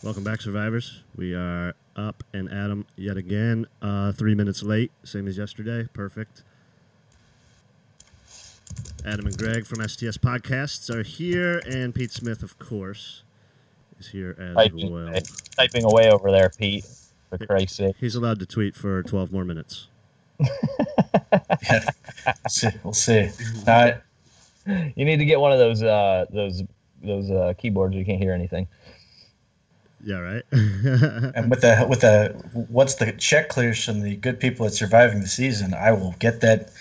Welcome back, survivors. We are up and at 'em yet again. 3 minutes late, same as yesterday. Perfect. Adam and Greg from STS Podcasts are here, and Pete Smith, of course, is here as well. Typing away over there, Pete, for Christ's sake. He's allowed to tweet for 12 more minutes. Yeah. We'll see. You need to get one of those keyboards where you can't hear anything. Yeah, right. And with the once the check clears from the good people at surviving the season, I will get that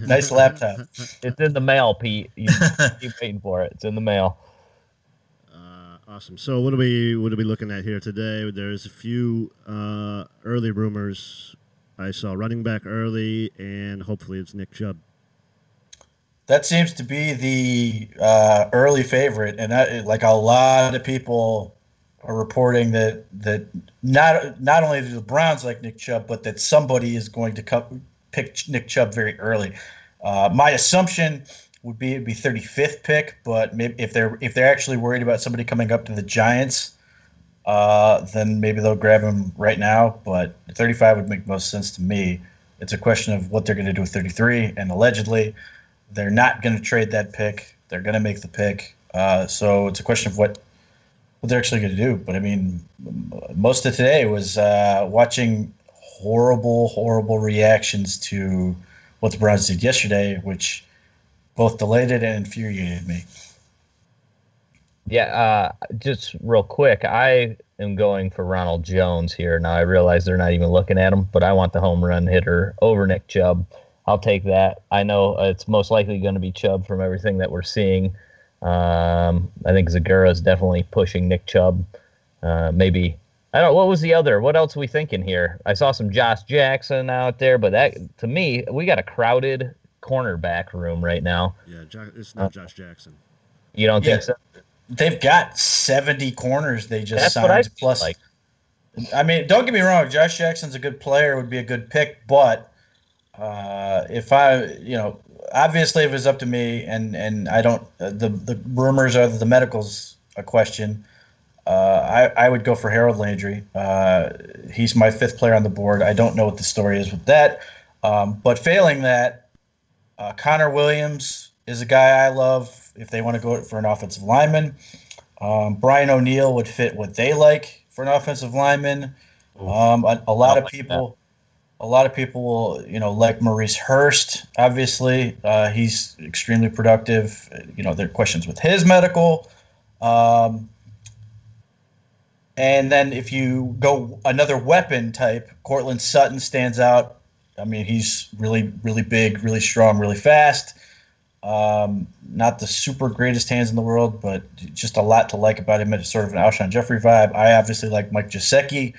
nice laptop. It's in the mail, Pete. You keep waiting for it. It's in the mail. Awesome. So what are we looking at here today? There's a few early rumors. I saw running back early, and hopefully it's Nick Chubb. That seems to be the early favorite, and like a lot of people are reporting that not only do the Browns like Nick Chubb, but that somebody is going to pick Nick Chubb very early. My assumption would be it'd be 35th pick, but maybe if they're actually worried about somebody coming up to the Giants, then maybe they'll grab him right now. But 35 would make most sense to me. It's a question of what they're going to do with 33, and allegedly they're not going to trade that pick. They're going to make the pick. So it's a question of what they're actually going to do. But, I mean, most of today was watching horrible reactions to what the Browns did yesterday, which both delighted and infuriated me. Yeah, just real quick, I am going for Ronald Jones here. Now, I realize they're not even looking at him, but I want the home run hitter over Nick Chubb. I'll take that. I know it's most likely going to be Chubb from everything that we're seeing. I think Zagura is definitely pushing Nick Chubb. Maybe I don't know. What was the other? What else are we thinking here? I saw some Josh Jackson out there, but that to me, we got a crowded cornerback room right now. Yeah, it's not Josh Jackson. You don't think so? They've got 70 corners they just signed. What I plus, like. I mean, don't get me wrong. Josh Jackson's a good player, would be a good pick, but if obviously if it's up to me and I don't, the rumors are that the medical's a question. I would go for Harold Landry. He's my 5th player on the board. I don't know what the story is with that. But failing that, Connor Williams is a guy I love if they want to go for an offensive lineman. Brian O'Neill would fit what they like for an offensive lineman. A lot of people will, like Maurice Hurst, obviously. He's extremely productive. There are questions with his medical. And then if you go another weapon type, Cortland Sutton stands out. I mean, he's really, really big, really strong, really fast. Not the super greatest hands in the world, but just a lot to like about him. It's sort of an Alshon Jeffrey vibe. I obviously like Mike Gesicki,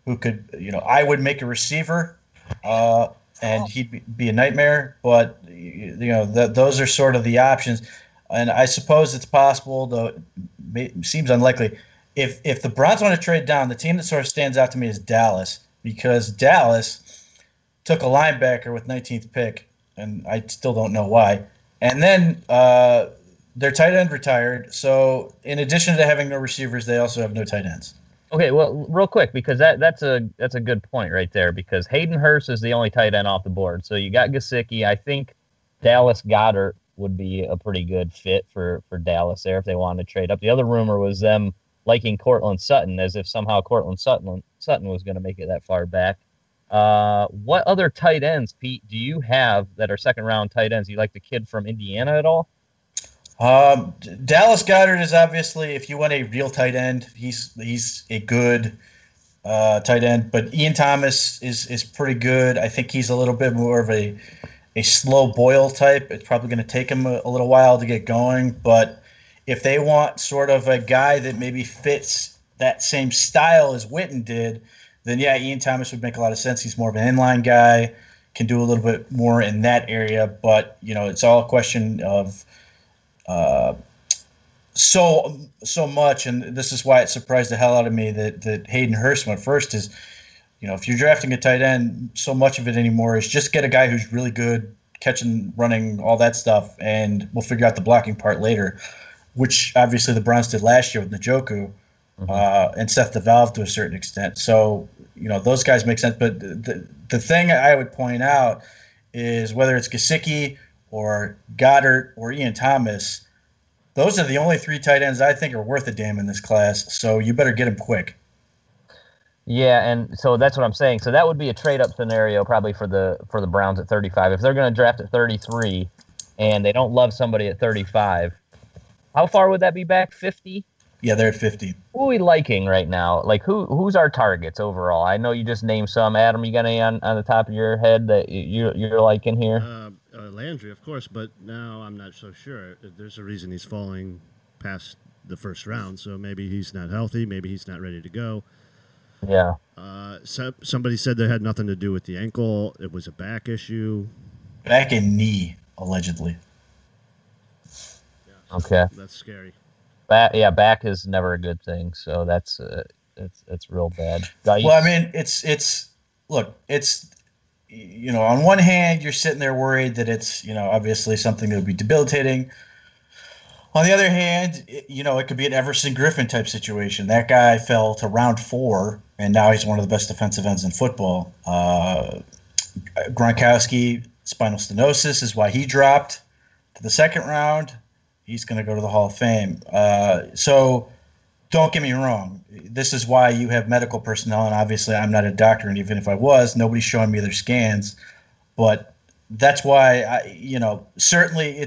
who could, I would make a receiver, and he'd be a nightmare. But those are sort of the options, and I suppose it's possible, though it seems unlikely. If the Browns want to trade down, the team that sort of stands out to me is Dallas, because Dallas took a linebacker with 19th pick, and I still don't know why. And then their tight end retired. So in addition to having no receivers, they also have no tight ends. Okay, well, real quick, because that's a good point right there, because Hayden Hurst is the only tight end off the board. So you got Gesicki. I think Dallas Goedert would be a pretty good fit for Dallas there if they wanted to trade up. The other rumor was them liking Cortland Sutton, as if somehow Cortland Sutton was going to make it that far back. What other tight ends, Pete, do you have that are second-round tight ends? Do you like the kid from Indiana at all? Dallas Goedert is obviously, if you want a real tight end, he's a good tight end. But Ian Thomas is pretty good. I think he's a little bit more of a slow boil type. It's probably going to take him a little while to get going. But if they want sort of a guy that maybe fits that same style as Witten did, then yeah, Ian Thomas would make a lot of sense. He's more of an inline guy, can do a little bit more in that area. But, it's all a question of so much, and this is why it surprised the hell out of me that Hayden Hurst went first is, if you're drafting a tight end, so much of it anymore is just get a guy who's really good, catching, running, all that stuff, and we'll figure out the blocking part later, which obviously the Browns did last year with Njoku. and Seth DeValve to a certain extent. So, those guys make sense. But the thing I would point out is whether it's Gesicki or Goddard or Ian Thomas, those are the only 3 tight ends I think are worth a damn in this class. So you better get them quick. Yeah, and so that's what I'm saying. So that would be a trade-up scenario probably for the Browns at 35. If they're going to draft at 33 and they don't love somebody at 35, how far would that be back? 50? Yeah, they're at 50. Who are we liking right now? Like, who's our targets overall? I know you just named some. Adam, you got any on the top of your head that you're liking here? Landry, of course, but now I'm not so sure. There's a reason he's falling past the first round, so maybe he's not healthy. Maybe he's not ready to go. Yeah. Somebody said that had nothing to do with the ankle. It was a back issue. Back and knee, allegedly. Yeah, okay. That's scary. Back is never a good thing. So that's it's real bad. Well, I mean, it's on one hand, you're sitting there worried that it's obviously something that would be debilitating. On the other hand, it could be an Everson Griffin type situation. That guy fell to round 4, and now he's one of the best defensive ends in football. Gronkowski, spinal stenosis is why he dropped to the second round. He's going to go to the Hall of Fame. So don't get me wrong. This is why you have medical personnel, and obviously I'm not a doctor, and even if I was, nobody's showing me their scans. But that's why, certainly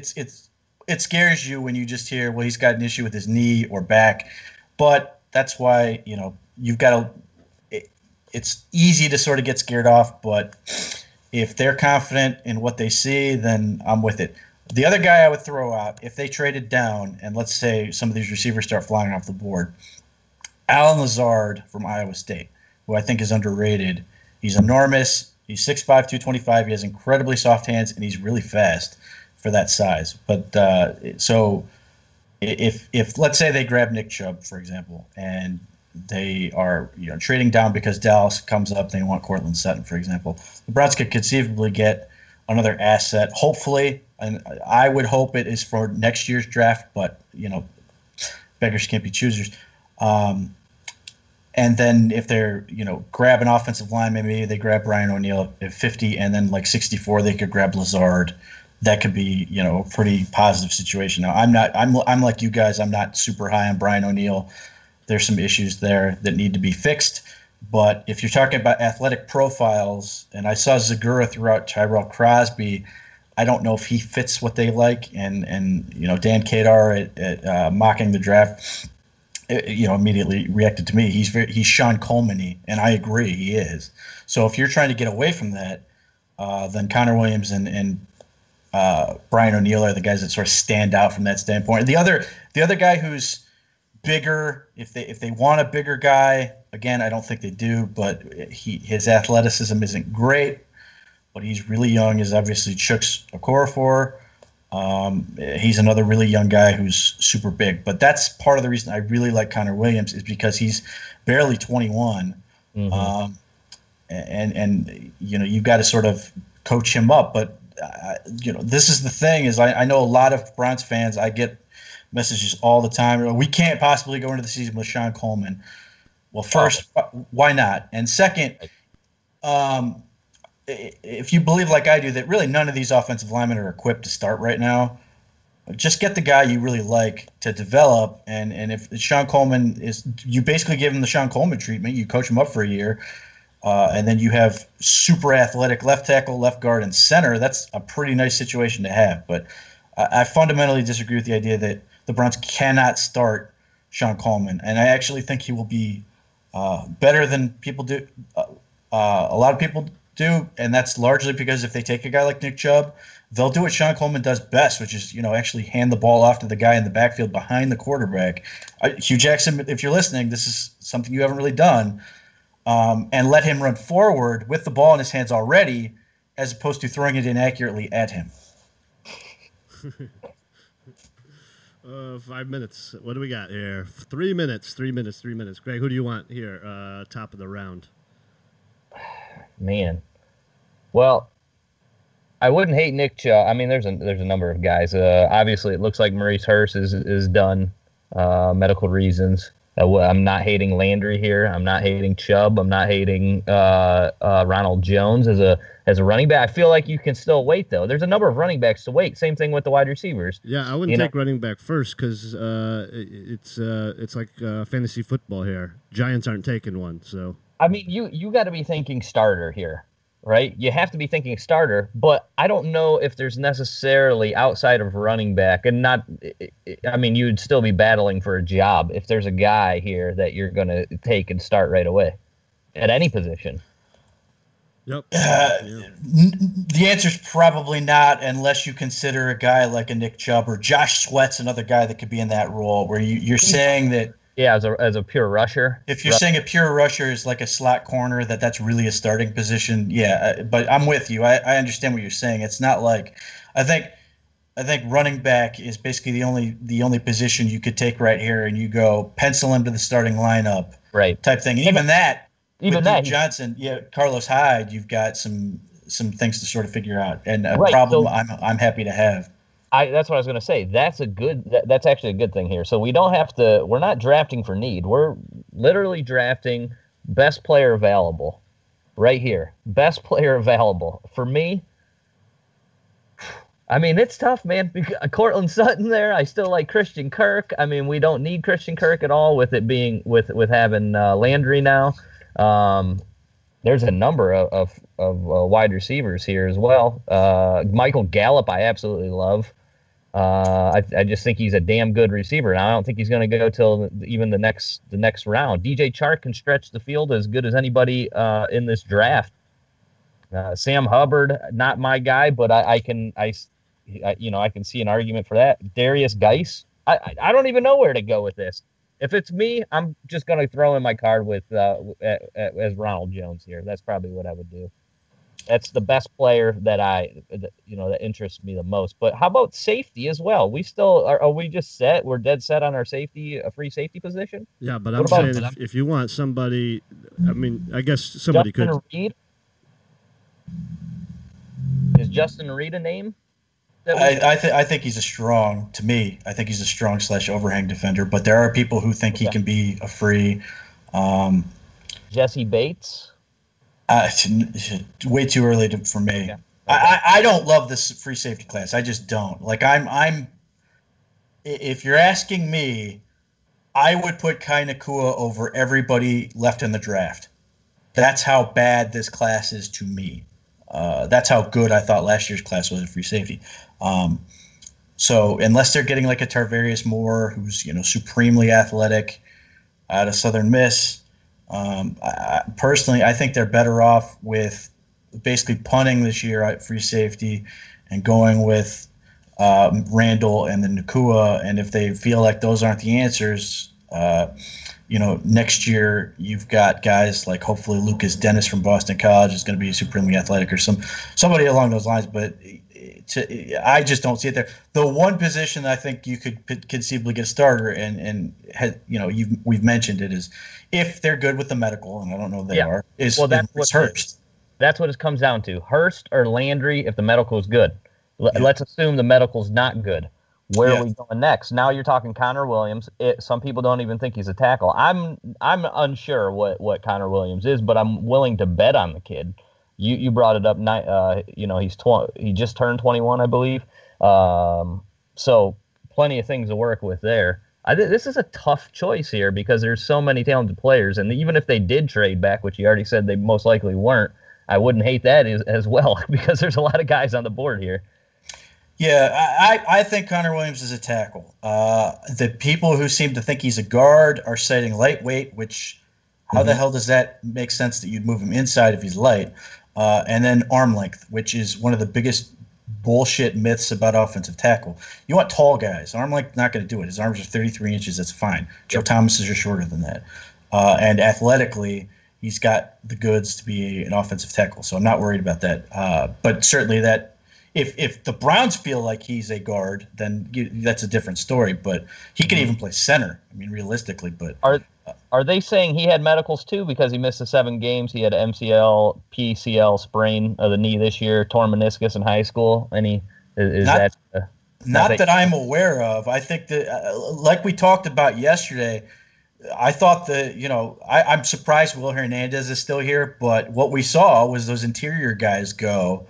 it scares you when you just hear, well, he's got an issue with his knee or back. But that's why, you've got to – it's easy to sort of get scared off. But if they're confident in what they see, then I'm with it. The other guy I would throw out, if they traded down, and let's say some of these receivers start flying off the board, Alan Lazard from Iowa State, who I think is underrated. He's enormous. He's 6'5", 225. He has incredibly soft hands, and he's really fast for that size. But so if let's say they grab Nick Chubb, for example, and they are trading down because Dallas comes up, they want Cortland Sutton, for example, the Browns could conceivably get another asset, hopefully, and I would hope it is for next year's draft, but beggars can't be choosers. And then if they're grab an offensive lineman, maybe they grab Brian O'Neill at 50, and then like 64 they could grab Lazard. That could be a pretty positive situation. Now I'm like you guys. I'm not super high on Brian O'Neill. There's some issues there that need to be fixed. But if you're talking about athletic profiles, and I saw Zagura throughout Tyrell Crosby, I don't know if he fits what they like. And Dan Kadar at mocking the draft, immediately reacted to me. He's Sean Coleman-y, and I agree he is. So if you're trying to get away from that, then Connor Williams and Brian O'Neill are the guys that sort of stand out from that standpoint. The other guy who's bigger, if they want a bigger guy, again, I don't think they do, but his athleticism isn't great, but he's really young, is obviously Chuks Okorafor. He's another really young guy who's super big. But that's part of the reason I really like Connor Williams is because he's barely 21. Mm-hmm. And you've got to sort of coach him up. But, this is the thing is I know a lot of Browns fans, I get messages all the time. We can't possibly go into the season with Sean Coleman. Well, first, why not? And second, if you believe like I do that really none of these offensive linemen are equipped to start right now, just get the guy you really like to develop. And if Sean Coleman you basically give him the Sean Coleman treatment. You coach him up for a year, and then you have super athletic left tackle, left guard, and center. That's a pretty nice situation to have. But I fundamentally disagree with the idea that the Browns cannot start Sean Coleman. And I actually think he will be better than people do. A lot of people do, and that's largely because if they take a guy like Nick Chubb, they'll do what Sean Coleman does best, which is actually hand the ball off to the guy in the backfield behind the quarterback. Hugh Jackson, if you're listening, this is something you haven't really done, and let him run forward with the ball in his hands already, as opposed to throwing it inaccurately at him. 5 minutes. What do we got here? 3 minutes. Greg, who do you want here? Top of the round. Man, well, I wouldn't hate Nick Chubb. I mean, there's a number of guys. Obviously, it looks like Maurice Hurst is done, medical reasons. I'm not hating Landry here. I'm not hating Chubb. I'm not hating Ronald Jones as a running back. I feel like you can still wait, though. There's a number of running backs to wait. Same thing with the wide receivers. Yeah, I wouldn't take running back first because it's like fantasy football here. Giants aren't taking one, so. I mean, you got to be thinking starter here, right? You have to be thinking starter, but I don't know if there's necessarily outside of running back and not. I mean, you'd still be battling for a job if there's a guy here that you're going to take and start right away at any position. Yep. The answer is probably not, unless you consider a guy like a Nick Chubb or Josh Sweat's another guy that could be in that role where you're saying that. Yeah, as a pure rusher. If you're saying a pure rusher is like a slot corner, that's really a starting position. Yeah, but I'm with you. I understand what you're saying. It's not like I think running back is basically the only position you could take right here, and you go pencil him to the starting lineup, right? Type thing. And even that, with Duke Johnson, Carlos Hyde, you've got some things to sort of figure out, and a right, problem so, I'm happy to have. That's what I was going to say. That's actually a good thing here. So we don't have to. We're not drafting for need. We're literally drafting best player available, right here. Best player available for me. I mean, it's tough, man. Cortland Sutton there. I still like Christian Kirk. I mean, we don't need Christian Kirk at all with it being with having Landry now. There's a number of wide receivers here as well. Michael Gallup, I absolutely love. I just think he's a damn good receiver. Now I don't think he's going to go till even the next round. DJ Chark can stretch the field as good as anybody in this draft. Sam Hubbard, not my guy, but I can see an argument for that. Darius Geis, I don't even know where to go with this. If it's me, I'm just going to throw in my card with as Ronald Jones here. That's probably what I would do. That's the best player that interests me the most. But how about safety as well? We still are we just set? We're dead set on our safety, a free safety position? Yeah, but I'm saying if you want somebody, I mean, I guess somebody Justin could. Reed? Is Justin Reed a name? I think he's a strong, to me, I think he's a strong / overhang defender, but there are people who think he can be a free. Jesse Bates? It's way too early for me. Okay. I don't love this free safety class. I just don't. Like if you're asking me, I would put Kai Nakua over everybody left in the draft. That's how bad this class is to me. That's how good I thought last year's class was at free safety. So unless they're getting like a Tarvarius Moore, who's supremely athletic out of Southern Miss, personally, I think they're better off with basically punting this year at free safety and going with Randall and then Nakua. And if they feel like those aren't the answers, next year you've got guys like hopefully Lucas Dennis from Boston College is going to be supremely athletic or somebody along those lines. But I just don't see it there. The one position I think you could conceivably get a starter we've mentioned it is if they're good with the medical, and I don't know if they are, is Hurst. That's what it comes down to. Hurst or Landry if the medical is good. Let's assume the medical's not good. Where are we going next? Now you're talking Connor Williams. Some people don't even think he's a tackle. I'm unsure what Connor Williams is, but I'm willing to bet on the kid. You brought it up. He just turned 21, I believe. So plenty of things to work with there. This is a tough choice here because there's so many talented players, and even if they did trade back, which you already said they most likely weren't, I wouldn't hate that as well because there's a lot of guys on the board here. Yeah, I think Connor Williams is a tackle. The people who seem to think he's a guard are citing lightweight, which how the hell does that make sense that you'd move him inside if he's light? And then arm length, which is one of the biggest bullshit myths about offensive tackle. You want tall guys. Arm length, not going to do it. His arms are 33 inches. That's fine. Joe Thomas's are shorter than that. And athletically, he's got the goods to be an offensive tackle. So I'm not worried about that. But certainly that if the Browns feel like he's a guard, then that's a different story. But he can even play center. I mean, realistically. But are they saying he had medicals too because he missed the 7 games? He had MCL, PCL sprain of the knee this year, torn meniscus in high school. Not that I'm aware of. I think that, like we talked about yesterday, I thought that, I'm surprised Will Hernandez is still here, but what we saw was those interior guys go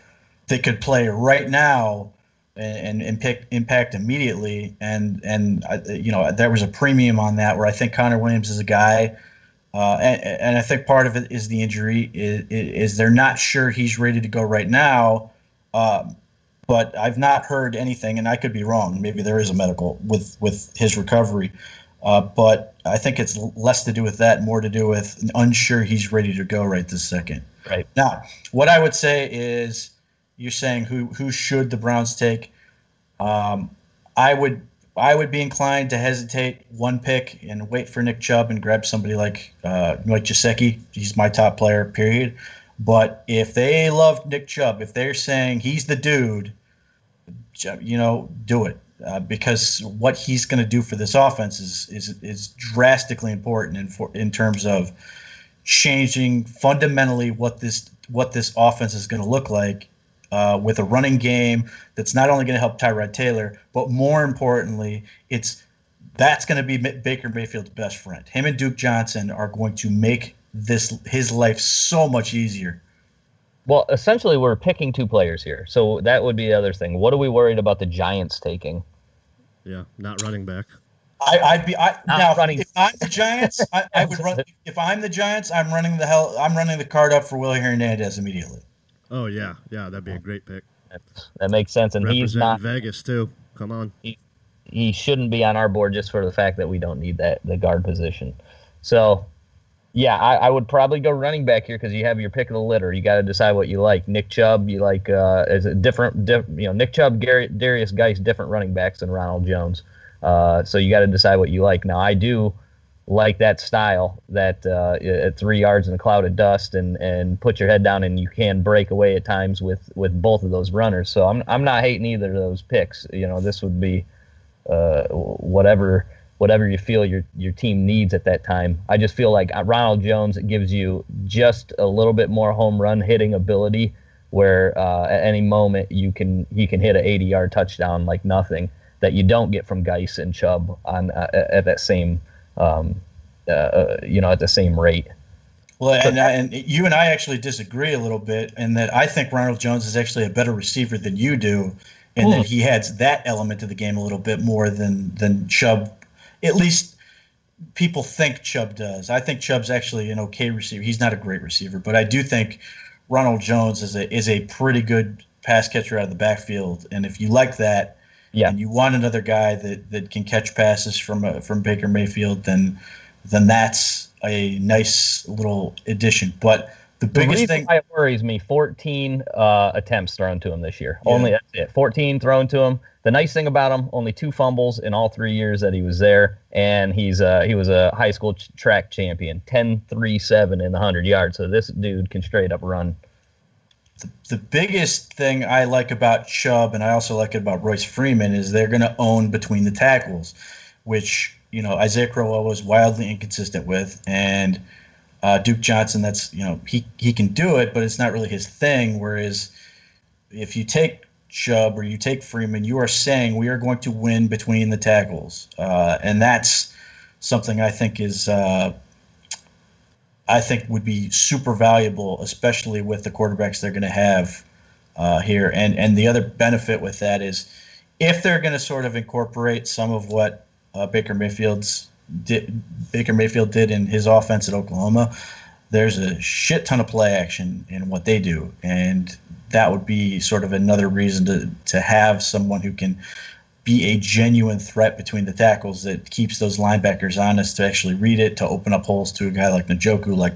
that could play right now and impact immediately. And there was a premium on that where I think Connor Williams is a guy. And I think part of it is the injury is they're not sure he's ready to go right now. But I've not heard anything, and I could be wrong. Maybe there is a medical with his recovery. But I think it's less to do with that, more to do with unsure he's ready to go right this second. Right. Now, what I would say is you're saying who should the Browns take? I would be inclined to hesitate one pick and wait for Nick Chubb and grab somebody like Noik Gesicki. He's my top player, period. But if they love Nick Chubb, if they're saying he's the dude, do it. Because what he's going to do for this offense is drastically important in terms of changing fundamentally what this offense is going to look like with a running game that's not only going to help Tyrod Taylor, but more importantly, that's going to be Baker Mayfield's best friend. Him and Duke Johnson are going to make his life so much easier. Well, essentially, we're picking two players here, so that would be the other thing. What are we worried about the Giants taking? Yeah, not running back. If I'm the Giants, I would run. If I'm the Giants, I'm running the card up for Willie Hernandez immediately. Oh yeah, that'd be a great pick. That makes sense, and he's not Vegas too. Come on, he shouldn't be on our board just for the fact that we don't need the guard position. So. Yeah, I would probably go running back here because you have your pick of the litter. You got to decide what you like. Nick Chubb, you like is a different. Nick Chubb, Darius Geis, different running backs than Ronald Jones. So you got to decide what you like. Now I do like that style, that at 3 yards in a cloud of dust and put your head down and you can break away at times with both of those runners. So I'm not hating either of those picks. This would be whatever you feel your team needs at that time. I just feel like Ronald Jones gives you just a little bit more home run hitting ability where at any moment he can hit an 80-yard touchdown like nothing that you don't get from Geis and Chubb on at that same at the same rate. Well, and you and I actually disagree a little bit in that I think Ronald Jones is actually a better receiver than you do, and that he adds that element to the game a little bit more than Chubb. At least people think Chubb does. I think Chubb's actually an okay receiver. He's not a great receiver, but I do think Ronald Jones is a pretty good pass catcher out of the backfield. And if you like that, and you want another guy that can catch passes from Baker Mayfield, then that's a nice little addition. But the biggest thing why it worries me, 14 attempts thrown to him this year. Yeah. Only that's it. 14 thrown to him. The nice thing about him, only 2 fumbles in all 3 years that he was there, and he was a high school track champion, 10.37 in the 100 yards. So this dude can straight up run. The biggest thing I like about Chubb, and I also like it about Royce Freeman, is they're going to own between the tackles, which Isaiah Crowell was wildly inconsistent with, and Duke Johnson, that's he can do it, but it's not really his thing. Whereas if you take Chubb or you take Freeman, you are saying we are going to win between the tackles, and that's something I think would be super valuable, especially with the quarterbacks they're going to have here. And the other benefit with that is if they're going to sort of incorporate some of what Baker Mayfield did in his offense at Oklahoma, there's a shit ton of play action in what they do, and that would be sort of another reason to have someone who can be a genuine threat between the tackles that keeps those linebackers honest to actually read it, to open up holes to a guy like Njoku. Like,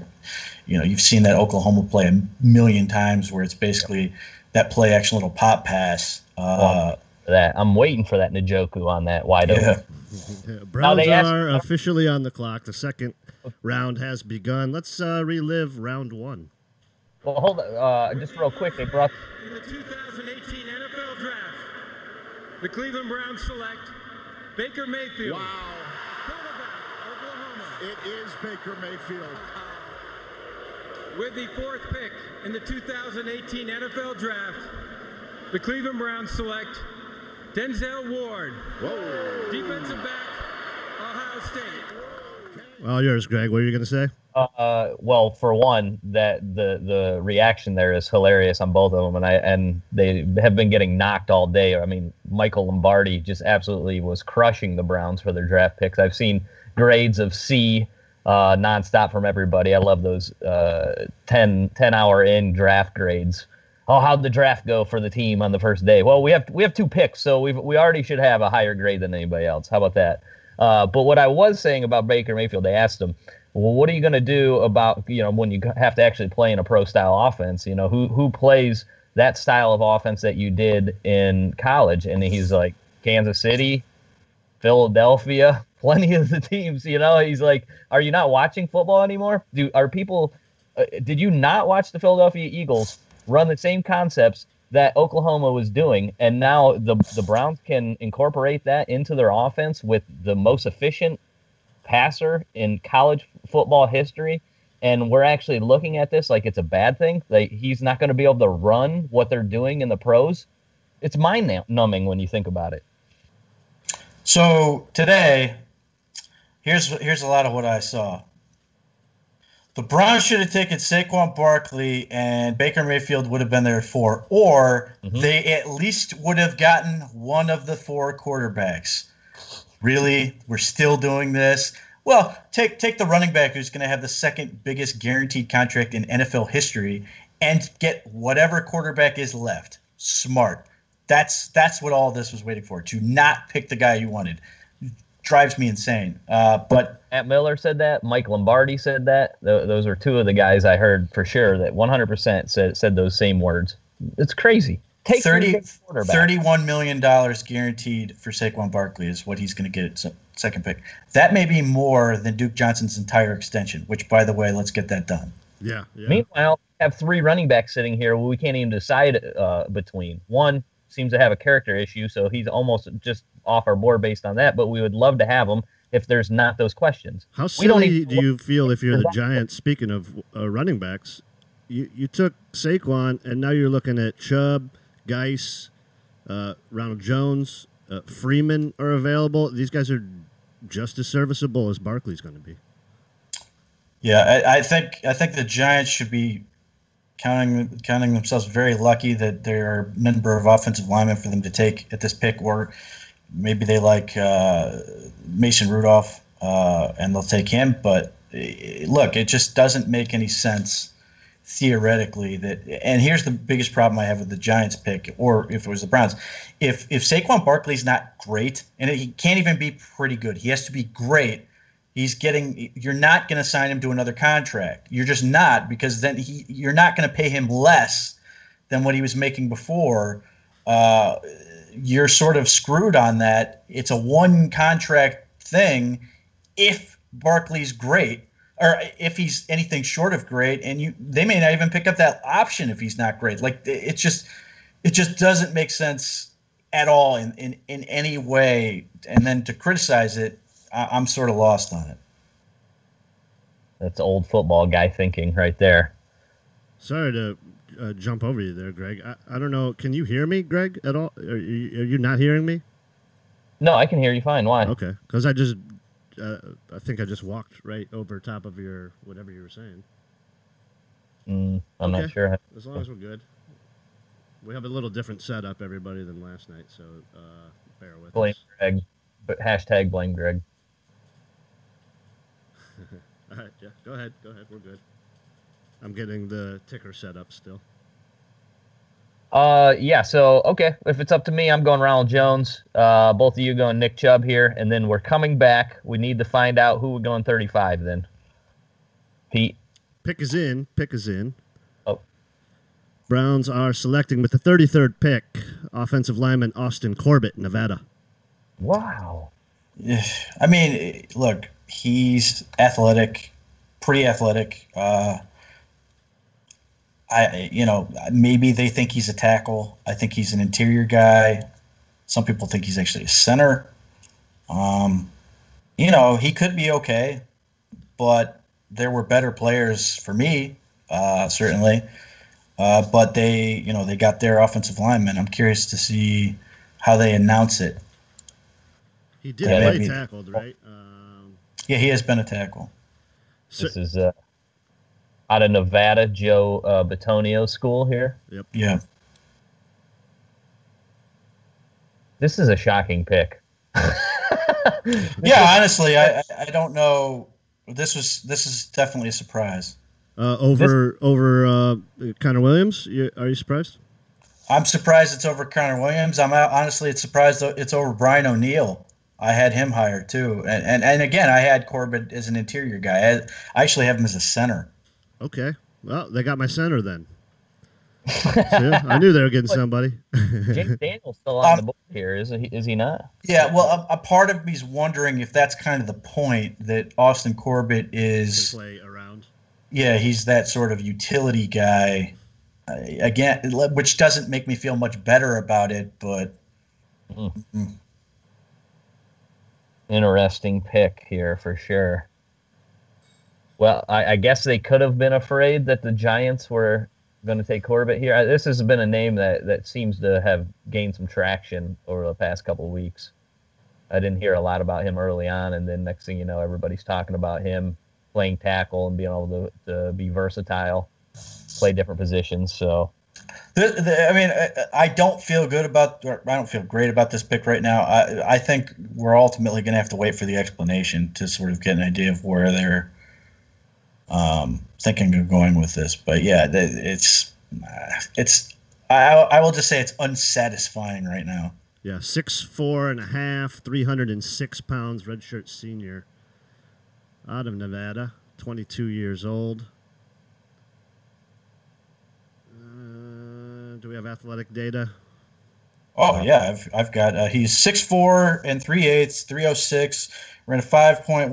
you've seen that Oklahoma play a million times where it's basically that play action little pop pass. I'm waiting for that Njoku on that wide open. Browns are officially on the clock. The second round has begun. Let's relive round 1. Well, hold on. Just real quick, they brought in the 2018 NFL Draft. The Cleveland Browns select Baker Mayfield. Wow. Quarterback, Oklahoma. It is Baker Mayfield. With the 4th pick in the 2018 NFL Draft, the Cleveland Browns select Denzel Ward. Whoa. Defensive back, Ohio State. All yours, Greg. What are you going to say? Well, for one, that the reaction there is hilarious on both of them, and they have been getting knocked all day. I mean, Michael Lombardi just absolutely was crushing the Browns for their draft picks. I've seen grades of C nonstop from everybody. I love those 10-hour in draft grades. Oh, how'd the draft go for the team on the first day? Well, we have 2 picks, so we already should have a higher grade than anybody else. How about that? But what I was saying about Baker Mayfield, they asked him, well, what are you going to do about, when you have to actually play in a pro-style offense? Who plays that style of offense that you did in college? And he's like, Kansas City, Philadelphia, plenty of the teams. He's like, are you not watching football anymore? Did you not watch the Philadelphia Eagles run the same concepts that Oklahoma was doing? And now the Browns can incorporate that into their offense with the most efficient passer in college football history, and we're actually looking at this like it's a bad thing. Like, he's not going to be able to run what they're doing in the pros. It's mind-numbing when you think about it. So today, here's a lot of what I saw. The Browns should have taken Saquon Barkley, and Baker Mayfield would have been there at 4, or they at least would have gotten one of the 4 quarterbacks. Really? We're still doing this? Well, take the running back who's going to have the second biggest guaranteed contract in NFL history and get whatever quarterback is left. Smart. That's what all this was waiting for, to not pick the guy you wanted. Drives me insane. But Matt Miller said that. Mike Lombardi said that. Those are 2 of the guys I heard for sure that 100% said those same words. It's crazy. Take $31 million guaranteed for Saquon Barkley is what he's going to get at second pick. That may be more than Duke Johnson's entire extension, which, by the way, let's get that done. Yeah. Meanwhile, we have 3 running backs sitting here we can't even decide between. One seems to have a character issue, so he's almost just off our board based on that, but we would love to have him if there's not those questions. How silly do you feel if you're the Giants? Speaking of running backs, you took Saquon, and now you're looking at Chubb, Geis, Ronald Jones, Freeman are available. These guys are just as serviceable as Barkley's going to be. Yeah, I think the Giants should be counting themselves very lucky that there are a number of offensive linemen for them to take at this pick, or maybe they like Mason Rudolph and they'll take him. But look, it just doesn't make any sense theoretically and here's the biggest problem I have with the Giants pick, or if it was the Browns. If Saquon Barkley's not great, and he can't even be pretty good, he has to be great. You're not going to sign him to another contract. You're just not, because then you're not going to pay him less than what he was making before. You're sort of screwed on that. It's a one contract thing if Barkley's great, or if he's anything short of great, and they may not even pick up that option if he's not great. Like, it just doesn't make sense at all in any way. And then to criticize it, I'm sort of lost on it. That's old football guy thinking right there. Sorry to jump over you there, Greg. I don't know. Can you hear me, Greg, at all? Are you not hearing me? No, I can hear you fine. Why? Okay, because I think I just walked right over top of your whatever you were saying. I'm not sure. As long as we're good. We have a little different setup, everybody, than last night, so bear with blame us. Greg, but hashtag blame Greg. All right, yeah, go ahead. We're good. I'm getting the ticker set up still. Yeah, so, okay, if it's up to me, I'm going Ronald Jones. Both of you going Nick Chubb here, and then we're coming back. We need to find out who we're going 35 then. Pete? Pick is in. Oh. Browns are selecting with the 33rd pick, offensive lineman Austin Corbett, Nevada. Wow. I mean, look, he's athletic, pretty athletic. Maybe they think he's a tackle. I think he's an interior guy. Some people think he's actually a center. He could be okay, but there were better players for me, certainly. But they got their offensive lineman. I'm curious to see how they announce it. He did play tackled, right? Yeah, he has been a tackle. This is out of Nevada, Joe Bitonio School here. Yep. Yeah. This is a shocking pick. Yeah, honestly, I don't know. This is definitely a surprise. Over Connor Williams. Are you surprised? I'm surprised it's over Connor Williams. Honestly, it's surprised it's over Brian O'Neill. I had him hired too, and again, I had Corbett as an interior guy. I actually have him as a center. Okay. Well, they got my center then. So, I knew they were getting somebody. James Daniel's still on the board here, is he not? Yeah, well, a part of me's wondering if that's kind of the point that Austin Corbett is. Play around. Yeah, he's that sort of utility guy. Again, which doesn't make me feel much better about it, but. Interesting pick here for sure. Well, I guess they could have been afraid that the Giants were going to take Corbett here. This has been a name that seems to have gained some traction over the past couple of weeks. I didn't hear a lot about him early on, and then next thing you know, everybody's talking about him playing tackle and being able to be versatile, play different positions. So, I don't feel great about this pick right now. I think we're ultimately going to have to wait for the explanation to sort of get an idea of where they're thinking of going with this. But yeah, I will just say it's unsatisfying right now. Yeah, 6'4.5", 306 pounds, redshirt senior, out of Nevada, 22 years old. Do we have athletic data? Oh yeah, I've got he's 6'4" and 3/8, 306. Ran a 5.15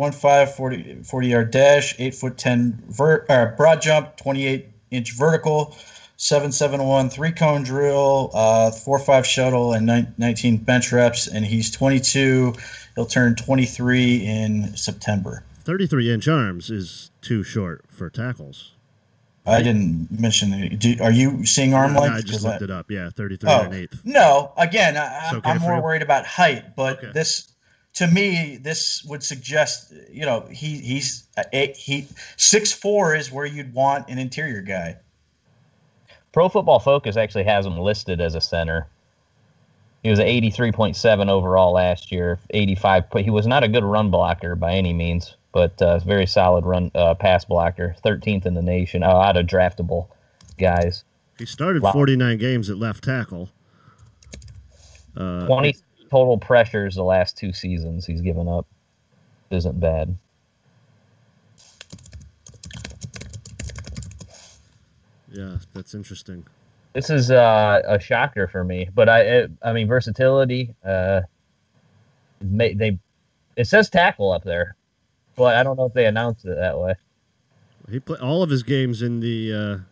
40-yard dash, 8'10" broad jump, 28-inch vertical, 7.71 3-cone drill, 4.5 shuttle, and 19 bench reps. And he's 22. He'll turn 23 in September. 33-inch arms is too short for tackles. I didn't mention it. Are you seeing arm length? I just looked it up. Yeah, 33 and an eighth. No, again, I'm more you? worried about height, but okay. To me, this would suggest, he's 6'4" is where you'd want an interior guy. Pro Football Focus actually has him listed as a center. He was an 83.7 overall last year, 85. He was not a good run blocker by any means, but very solid run pass blocker, 13th in the nation out of draftable guys. He started 49 games at left tackle. 20 total pressures the last 2 seasons he's given up. Isn't bad. Yeah, that's interesting. This is a shocker for me, but I mean versatility. It says tackle up there, but I don't know if they announced it that way. He played all of his games in the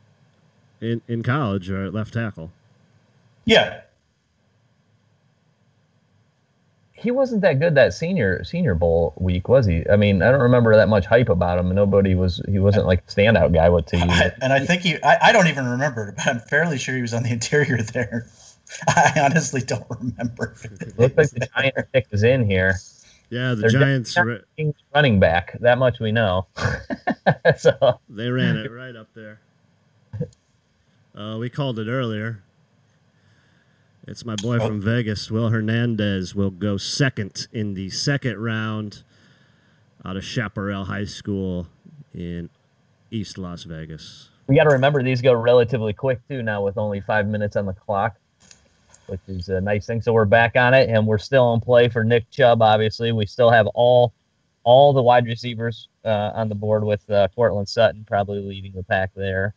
in college are at left tackle. Yeah. He wasn't that good that senior bowl week, was he? I mean, I don't remember that much hype about him. He wasn't like a standout guy. I think I don't even remember, but I'm fairly sure he was on the interior there. I honestly don't remember. Looks like the Giants pick is in here. Yeah, the Giants running back. That much we know. So they ran it right up there. We called it earlier. It's my boy from Vegas, Will Hernandez, will go second in the second round out of Chaparral High School in East Las Vegas. We got to remember these go relatively quick, too, now with only 5 minutes on the clock, which is a nice thing. So we're back on it, and we're still in play for Nick Chubb, obviously. We still have all the wide receivers on the board with Cortland Sutton probably leading the pack there.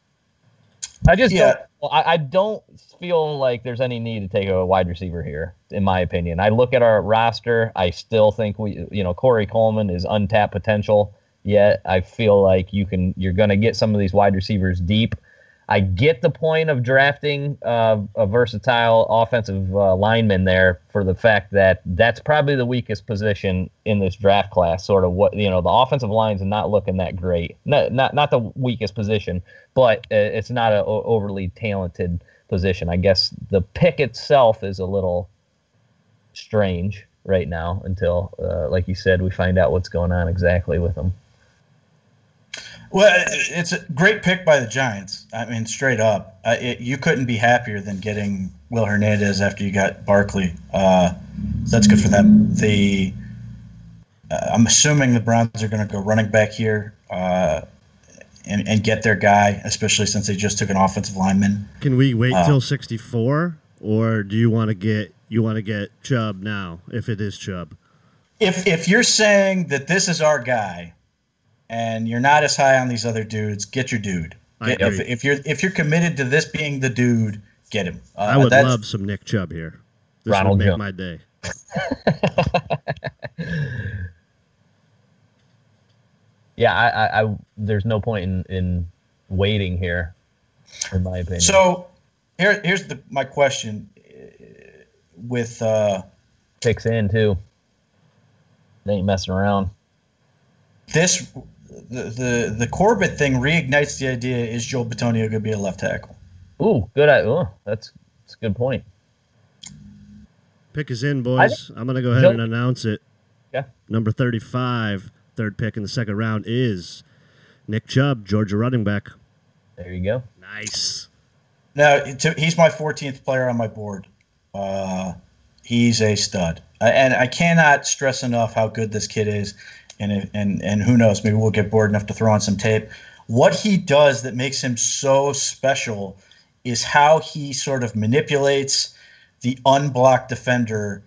I don't feel like there's any need to take a wide receiver here, in my opinion. I look at our roster. I still think Corey Coleman is untapped potential. Yet I feel like you're going to get some of these wide receivers deep. I get the point of drafting a versatile offensive lineman there for the fact that that's probably the weakest position in this draft class. Sort of the offensive line's not looking that great. Not the weakest position, but it's not an overly talented position. I guess the pick itself is a little strange, right now until, like you said, we find out what's going on exactly with him. Well, it's a great pick by the Giants. I mean, straight up, you couldn't be happier than getting Will Hernandez after you got Barkley. So that's good for them. I'm assuming the Browns are going to go running back here and get their guy, especially since they just took an offensive lineman. Can we wait till 64, or do you want to get Chubb now? If it is Chubb, if you're saying that this is our guy, and you're not as high on these other dudes, get your dude. If you're committed to this being the dude, get him. I would love some Nick Chubb here. This Ronald would make Jones. my day. Yeah, I there's no point in waiting here, in my opinion. So here's my question with picks in too. They ain't messing around. The Corbett thing reignites the idea: is Joel Bitonio going to be a left tackle? Ooh, good. That's a good point. Pick is in, boys. I'm going to go ahead and announce it. Yeah. Number 35, third pick in the second round is Nick Chubb, Georgia running back. There you go. Nice. Now, he's my 14th player on my board. He's a stud. And I cannot stress enough how good this kid is. And who knows, maybe we'll get bored enough to throw on some tape. What he does that makes him so special is how he sort of manipulates the unblocked defender,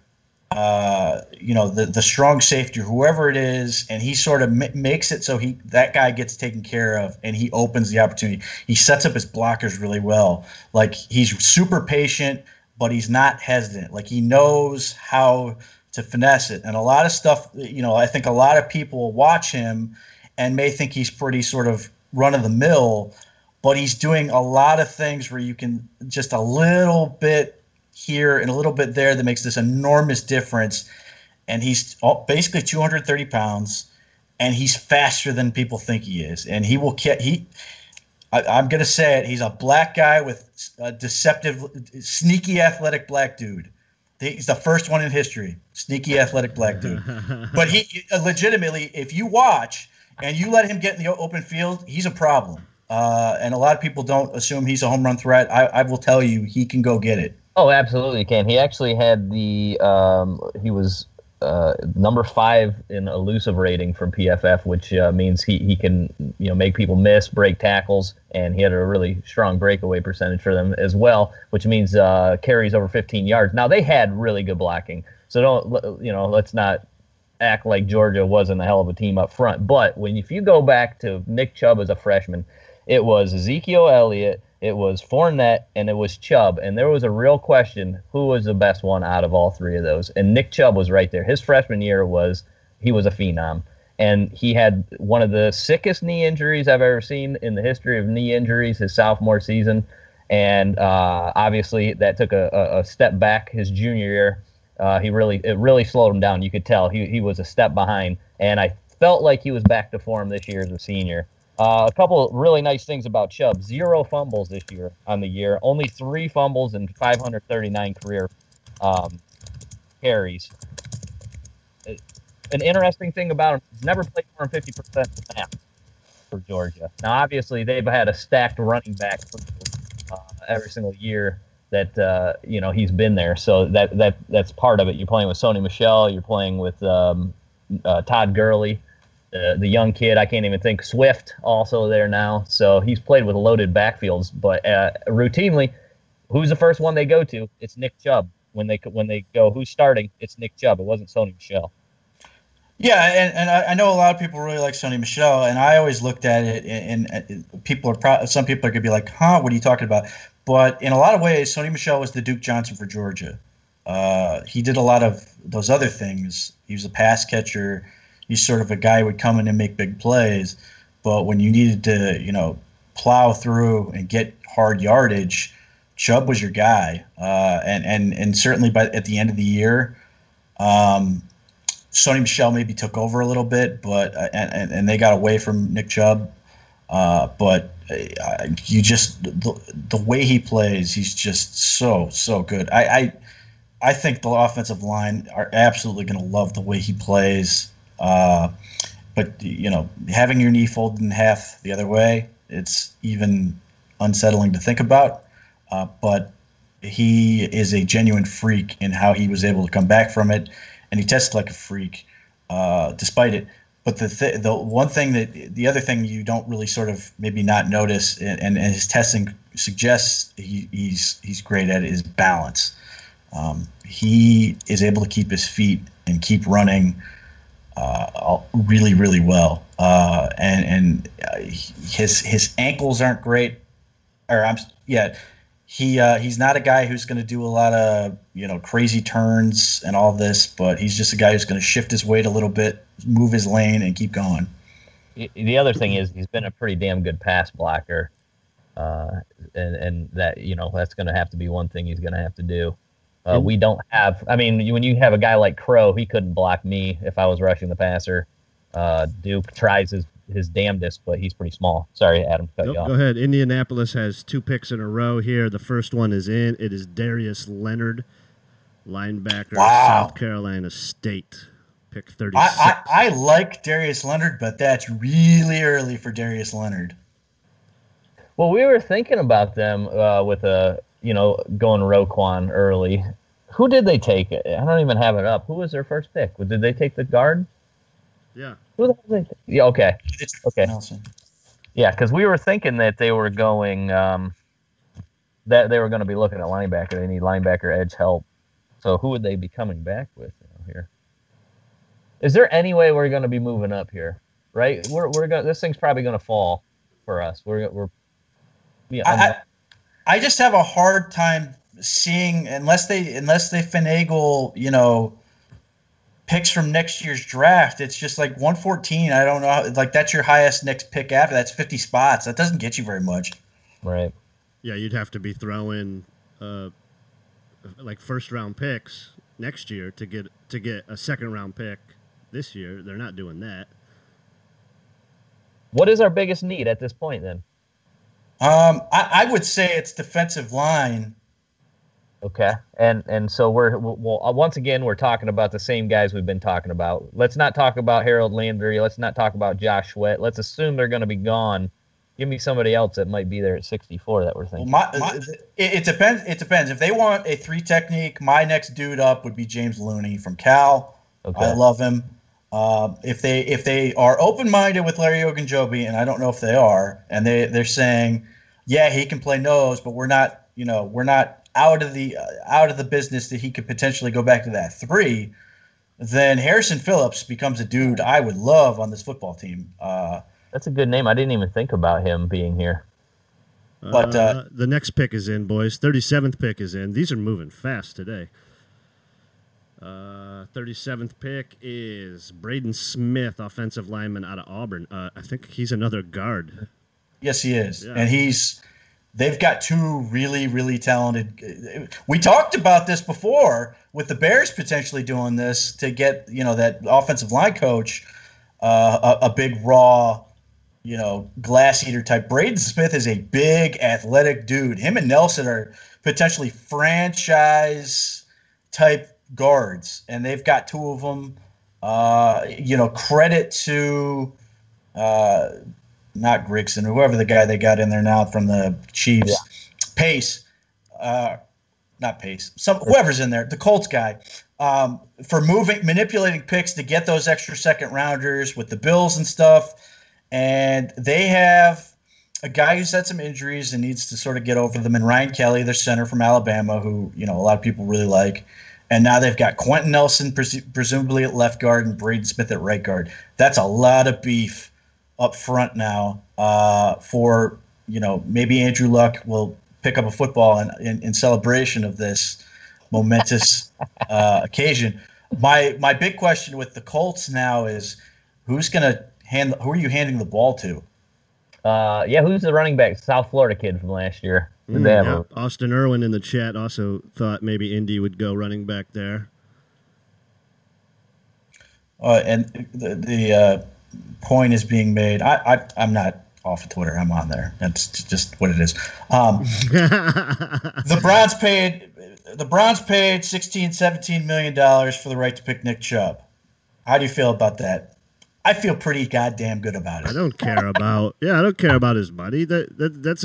the strong safety, whoever it is, and he sort of makes it so that guy gets taken care of, and he opens the opportunity. He sets up his blockers really well. Like, he's super patient, but he's not hesitant. Like, he knows how to finesse it. And a lot of stuff, I think a lot of people watch him and may think he's pretty sort of run-of-the-mill, but he's doing a lot of things where you can just a little bit here and a little bit there that makes this enormous difference. And he's basically 230 pounds, and he's faster than people think he is. And he will I'm going to say it, he's a black guy with a deceptive, sneaky athletic black dude. He's the first one in history, sneaky athletic black dude. But he legitimately, if you watch and you let him get in the open field, he's a problem. And a lot of people don't assume he's a home run threat. I will tell you, he can go get it. Oh, absolutely can. He actually had he was number 5 in elusive rating from PFF, which means he can make people miss, break tackles, and he had a really strong breakaway percentage for them as well, which means carries over 15 yards. Now, they had really good blocking, so let's not act like Georgia wasn't a hell of a team up front. But if you go back to Nick Chubb as a freshman, it was Ezekiel Elliott, it was Fournette, and it was Chubb. And there was a real question, who was the best one out of all three of those? And Nick Chubb was right there. His freshman year he was a phenom. And he had one of the sickest knee injuries I've ever seen in the history of knee injuries his sophomore season. And obviously that took a step back his junior year. It really slowed him down. You could tell he was a step behind. And I felt like he was back to form this year as a senior. A couple of really nice things about Chubb. 0 fumbles this year on the year. Only 3 fumbles and 539 career carries. An interesting thing about him, he's never played more than 50% snaps for Georgia. Now, obviously, they've had a stacked running back every single year that he's been there. So that's part of it. You're playing with Sony Michel. You're playing with Todd Gurley. The young kid, I can't even think, Swift also there now. So he's played with loaded backfields. But routinely, who's the first one they go to? It's Nick Chubb. When they go, who's starting? It's Nick Chubb. It wasn't Sony Michel. Yeah, and I know a lot of people really like Sony Michel, and I always looked at it, and some people are going to be like, huh, what are you talking about? But in a lot of ways, Sony Michel was the Duke Johnson for Georgia. He did a lot of those other things. He was a pass catcher. He's sort of a guy who would come in and make big plays. But when you needed to, plow through and get hard yardage, Chubb was your guy. And certainly at the end of the year, Sony Michel maybe took over a little bit, but and they got away from Nick Chubb. But you just the way he plays, he's just so good. I think the offensive line are absolutely going to love the way he plays. But, having your knee folded in half the other way, it's even unsettling to think about. But he is a genuine freak in how he was able to come back from it, and he tested like a freak despite it. But the other thing you don't really sort of maybe not notice, and his testing suggests he's great at, is balance. He is able to keep his feet and keep running really, really well. And his ankles aren't great. He's not a guy who's going to do a lot of crazy turns and all this, but he's just a guy who's going to shift his weight a little bit, move his lane, and keep going. The other thing is he's been a pretty damn good pass blocker, and that that's going to have to be one thing he's going to have to do. We don't have. I mean, when you have a guy like Crow, he couldn't block me if I was rushing the passer. Duke tries his damnedest, but he's pretty small. Sorry, Adam, cut you off. Go ahead. Indianapolis has 2 picks in a row here. The first one is in. It is Darius Leonard, linebacker, South Carolina State, pick 36. I like Darius Leonard, but that's really early for Darius Leonard. Well, we were thinking about them with going Roquan early. Who did they take? I don't even have it up. Who was their first pick? Did they take the guard? Yeah. Who the hell did they take? Yeah, okay. Okay. Nelson. Yeah, because we were thinking that they were going that they were going to be looking at linebacker. They need linebacker edge help. So who would they be coming back with here? Is there any way we're going to be moving up here? Right? We're going. This thing's probably going to fall for us. I just have a hard time seeing unless they finagle picks from next year's draft. It's just like 114. I don't know. Like that's your highest next pick after. That's 50 spots. That doesn't get you very much. Right. Yeah, you'd have to be throwing like first round picks next year to get a second round pick this year. They're not doing that. What is our biggest need at this point then? I would say it's defensive line. Okay, and so we're once again we're talking about the same guys we've been talking about. Let's not talk about Harold Landry. Let's not talk about Josh Sweat. Let's assume they're going to be gone. Give me somebody else that might be there at 64 that we're thinking. Well, it depends. It depends. If they want a 3 technique, my next dude up would be James Looney from Cal. Okay. I love him. If they are open-minded with Larry Ogunjobi, and I don't know if they are, and they're saying, yeah, he can play nose, but we're not out of the business that he could potentially go back to that 3, then Harrison Phillips becomes a dude I would love on this football team. That's a good name. I didn't even think about him being here. But the next pick is in, boys. 37th pick is in. These are moving fast today. 37th pick is Braden Smith, offensive lineman out of Auburn. I think he's another guard. Yes, he is. Yeah. And they've got 2 really, really talented. We talked about this before with the Bears potentially doing this to get, that offensive line coach, a big raw, glass eater type. Braden Smith is a big athletic dude. Him and Nelson are potentially franchise type guards, and they've got 2 of them. Credit to not Grigson, whoever the guy they got in there now from the Chiefs. Yeah. Pace, not Pace. Whoever's in there, the Colts guy, for manipulating picks to get those extra second rounders with the Bills and stuff. And they have a guy who's had some injuries and needs to sort of get over them, and Ryan Kelly, their center from Alabama, who a lot of people really like. And now they've got Quentin Nelson presumably at left guard and Braden Smith at right guard. That's a lot of beef up front now for, maybe Andrew Luck will pick up a football in celebration of this momentous occasion. My big question with the Colts now is who are you handing the ball to? Who's the running back? South Florida kid from last year. Austin Irwin in the chat also thought maybe Indy would go running back there. And the point is being made. I'm not off of Twitter. I'm on there. That's just what it is. The Browns paid the Browns paid $16-17 million for the right to pick Nick Chubb. How do you feel about that? I feel pretty goddamn good about it. I don't care about. Yeah, I don't care about his money. That's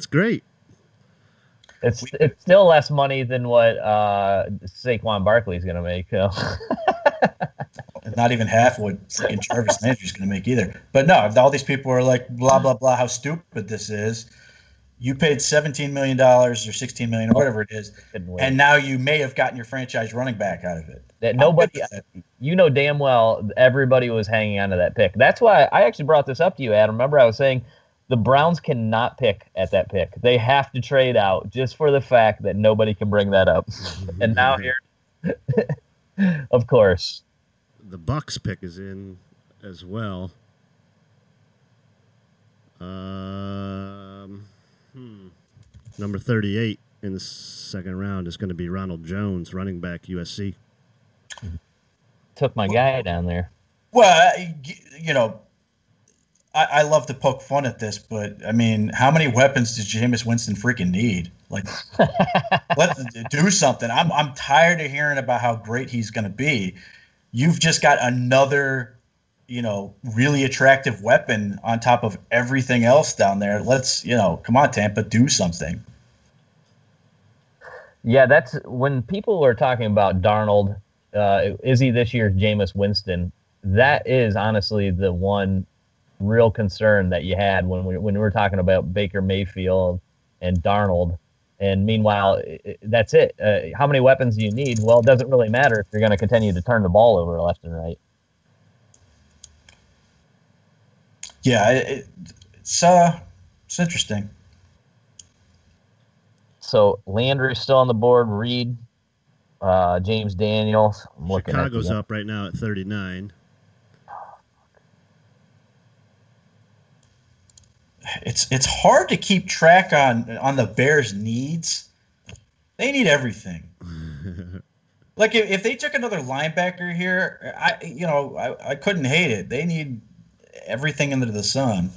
great. It's still less money than what Saquon Barkley's going to make. Not even half what freaking Jarvis Landry's going to make either. But no, all these people are like, blah, blah, blah, how stupid this is. You paid $17 million or $16 million or whatever it is, and now you may have gotten your franchise running back out of it. That nobody, you know damn well, everybody was hanging on to that pick. That's why I actually brought this up to you, Adam. Remember I was saying the Browns cannot pick at that pick. They have to trade out just for the fact that nobody can bring that up. And now here, of course. The Bucks pick is in as well. Number 38 in the second round is going to be Ronald Jones, running back, USC. Took my guy down there. Well, you know, I love to poke fun at this, but I mean, how many weapons does Jameis Winston freaking need? Like, let's do something. I'm tired of hearing about how great he's going to be. You've just got another, you know, really attractive weapon on top of everything else down there. Let's, you know, come on, Tampa, do something. Yeah, that's when people are talking about Darnold. Is he this year's Jameis Winston? That is honestly the one real concern that you had when we were talking about Baker Mayfield and Darnold. And meanwhile, that's it. How many weapons do you need? Well, it doesn't really matter if you're going to continue to turn the ball over left and right. Yeah, it's interesting. So Landry's still on the board. Reed, James Daniels. I'm looking Chicago's up right now at 39. It's hard to keep track on the Bears' needs. They need everything. Like if they took another linebacker here, I couldn't hate it. They need everything under the sun.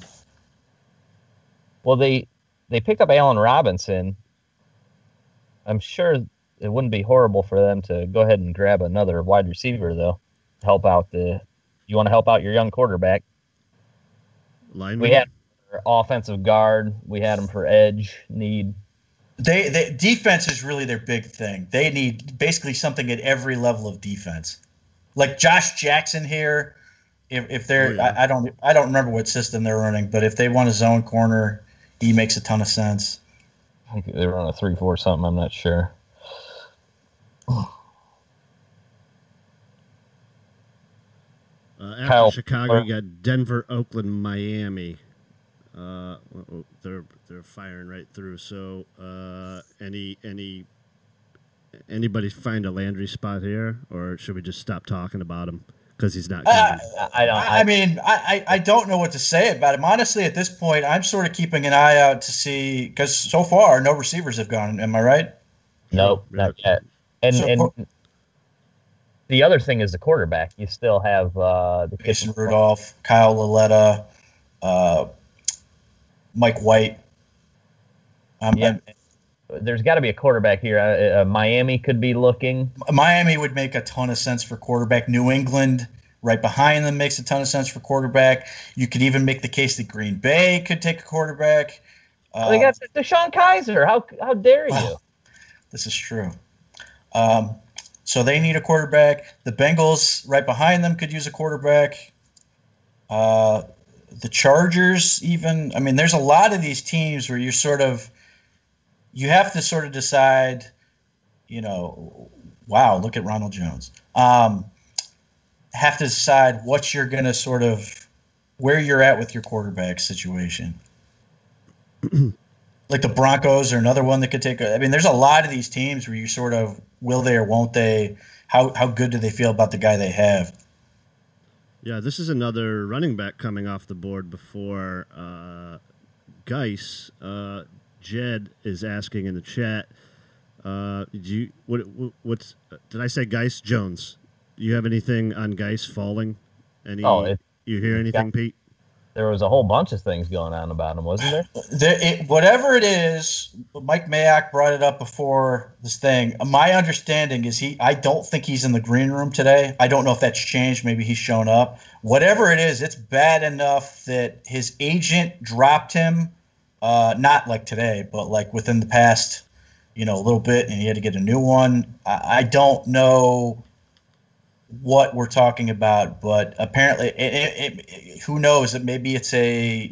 Well, they picked up Allen Robinson. I'm sure it wouldn't be horrible for them to go ahead and grab another wide receiver, though. You want to help out your young quarterback. Lineman? We had offensive guard. We had him for edge need. They defense is really their big thing. They need basically something at every level of defense. Like Josh Jackson here, if they're I don't remember what system they're running, but if they want a zone corner, he makes a ton of sense. I think they run a 3-4 something. I'm not sure. After Chicago, you got Denver, Oakland, Miami. They're firing right through. So, anybody find a Landry spot here, or should we just stop talking about him because he's not coming? I don't know what to say about him. Honestly, at this point, I'm sort of keeping an eye out to see because so far no receivers have gone. Am I right? Nope, not yet. And the other thing is the quarterback. You still have Mason Rudolph, Kyle Laletta, Mike White. There's got to be a quarterback here. Miami could be looking. Miami would make a ton of sense for quarterback. New England, right behind them, makes a ton of sense for quarterback. You could even make the case that Green Bay could take a quarterback. They got Deshaun Kaiser. How dare you? Well, this is true. So they need a quarterback. The Bengals, right behind them, could use a quarterback. The Chargers, even. I mean, there's a lot of these teams where you have to sort of decide, wow, look at Ronald Jones. Have to decide what you're going to where you're at with your quarterback situation. Like the Broncos are another one that could take there's a lot of these teams where you sort of, will they or won't they? How good do they feel about the guy they have? Yeah, this is another running back coming off the board before Geis. Jed is asking in the chat, did I say Geis? Jones. Do you have anything on Geis falling? You hear anything, Pete? There was a whole bunch of things going on about him, wasn't there? Whatever it is, Mike Mayock brought it up before this thing. My understanding is I don't think he's in the green room today. I don't know if that's changed. Maybe he's shown up. Whatever it is, it's bad enough that his agent dropped him, not like today, but like within the past, a little bit, and he had to get a new one. I don't know what we're talking about, but apparently, who knows? That maybe it's a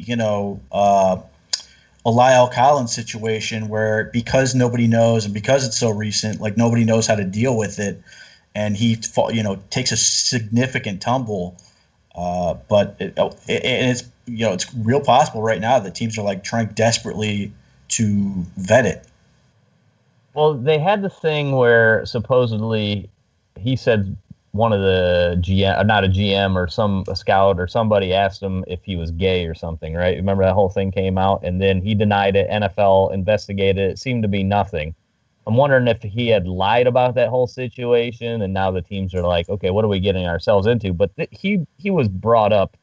Lyle Collins situation where because nobody knows and because it's so recent, like nobody knows how to deal with it, and he takes a significant tumble. But it's it's real possible right now that teams are like trying desperately to vet it. Well, they had the thing where supposedly he said one of the GM, not a GM or a scout or somebody asked him if he was gay or something, right? Remember that whole thing came out, and then he denied it. NFL investigated it. It seemed to be nothing. I'm wondering if he had lied about that whole situation, and now the teams are like, okay, what are we getting ourselves into? But he was brought up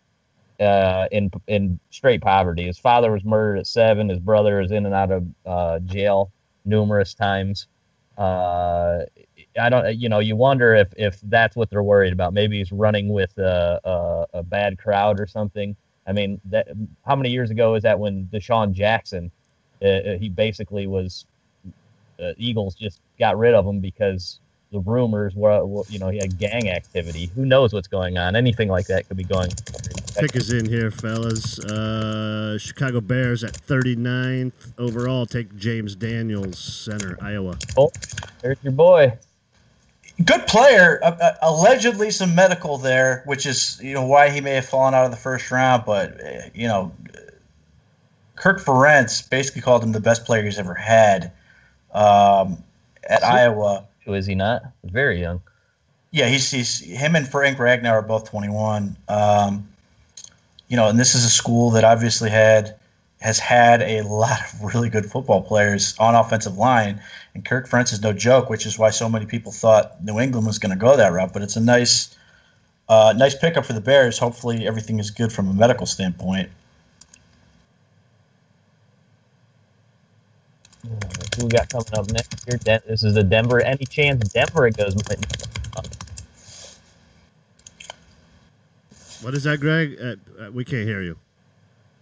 in straight poverty. His father was murdered at 7. His brother is in and out of jail numerous times. I don't, you wonder if that's what they're worried about. Maybe he's running with a bad crowd or something. I mean, how many years ago is that when Deshaun Jackson, he basically was, Eagles just got rid of him because the rumors were, he had gang activity. Who knows what's going on? Anything like that could be going. Pick is in here, fellas. Chicago Bears at 39th overall. Take James Daniels, center, Iowa. Oh, there's your boy. Good player. Allegedly some medical there, which is why he may have fallen out of the first round. But Kirk Ferentz basically called him the best player he's ever had at Iowa. Is he not? Very young. Yeah, he's him and Frank Ragnow are both 21. And this is a school that obviously has had a lot of really good football players on offensive line, and Kirk Ferentz is no joke, which is why so many people thought New England was going to go that route. But it's a nice pickup for the Bears. Hopefully everything is good from a medical standpoint. Who we got coming up next here? This is the Denver. Any chance Denver goes? What is that, Greg? We can't hear you.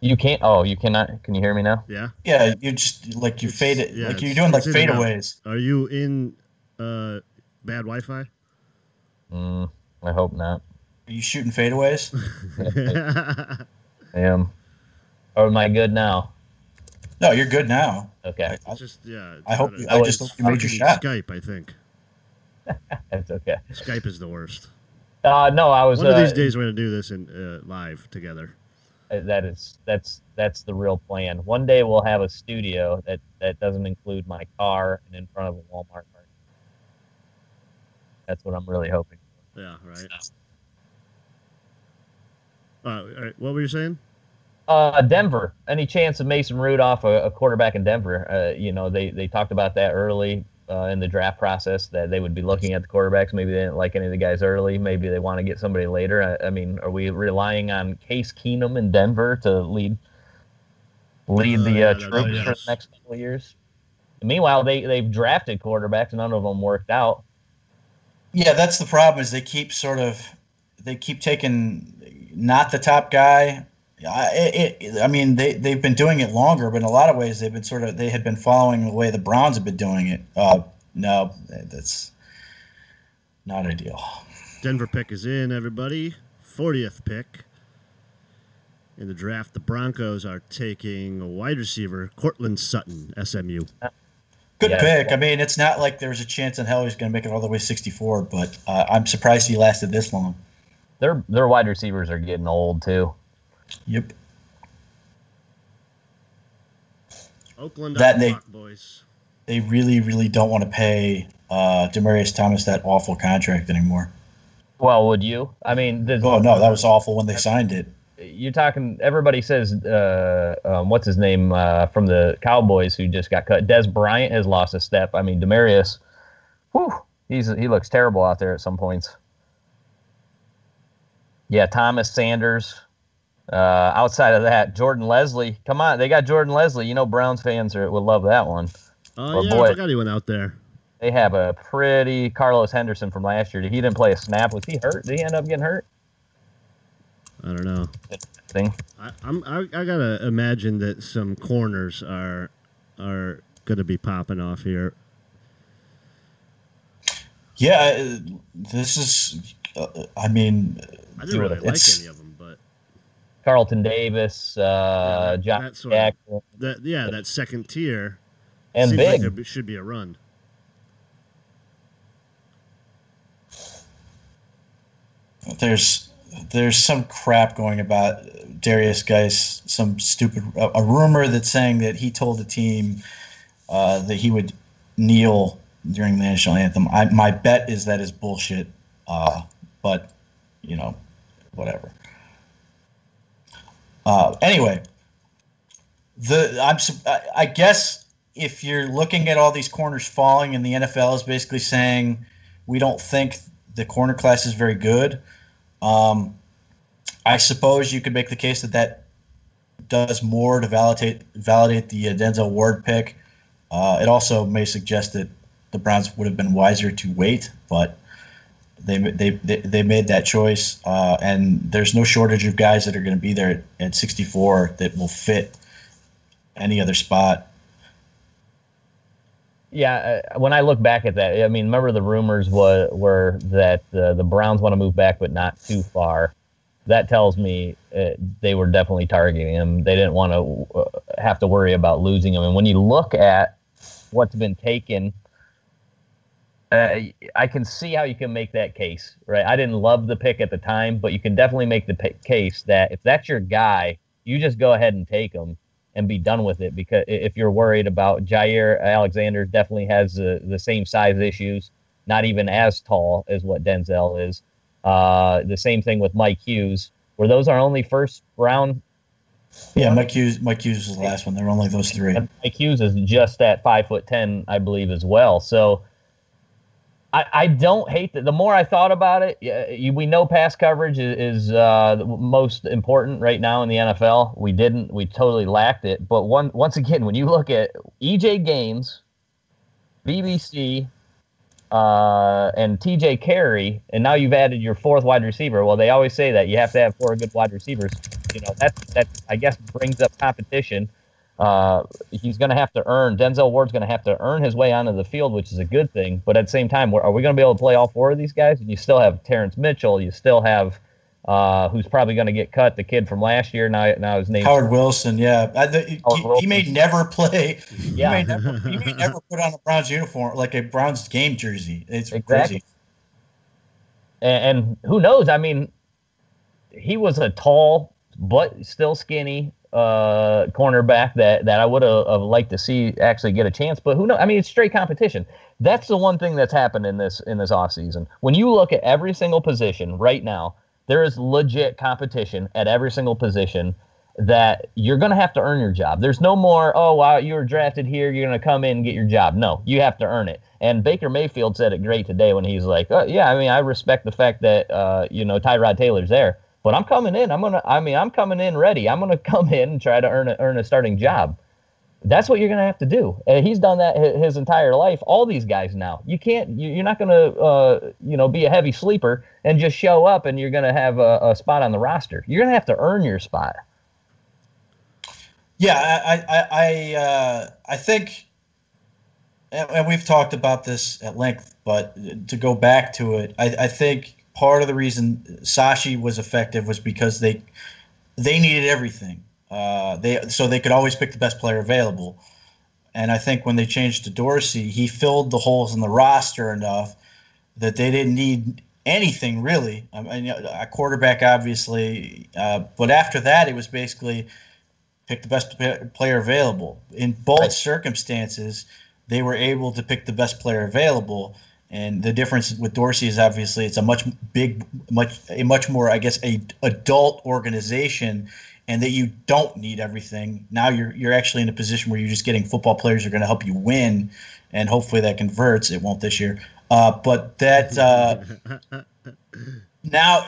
You can't. Oh, you cannot. Can you hear me now? Yeah. Yeah, you just like you fade it. Yeah, like you're doing like fadeaways. Are you in bad Wi-Fi? I hope not. Are you shooting fadeaways? I am. Or am I good now? No, you're good now. Okay. I just hope you made your shot. Skype, I think. That's okay. Skype is the worst. No, I was. One of these days we're gonna do this in live together. That's the real plan. One day we'll have a studio that doesn't include my car and in front of a Walmart market. That's what I'm really hoping for. Yeah, right. All right. What were you saying? Denver. Any chance of Mason Rudolph, a quarterback in Denver? They talked about that early in the draft process, that they would be looking at the quarterbacks. Maybe they didn't like any of the guys early. Maybe they want to get somebody later. I mean, are we relying on Case Keenum in Denver to lead the troops for the next couple of years? Meanwhile, they've drafted quarterbacks. None of them worked out. Yeah, that's the problem. Is they keep taking not the top guy. I mean, they've been doing it longer, but in a lot of ways they had been following the way the Browns have been doing it. No, that's not ideal. Denver pick is in, everybody. 40th pick in the draft. The Broncos are taking a wide receiver, Cortland Sutton, SMU. Good pick. I mean, it's not like there was a chance in hell he's going to make it all the way 64, but I'm surprised he lasted this long. Their wide receivers are getting old too. Yep. Oakland boys. They really, really don't want to pay Demaryius Thomas that awful contract anymore. Well, would you? I mean, no, that was awful when they signed it. You're talking. Everybody says, what's his name from the Cowboys who just got cut? Des Bryant has lost a step. I mean, Demaryius, he looks terrible out there at some points. Yeah, Thomas, Sanders. Outside of that, Jordan Leslie. Come on, they got Jordan Leslie. You know, Browns fans would love that one. Oh, yeah, I forgot he went out there. They have a pretty Carlos Henderson from last year. He didn't play a snap. Was he hurt? Did he end up getting hurt? I don't know. Thing. I gotta imagine that some corners are gonna be popping off here. Yeah, this is. I mean, I didn't really like any of them, but Carlton Davis, John Jackson. That second tier. And seems big. like there should be a run. There's some crap going about Darius Geis, some stupid a rumor that's saying that he told the team that he would kneel during the national anthem. My bet is that is bullshit, but you know, whatever. Anyway, I guess if you're looking at all these corners falling, and the NFL is basically saying we don't think the corner class is very good. I suppose you could make the case that does more to validate the Denzel Ward pick. It also may suggest that the Browns would have been wiser to wait, but they made that choice. And there's no shortage of guys that are going to be there at 64 that will fit any other spot. Yeah, when I look back at that, I mean, remember the rumors were that the Browns want to move back, but not too far. That tells me they were definitely targeting him. They didn't want to have to worry about losing him. And when you look at what's been taken, I can see how you can make that case, right? I didn't love the pick at the time, but you can definitely make the case that if that's your guy, you just go ahead and take him and be done with it. Because if you're worried about Jair Alexander, definitely has the same size issues, not even as tall as what Denzel is. The same thing with Mike Hughes, where those are only first round. Yeah, Mike Hughes was the last one. There were only those three. And Mike Hughes is just at 5'10", I believe, as well. So I don't hate that. The more I thought about it, we know pass coverage is the most important right now in the NFL. We totally lacked it. But once again, when you look at EJ Gaines, BBC, and TJ Carey, and now you've added your fourth wide receiver. Well, they always say that you have to have four good wide receivers. You know, that I guess brings up competition. He's going to have to Denzel Ward's going to have to earn his way onto the field, which is a good thing. But at the same time, are we going to be able to play all four of these guys? And you still have Terrence Mitchell. You still have who's probably going to get cut, the kid from last year. Now his name Howard Wilson. Yeah, he may never play. Yeah, he may never put on a Browns uniform, like a Browns game jersey. It's exactly crazy. And who knows? I mean, he was a tall but still skinny cornerback that I would have liked to see actually get a chance. But who knows? I mean, it's straight competition. That's the one thing that's happened in this offseason. When you look at every single position right now, there is legit competition at every single position that you're going to have to earn your job. There's no more, oh, wow, you were drafted here, you're going to come in and get your job. No, you have to earn it. And Baker Mayfield said it great today when he's like, oh, yeah, I mean, I respect the fact that, Tyrod Taylor's there. But I'm coming in. I'm coming in ready. I'm going to come in and try to earn a starting job. That's what you're going to have to do. And he's done that his entire life. All these guys now. You're not going to, be a heavy sleeper and just show up and you're going to have a spot on the roster. You're going to have to earn your spot. Yeah, I think, and we've talked about this at length, but to go back to it, I think part of the reason Sashi was effective was because they needed everything. So they could always pick the best player available. And I think when they changed to Dorsey, he filled the holes in the roster enough that they didn't need anything really. I mean, a quarterback, obviously, but after that, it was basically pick the best player available. In both circumstances, they were able to pick the best player available. And the difference with Dorsey is obviously it's a much more, I guess, a adult organization, and that you don't need everything. Now you're actually in a position where you're just getting football players who are going to help you win, and hopefully that converts. It won't this year, but that now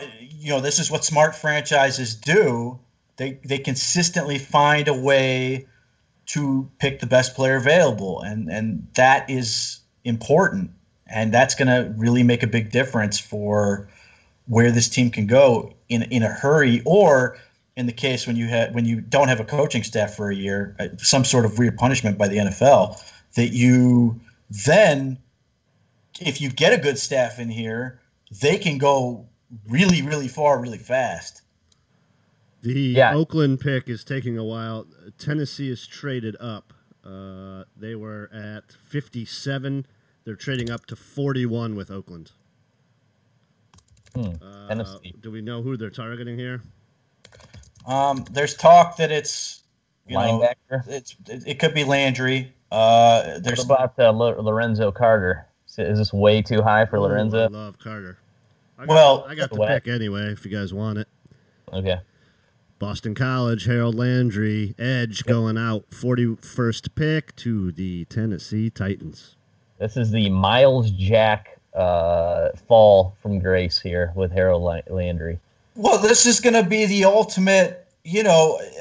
this is what smart franchises do. They consistently find a way to pick the best player available, and that is important, and that's going to really make a big difference for where this team can go in a hurry, or in the case when you don't have a coaching staff for a year, some sort of weird punishment by the NFL, that you then, if you get a good staff in here, they can go really, really far, really fast. The Oakland pick is taking a while. Tennessee is traded up. They were at 57. They're trading up to 41 with Oakland. Tennessee. Do we know who they're targeting here? There's talk that it's linebacker. It could be Landry. What about Lorenzo Carter? Is this way too high for Lorenzo? I love Carter. I got the pick anyway. If you guys want it. Okay. Boston College, Harold Landry, edge going out, 41st pick to the Tennessee Titans. This is the Miles Jack fall from grace here with Harold Landry. Well, this is going to be the ultimate,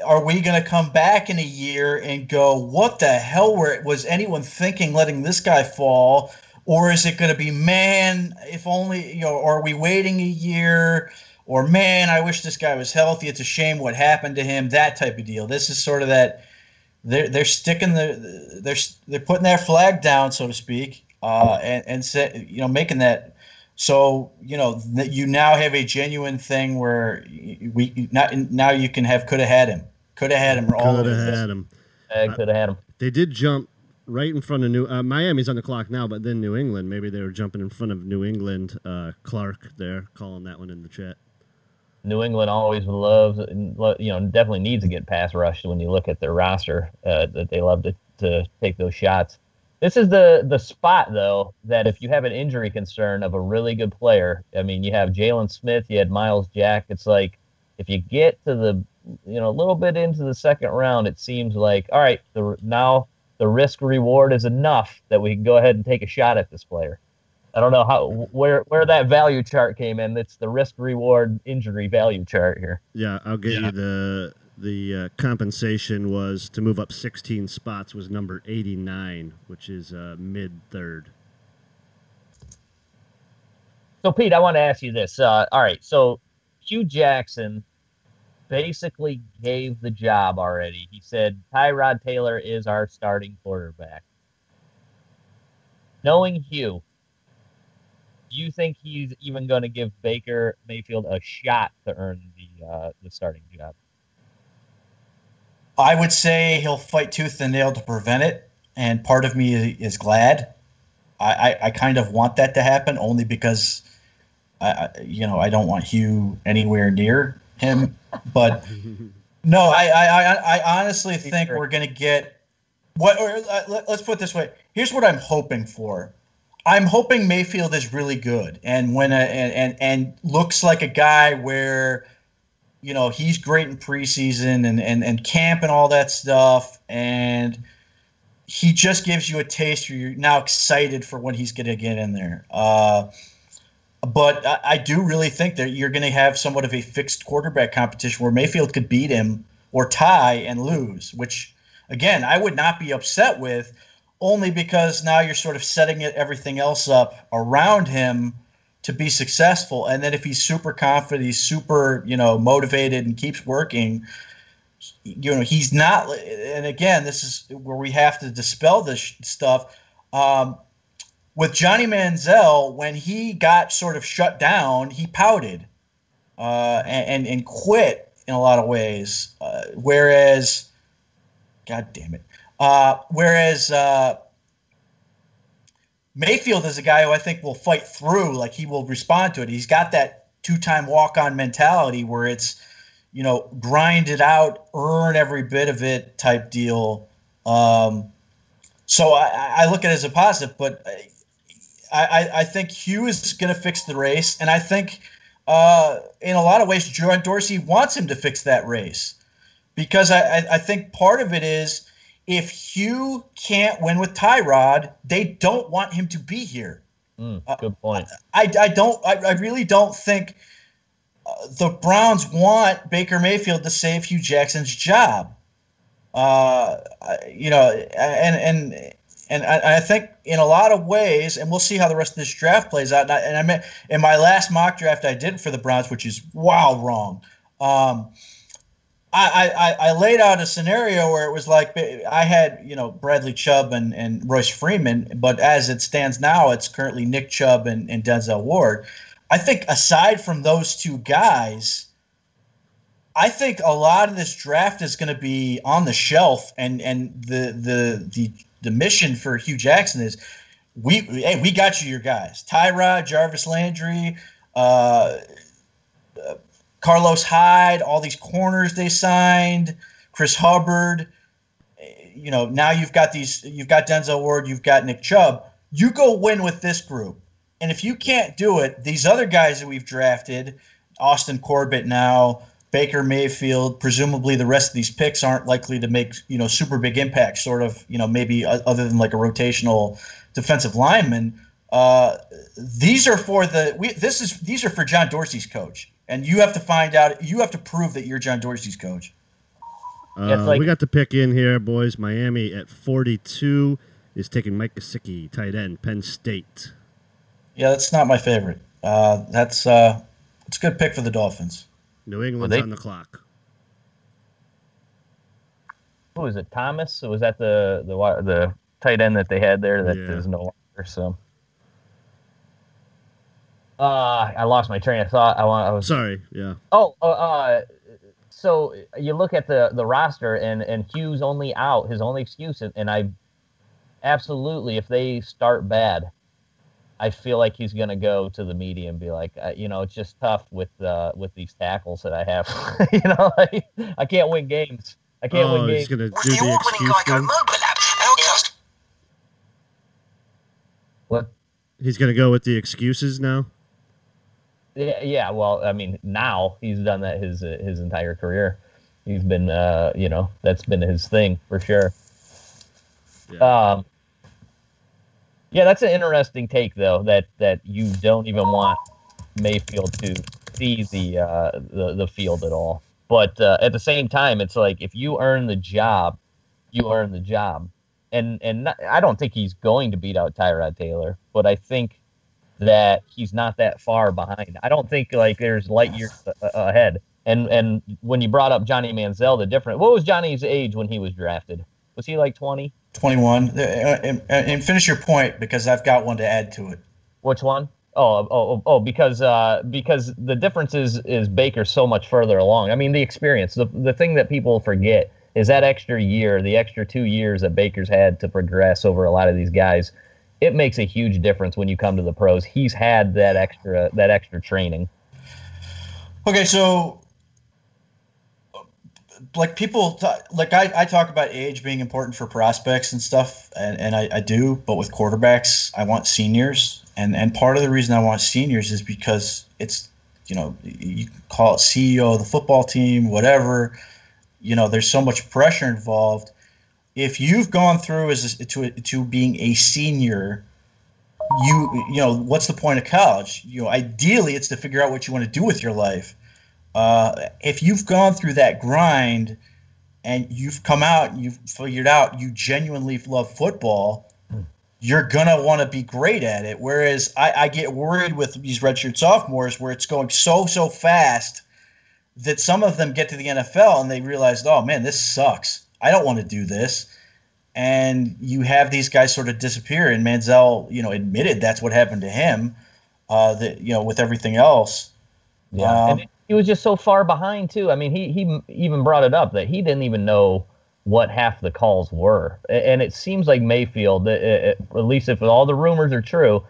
are we going to come back in a year and go, what the hell was anyone thinking letting this guy fall? Or is it going to be, man, if only, are we waiting a year? Or, man, I wish this guy was healthy. It's a shame what happened to him. That type of deal. This is sort of that they're sticking they're putting their flag down, so to speak, and making that. So you now have a genuine thing where now you can have could have had him. Could have had him. Could have had him. They did jump right in front of Miami's on the clock now, but then New England. Maybe they were jumping in front of New England. Clark there calling that one in the chat. New England always loves, definitely needs to get pass rushed when you look at their roster. That they love to take those shots. This is the spot, though, that if you have an injury concern of a really good player, I mean, you have Jalen Smith, you had Miles Jack. It's like if you get to the, a little bit into the second round, it seems like, all right, now the risk reward is enough that we can go ahead and take a shot at this player. I don't know where that value chart came in. It's the risk reward injury value chart here. Yeah, I'll get you the compensation was to move up 16 spots was number 89, which is mid third. So Pete, I want to ask you this. All right, so Hugh Jackson basically gave the job already. He said Tyrod Taylor is our starting quarterback. Knowing Hugh, do you think he's even going to give Baker Mayfield a shot to earn the starting job? I would say he'll fight tooth and nail to prevent it, and part of me is glad. I kind of want that to happen only because I don't want Hugh anywhere near him. But no, I honestly think we're going to get what. Let's put it this way. Here's what I'm hoping for. I'm hoping Mayfield is really good and and looks like a guy where, he's great in preseason and camp and all that stuff, and he just gives you a taste where you're now excited for when he's going to get in there. But I do really think that you're going to have somewhat of a fixed quarterback competition where Mayfield could beat him or tie and lose, which, again, I would not be upset with, only because now you're sort of setting everything else up around him to be successful. And then if he's super confident, he's super, motivated and keeps working, he's not. And again, this is where we have to dispel this stuff. With Johnny Manziel, when he got sort of shut down, he pouted and quit in a lot of ways. Whereas, God damn it. Whereas Mayfield is a guy who I think will fight through, like he will respond to it. He's got that two-time walk-on mentality where it's, grind it out, earn every bit of it type deal. So I look at it as a positive, but I think Hugh is going to fix the race, and I think in a lot of ways John Dorsey wants him to fix that race, because I think part of it is, if Hugh can't win with Tyrod, they don't want him to be here. Good point. I really don't think the Browns want Baker Mayfield to save Hugh Jackson's job. You know, and I think in a lot of ways, and we'll see how the rest of this draft plays out. And I meant in my last mock draft I did for the Browns, which is wrong. I laid out a scenario where it was like I had, you know, Bradley Chubb and Royce Freeman, but as it stands now, it's currently Nick Chubb and Denzel Ward. I think aside from those two guys, I think a lot of this draft is going to be on the shelf, and the mission for Hugh Jackson is we got you your guys, Tyrod, Jarvis Landry, Carlos Hyde, all these corners they signed, Chris Hubbard. You know, now you've got Denzel Ward, you've got Nick Chubb. You go win with this group, and if you can't do it, these other guys that we've drafted, Austin Corbett now, Baker Mayfield, presumably the rest of these picks aren't likely to make, you know, super big impacts, sort of, you know, maybe other than like a rotational defensive lineman. These are for John Dorsey's coach, and you have to prove that you're John Dorsey's coach. We got the pick in here, boys. Miami at 42 is taking Mike Gesicki, tight end, Penn State. Yeah, that's not my favorite. It's a good pick for the Dolphins. New England's on the clock. Who was it? Thomas? Or was that the tight end that they had there that is no longer? So, I lost my train of thought. Sorry. Yeah. So you look at the roster and Hugh's only out. His only excuse, and I absolutely, if they start bad, I feel like he's going to go to the media and be like, you know, it's just tough with these tackles that I have. You know, I can't win games. I can't win games. He's going to do the excuse thing? What? He's going to go with the excuses now? Yeah. Well, I mean, now he's done that his entire career. He's been, you know, that's been his thing for sure. Yeah. Yeah, that's an interesting take, though, that you don't even want Mayfield to see the field at all. But at the same time, it's like if you earn the job, you earn the job. And I don't think he's going to beat out Tyrod Taylor, but I think that he's not that far behind. I don't think like there's light years ahead. And when you brought up Johnny Manziel, what was Johnny's age when he was drafted? Was he like 20? 21. And finish your point, because I've got one to add to it. Which one? Because the difference is Baker's so much further along. I mean, the experience. The thing that people forget is that extra year, the extra 2 years that Baker's had to progress over a lot of these guys. It makes a huge difference when you come to the pros. He's had that extra training. Okay, so like people I talk about age being important for prospects and stuff, and I do, but with quarterbacks I want seniors, and part of the reason I want seniors is because it's, you know, you can call it CEO of the football team, whatever, you know, there's so much pressure involved. If you've gone through to being a senior, you know, what's the point of college? You know, ideally it's to figure out what you want to do with your life. If you've gone through that grind and you've come out and you've figured out you genuinely love football, you're going to want to be great at it. Whereas I get worried with these redshirt sophomores where it's going so fast that some of them get to the NFL and they realize, oh, man, this sucks. I don't want to do this. And you have these guys sort of disappear. And Manziel, you know, admitted that's what happened to him, that, you know, with everything else. Yeah. And he was just so far behind, too. I mean, he even brought it up that he didn't even know what half the calls were. And it seems like Mayfield, at least if all the rumors are true,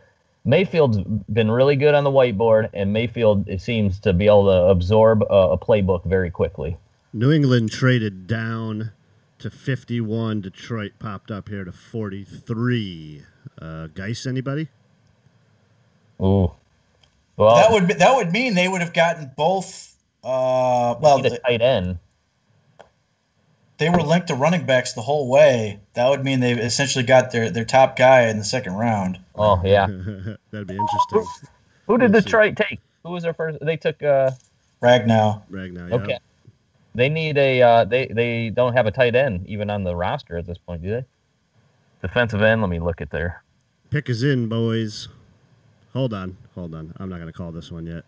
Mayfield's been really good on the whiteboard, and Mayfield seems to be able to absorb a playbook very quickly. New England traded down to 51. Detroit popped up here to 43. Geis, anybody? Ooh. Well, that would mean they would have gotten both. The tight end. They were linked to running backs the whole way. That would mean they essentially got their top guy in the second round. Oh yeah, that'd be interesting. Who did Detroit take? Who was their first? They took. Ragnow. Ragnow. Okay. Yep. They need a they don't have a tight end even on the roster at this point, do they? Defensive end, let me look at their Pick is in, boys. Hold on. I'm not going to call this one yet.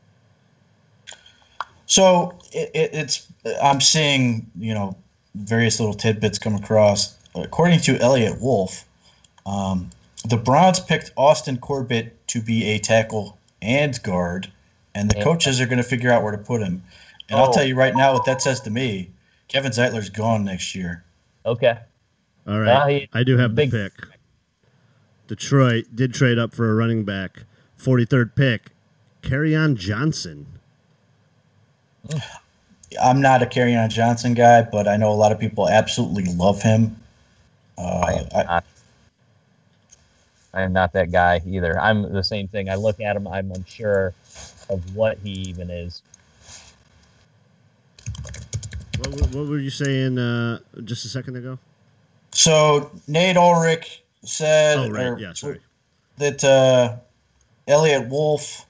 So it's I'm seeing, various little tidbits come across. According to Elliott Wolf, the Browns picked Austin Corbett to be a tackle and guard, and the coaches are going to figure out where to put him. And I'll tell you right now what that says to me. Kevin Zeitler's gone next year. Okay. All right. I do have the pick. Detroit did trade up for a running back. 43rd pick, Kerryon Johnson. I'm not a Kerryon Johnson guy, but I know a lot of people absolutely love him. I am not that guy either. I'm the same thing. I look at him, I'm unsure of what he even is. What were you saying just a second ago? So Nate Ulrich said that Elliott Wolf.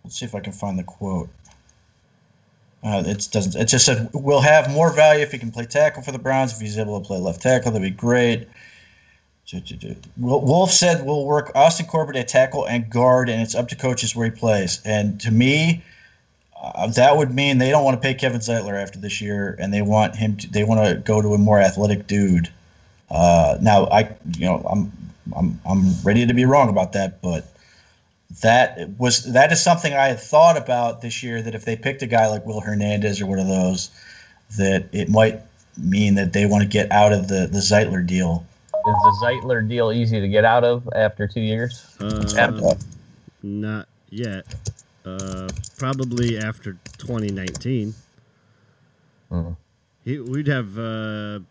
Let's see if I can find the quote. It doesn't. It just said we'll have more value if he can play tackle for the Browns. If he's able to play left tackle, that'd be great. Wolf said we'll work Austin Corbett at tackle and guard, and it's up to coaches where he plays. And to me, that would mean they don't want to pay Kevin Zeitler after this year, and they want him. They want to go to a more athletic dude. Now, I'm ready to be wrong about that, but that is something I had thought about this year. That if they picked a guy like Will Hernandez or one of those, that it might mean that they want to get out of the Zeitler deal. Is the Zeitler deal easy to get out of after 2 years? Not yet. Probably after 2019. We'd have, $5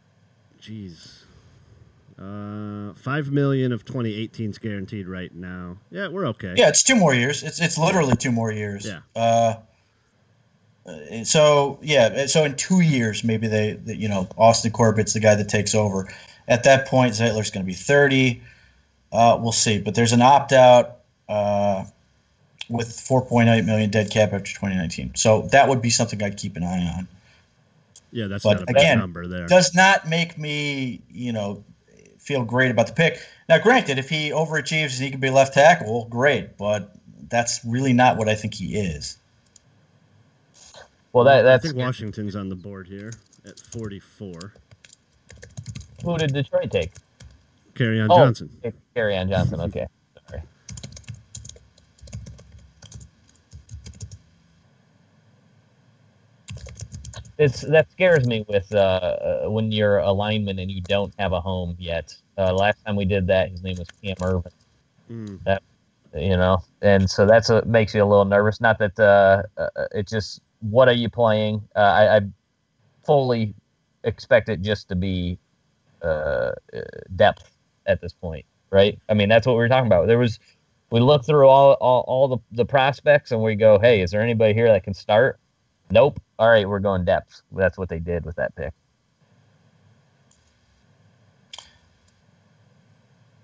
million of 2018's guaranteed right now. Yeah, we're okay. Yeah, it's 2 more years. It's literally 2 more years. Yeah. So in 2 years, maybe Austin Corbett's the guy that takes over. At that point, Zeitler's going to be 30. We'll see. But there's an opt-out with $4.8 million dead cap after 2019. So that would be something I'd keep an eye on. Yeah, that's not a bad number there. Does not make me, feel great about the pick. Now, granted, if he overachieves and he can be left tackle, great. But that's really not what I think he is. Well, I think Washington's on the board here at 44. Who did Detroit take? Kerryon Johnson. Kerryon Johnson. Okay, sorry. That scares me with when you're a lineman and you don't have a home yet. Last time we did that, his name was Cam Irvin. That and so that's what makes you a little nervous. Not that it just. What are you playing? I fully expect it just to be depth at this point, right? I mean, that's what we were talking about. We look through all the prospects and we go, hey, is there anybody here that can start? Nope. All right, we're going depth. That's what they did with that pick.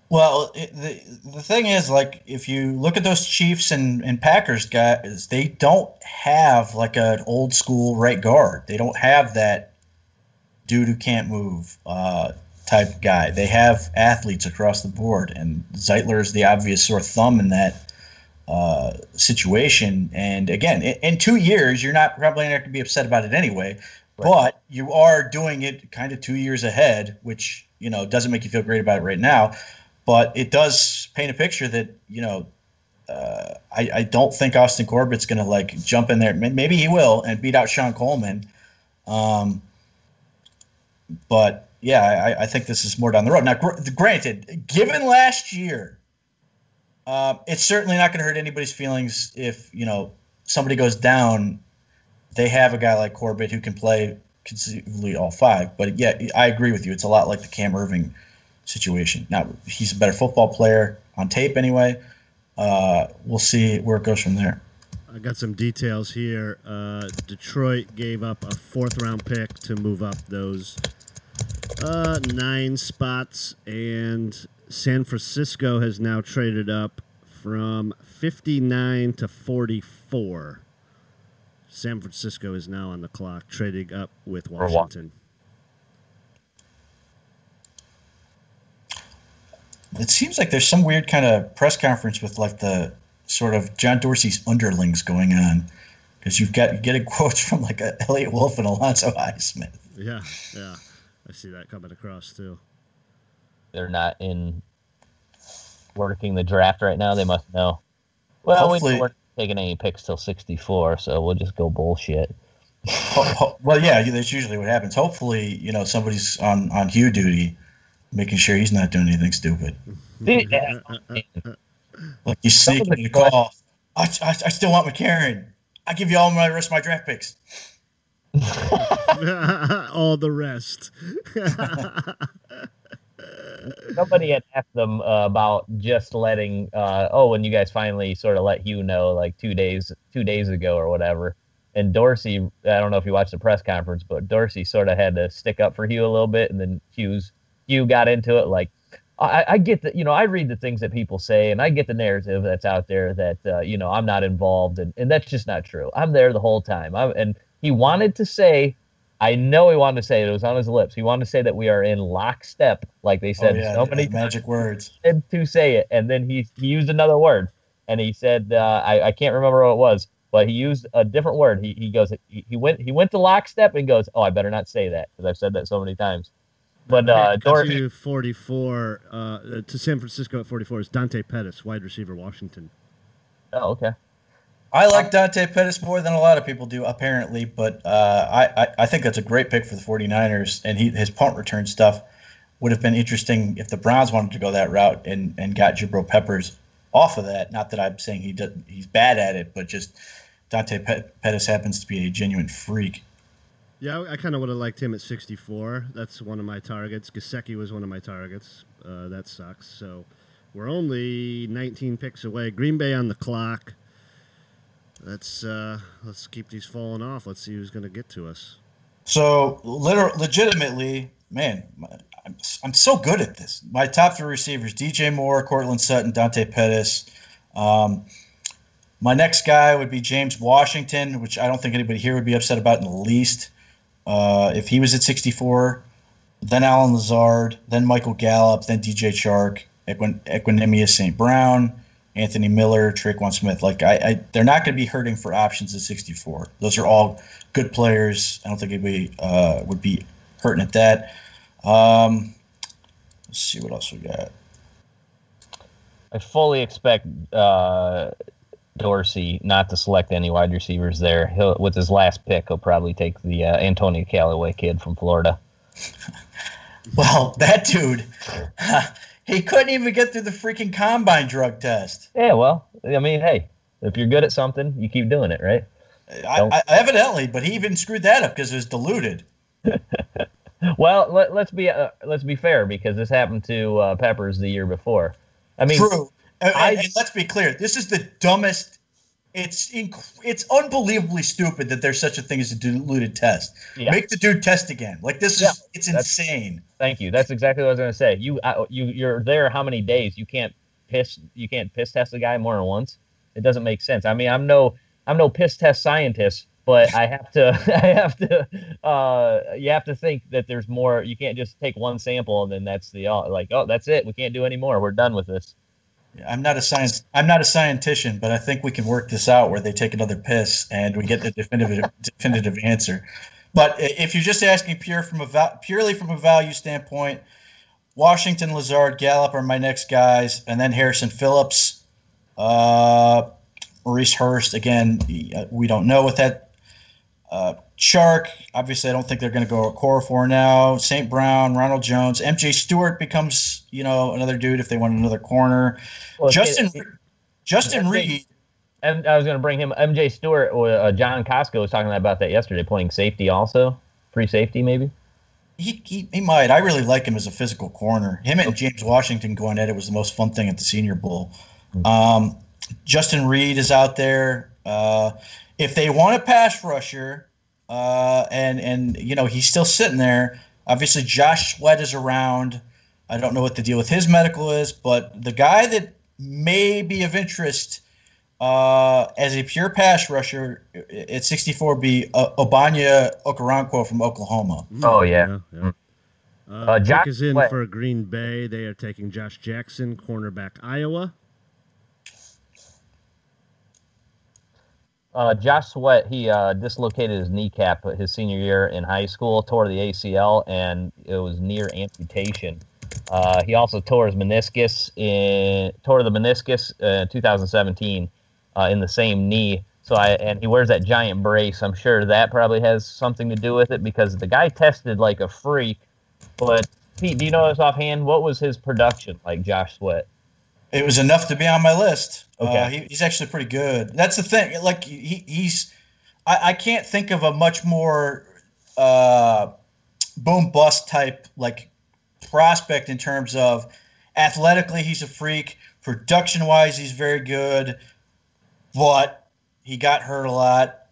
Well, the thing is, like, if you look at those Chiefs and Packers guys, they don't have like an old school right guard. They don't have that dude who can't move type guy. They have athletes across the board, and Zeitler is the obvious sore thumb in that situation. And again, in 2 years, you're probably not going to be upset about it anyway. Right. But you are doing it kind of 2 years ahead, which doesn't make you feel great about it right now. But it does paint a picture that, I don't think Austin Corbett's going to jump in there. Maybe he will and beat out Sean Coleman. But yeah, I think this is more down the road. Now, granted, given last year, it's certainly not going to hurt anybody's feelings if, somebody goes down, they have a guy like Corbett who can play conceivably all 5. But yeah, I agree with you. It's a lot like the Cam Irving situation. Now, he's a better football player on tape anyway. We'll see where it goes from there. I got some details here. Detroit gave up a 4th-round pick to move up those 9 spots, and San Francisco has now traded up from 59 to 44. San Francisco is now on the clock, trading up with For Washington. It seems like there's some weird kind of press conference with like the sort of John Dorsey's underlings going on, because you're getting quotes from like Elliot Wolf and Alonzo Highsmith. Yeah. I see that coming across too. They're not in working the draft right now. They must know. Well, Hopefully, we weren't taking any picks till 64, so we'll just go bullshit. well, yeah, that's usually what happens. Hopefully, somebody's on Hugh duty, making sure he's not doing anything stupid. Like you sneak me a call. I still want McCarron. I give you all my rest of my draft picks. All the rest. Somebody had asked them about just letting when you guys finally sort of let Hugh know, like 2 days ago or whatever. And Dorsey, I don't know if you watched the press conference, but Dorsey sort of had to stick up for Hugh a little bit, and then Hugh got into it. Like, I get that, I read the things that people say, and I get the narrative that's out there that I'm not involved, and that's just not true. I'm there the whole time. And he wanted to say, I know he wanted to say it was on his lips. He wanted to say that we are in lockstep, like they said so many magic words to say it, and then he used another word, and he said I can't remember what it was, but he used a different word. He goes he went to lockstep and goes, I better not say that because I've said that so many times. But Dorsey 44 to San Francisco at 44 is Dante Pettis, wide receiver, Washington. Oh, okay. I like Dante Pettis more than a lot of people do, apparently, but I think that's a great pick for the 49ers, and his punt return stuff would have been interesting if the Browns wanted to go that route and got Jabril Peppers off of that. Not that I'm saying he's bad at it, but just Dante Pettis happens to be a genuine freak. Yeah, I kind of would have liked him at 64. That's one of my targets. Gesicki was one of my targets. That sucks. So we're only 19 picks away. Green Bay on the clock. Let's keep these falling off. Let's see who's going to get to us. So legitimately, man, I'm so good at this. My top three receivers: DJ Moore, Cortland Sutton, Dante Pettis. My next guy would be James Washington, which I don't think anybody here would be upset about in the least. If he was at 64, then Alan Lazard, then Michael Gallup, then DJ Chark, Equanimous St. Brown, Anthony Miller, Traquan Smith. Like they're not going to be hurting for options at 64. Those are all good players. I don't think anybody would be hurting at that. Let's see what else we got. I fully expect Dorsey not to select any wide receivers there. With his last pick, he'll probably take the Antonio Callaway kid from Florida. Well, that dude, he couldn't even get through the freaking combine drug test. Yeah, well, I mean, hey, if you're good at something, you keep doing it, right? Evidently, but he even screwed that up because it was diluted. Well, let's be fair, because this happened to Peppers the year before. I mean, true. And let's be clear. This is the dumbest. It's unbelievably stupid that there's such a thing as a diluted test. Yeah. Make the dude test again. Like it's insane. Thank you. That's exactly what I was going to say. You're there how many days? You can't piss test a guy more than once. It doesn't make sense. I mean, I'm no piss test scientist, but I have to you have to think that there's more. You can't just take one sample and then that's that's it. We can't do any more. We're done with this. I'm not a scientist, but I think we can work this out where they take another piss and we get the definitive answer. But if you're just asking purely from a value standpoint, Washington, Lazard, Gallup are my next guys, and then Harrison Phillips, Maurice Hurst. Again, we don't know what that. Chark, obviously, I don't think they're going to go Okorafor now. St. Brown, Ronald Jones, MJ Stewart becomes, another dude if they want another corner. Well, Justin Reed. And I was going to bring him. MJ Stewart or John Costco was talking about that yesterday, playing safety also, free safety maybe. He might. I really like him as a physical corner. Him and James Washington going at it was the most fun thing at the Senior Bowl. Justin Reed is out there. If they want a pass rusher, and he's still sitting there. Obviously, Josh Sweat is around. I don't know what the deal with his medical is, but the guy that may be of interest As a pure pass rusher, at 64 be Obanya Okoronkwo from Oklahoma. Oh, yeah. Pick Josh is in Sweat. for Green Bay. They are taking Josh Jackson, cornerback, Iowa. Josh Sweat, he dislocated his kneecap his senior year in high school, tore the ACL, and it was near amputation. He also tore the meniscus in 2017 in the same knee. And he wears that giant brace. I'm sure that probably has something to do with it because the guy tested like a freak. But Pete, do you know this offhand? What was his production like, Josh Sweat? It was enough to be on my list. Okay. He's actually pretty good. That's the thing. Like I can't think of a much more boom bust type like prospect in terms of athletically he's a freak. Production wise, he's very good, but he got hurt a lot.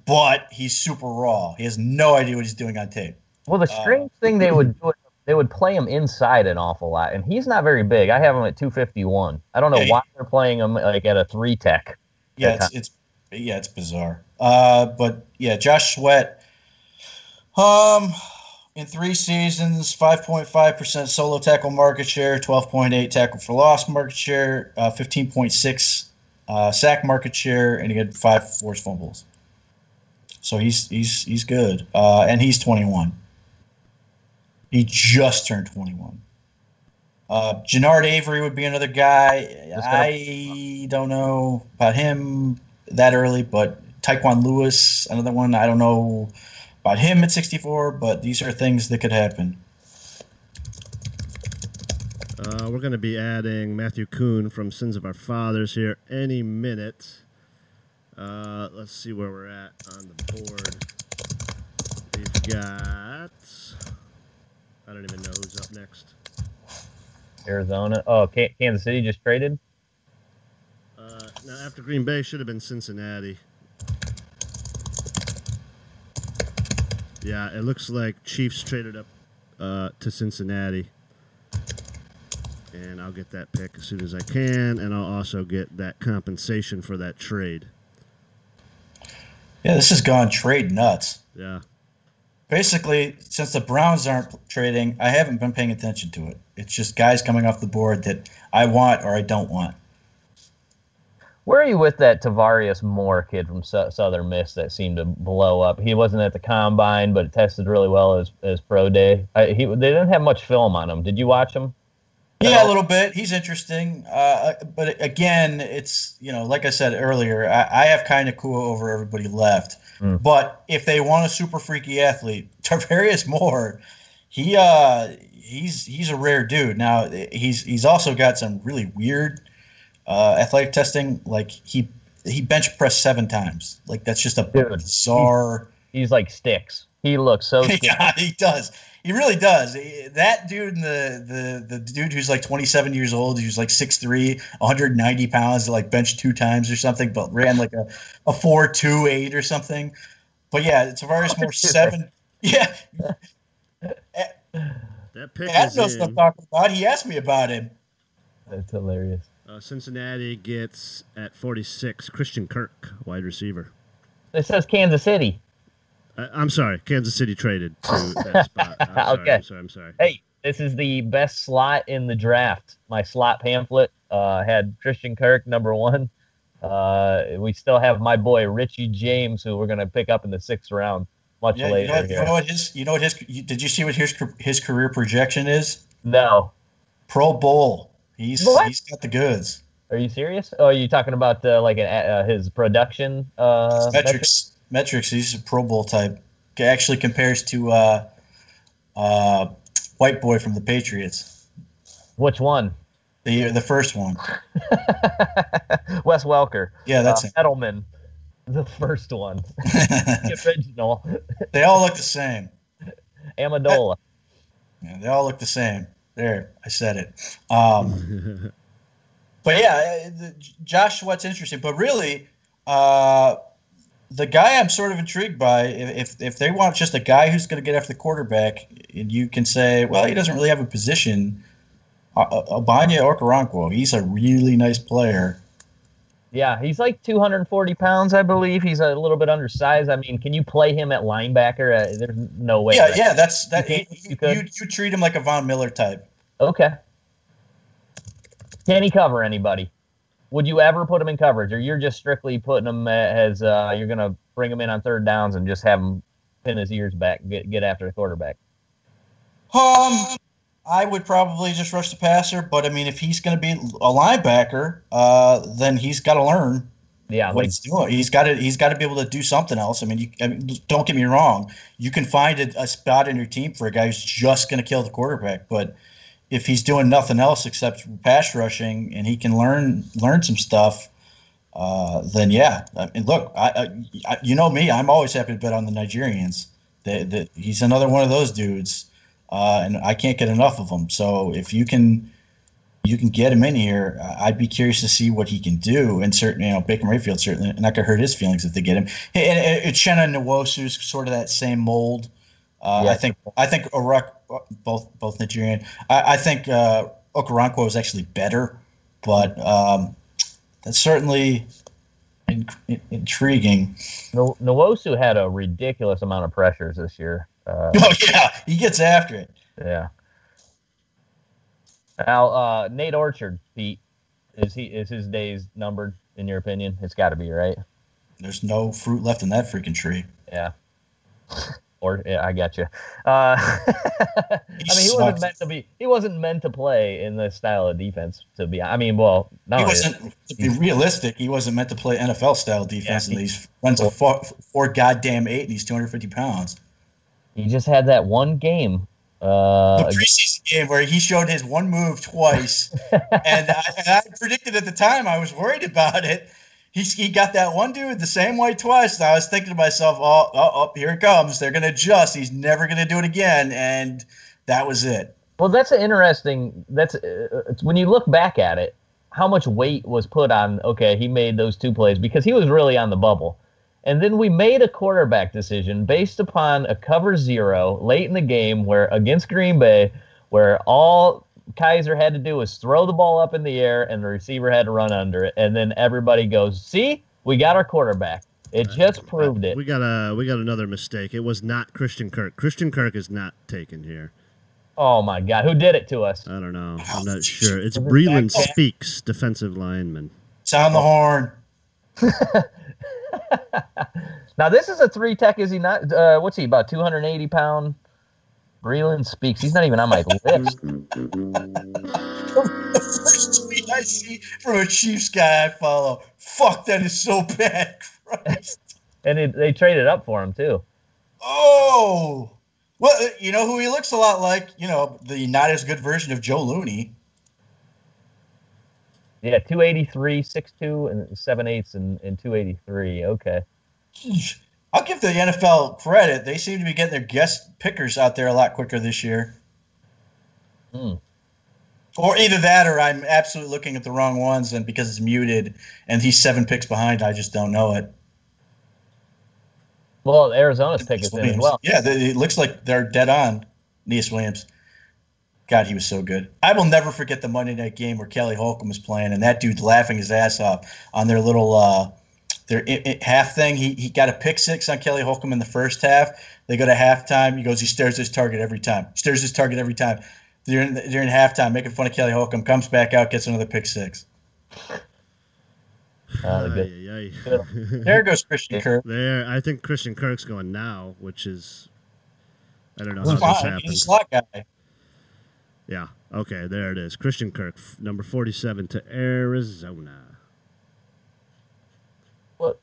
But he's super raw. He has no idea what he's doing on tape. Well, the strange thing they would do, they would play him inside an awful lot, and he's not very big. I have him at 251. I don't know why they're playing him like at a 3-tech. Yeah, it's bizarre. But yeah, Josh Sweat. In 3 seasons, 5.5% solo tackle market share, 12.8 tackle for loss market share, 15.6 sack market share, and he had 5 forced fumbles. So he's good, and he's 21. He just turned 21. Jannard Avery would be another guy. I don't know about him that early, but Tyquan Lewis, another one. I don't know about him at 64, but these are things that could happen. We're going to be adding Matthew Kuhn from Sins of Our Fathers here any minute. Let's see where we're at on the board. We've got... I don't even know who's up next. Arizona. Oh, Kansas City just traded? Now, after Green Bay, should have been Cincinnati. Yeah, it looks like Chiefs traded up to Cincinnati. And I'll get that pick as soon as I can, and I'll also get that compensation for that trade. Yeah, this has gone trade nuts. Yeah. Basically, since the Browns aren't trading, I haven't been paying attention to it. It's just guys coming off the board that I want or I don't want. Where are you with that Tavarius Moore kid from Southern Miss that seemed to blow up? He wasn't at the combine, but it tested really well as pro day. They didn't have much film on him. Did you watch him? Yeah, a little bit. He's interesting. But again, it's, like I said earlier, I have kind of cool over everybody left. But if they want a super freaky athlete, Tarvarius Moore, he's a rare dude. Now he's also got some really weird athletic testing. Like he bench pressed 7 times. Like that's just a bizarre. He's like sticks. He looks so. Yeah, he does. He really does. That dude and the dude who's like 27 years old, who's like 6'3", 190 pounds, like benched 2 times or something, but ran like a 4.28 or something. But yeah, Tavarius Moore 7. Yeah. That pick Pat is knows what I'm talking about. He asked me about him. That's hilarious. Cincinnati gets at 46 Christian Kirk, wide receiver. It says Kansas City. I'm sorry. Kansas City traded to that spot. I'm sorry. Hey, this is the best slot in the draft. My slot pamphlet had Christian Kirk, number 1. We still have my boy Richie James, who we're going to pick up in the 6th round later. Did you see what his career projection is? No. Pro Bowl. He's got the goods. Are you serious? Oh, are you talking about his production? Metrics. He's a Pro Bowl type. Actually compares to white boy from the Patriots. Which one? The first one. Wes Welker. Yeah, that's it. Edelman. The first one. The original. They all look the same. Amendola. Yeah, they all look the same. There, I said it. But yeah, Josh Sweat's interesting. But really, the guy I'm sort of intrigued by, if they want just a guy who's going to get after the quarterback, and you can say, well, he doesn't really have a position, Obanya Okoronkwo, he's a really nice player. Yeah, he's like 240 pounds, I believe. He's a little bit undersized. I mean, can you play him at linebacker? There's no way. Yeah, right? yeah, that's that. You could? You treat him like a Von Miller type. Okay. Can he cover anybody? Would you ever put him in coverage, or you're just strictly putting him as you're going to bring him in on third downs and just have him pin his ears back, get after the quarterback? I would probably just rush the passer, but I mean, if he's going to be a linebacker, then he's got to learn what he's doing. He's got to be able to do something else. I mean, don't get me wrong. You can find a spot in your team for a guy who's just going to kill the quarterback, but if he's doing nothing else except pass rushing and he can learn some stuff, then yeah. I mean, look, I you know me, I'm always happy to bet on the Nigerians. He's another one of those dudes. And I can't get enough of him. So if you can get him in here, I'd be curious to see what he can do. And certainly, Baker Mayfield certainly not going to hurt his feelings if they get him. And Uchenna Nwosu's sort of that same mold. I think Orak, both Nigerian. I think Okoronkwo is actually better, but that's certainly intriguing. Nwosu had a ridiculous amount of pressures this year. Oh yeah, he gets after it. Yeah. Now, Nate Orchard, Pete, is his days numbered in your opinion? It's got to be, right? There's no fruit left in that freaking tree. Yeah. Or yeah, I got you. I mean, he wasn't meant to play in this style of defense. To be realistic. He wasn't meant to play NFL style defense. And he's runs a 4 goddamn 8, and he's 250 pounds. He just had that one game. The preseason game where he showed his one move twice. and I predicted at the time, I was worried about it. He got that one dude the same way twice. And I was thinking to myself, oh, here it comes. They're going to adjust. He's never going to do it again. And that was it. Well, that's an interesting – when you look back at it, how much weight was put on, okay, he made those 2 plays because he was really on the bubble. And then we made a quarterback decision based upon a cover 0 late in the game against Green Bay, where all Kaiser had to do was throw the ball up in the air and the receiver had to run under it. And then everybody goes, see, we got our quarterback. It just proved it. We got another mistake. It was not Christian Kirk. Christian Kirk is not taken here. Oh, my God. Who did it to us? I don't know. I'm not sure. It's Breland Speaks, defensive lineman. Sound the horn. Now, this is a 3-tech, is he not? What's he, about 280-pound? Breland Speaks. He's not even on my list. The first tweet I see from a Chiefs guy I follow. Fuck, that is so bad. Christ. And they traded up for him, too. Oh. Well, you know who he looks a lot like? The not as good version of Joe Looney. Yeah, 283, 6'2", and 7/8, and 283. Okay. I'll give the NFL credit. They seem to be getting their guest pickers out there a lot quicker this year. Or either that or I'm absolutely looking at the wrong ones, and because it's muted and he's 7 picks behind, I just don't know it. Well, Arizona's pick is in as well. Yeah, it looks like they're dead on. Neas Williams. God, he was so good. I will never forget the Monday night game where Kelly Holcomb was playing, and that dude's laughing his ass off on their little their half thing. He got a pick 6 on Kelly Holcomb in the first half. They go to halftime. He goes, he stares his target every time. During halftime, making fun of Kelly Holcomb, comes back out, gets another pick 6. There goes Christian Kirk. There, I think Christian Kirk's going now, which is, I don't know how this happens. He's a slot guy. Yeah. Okay, there it is. Christian Kirk, number 47 to Arizona. What?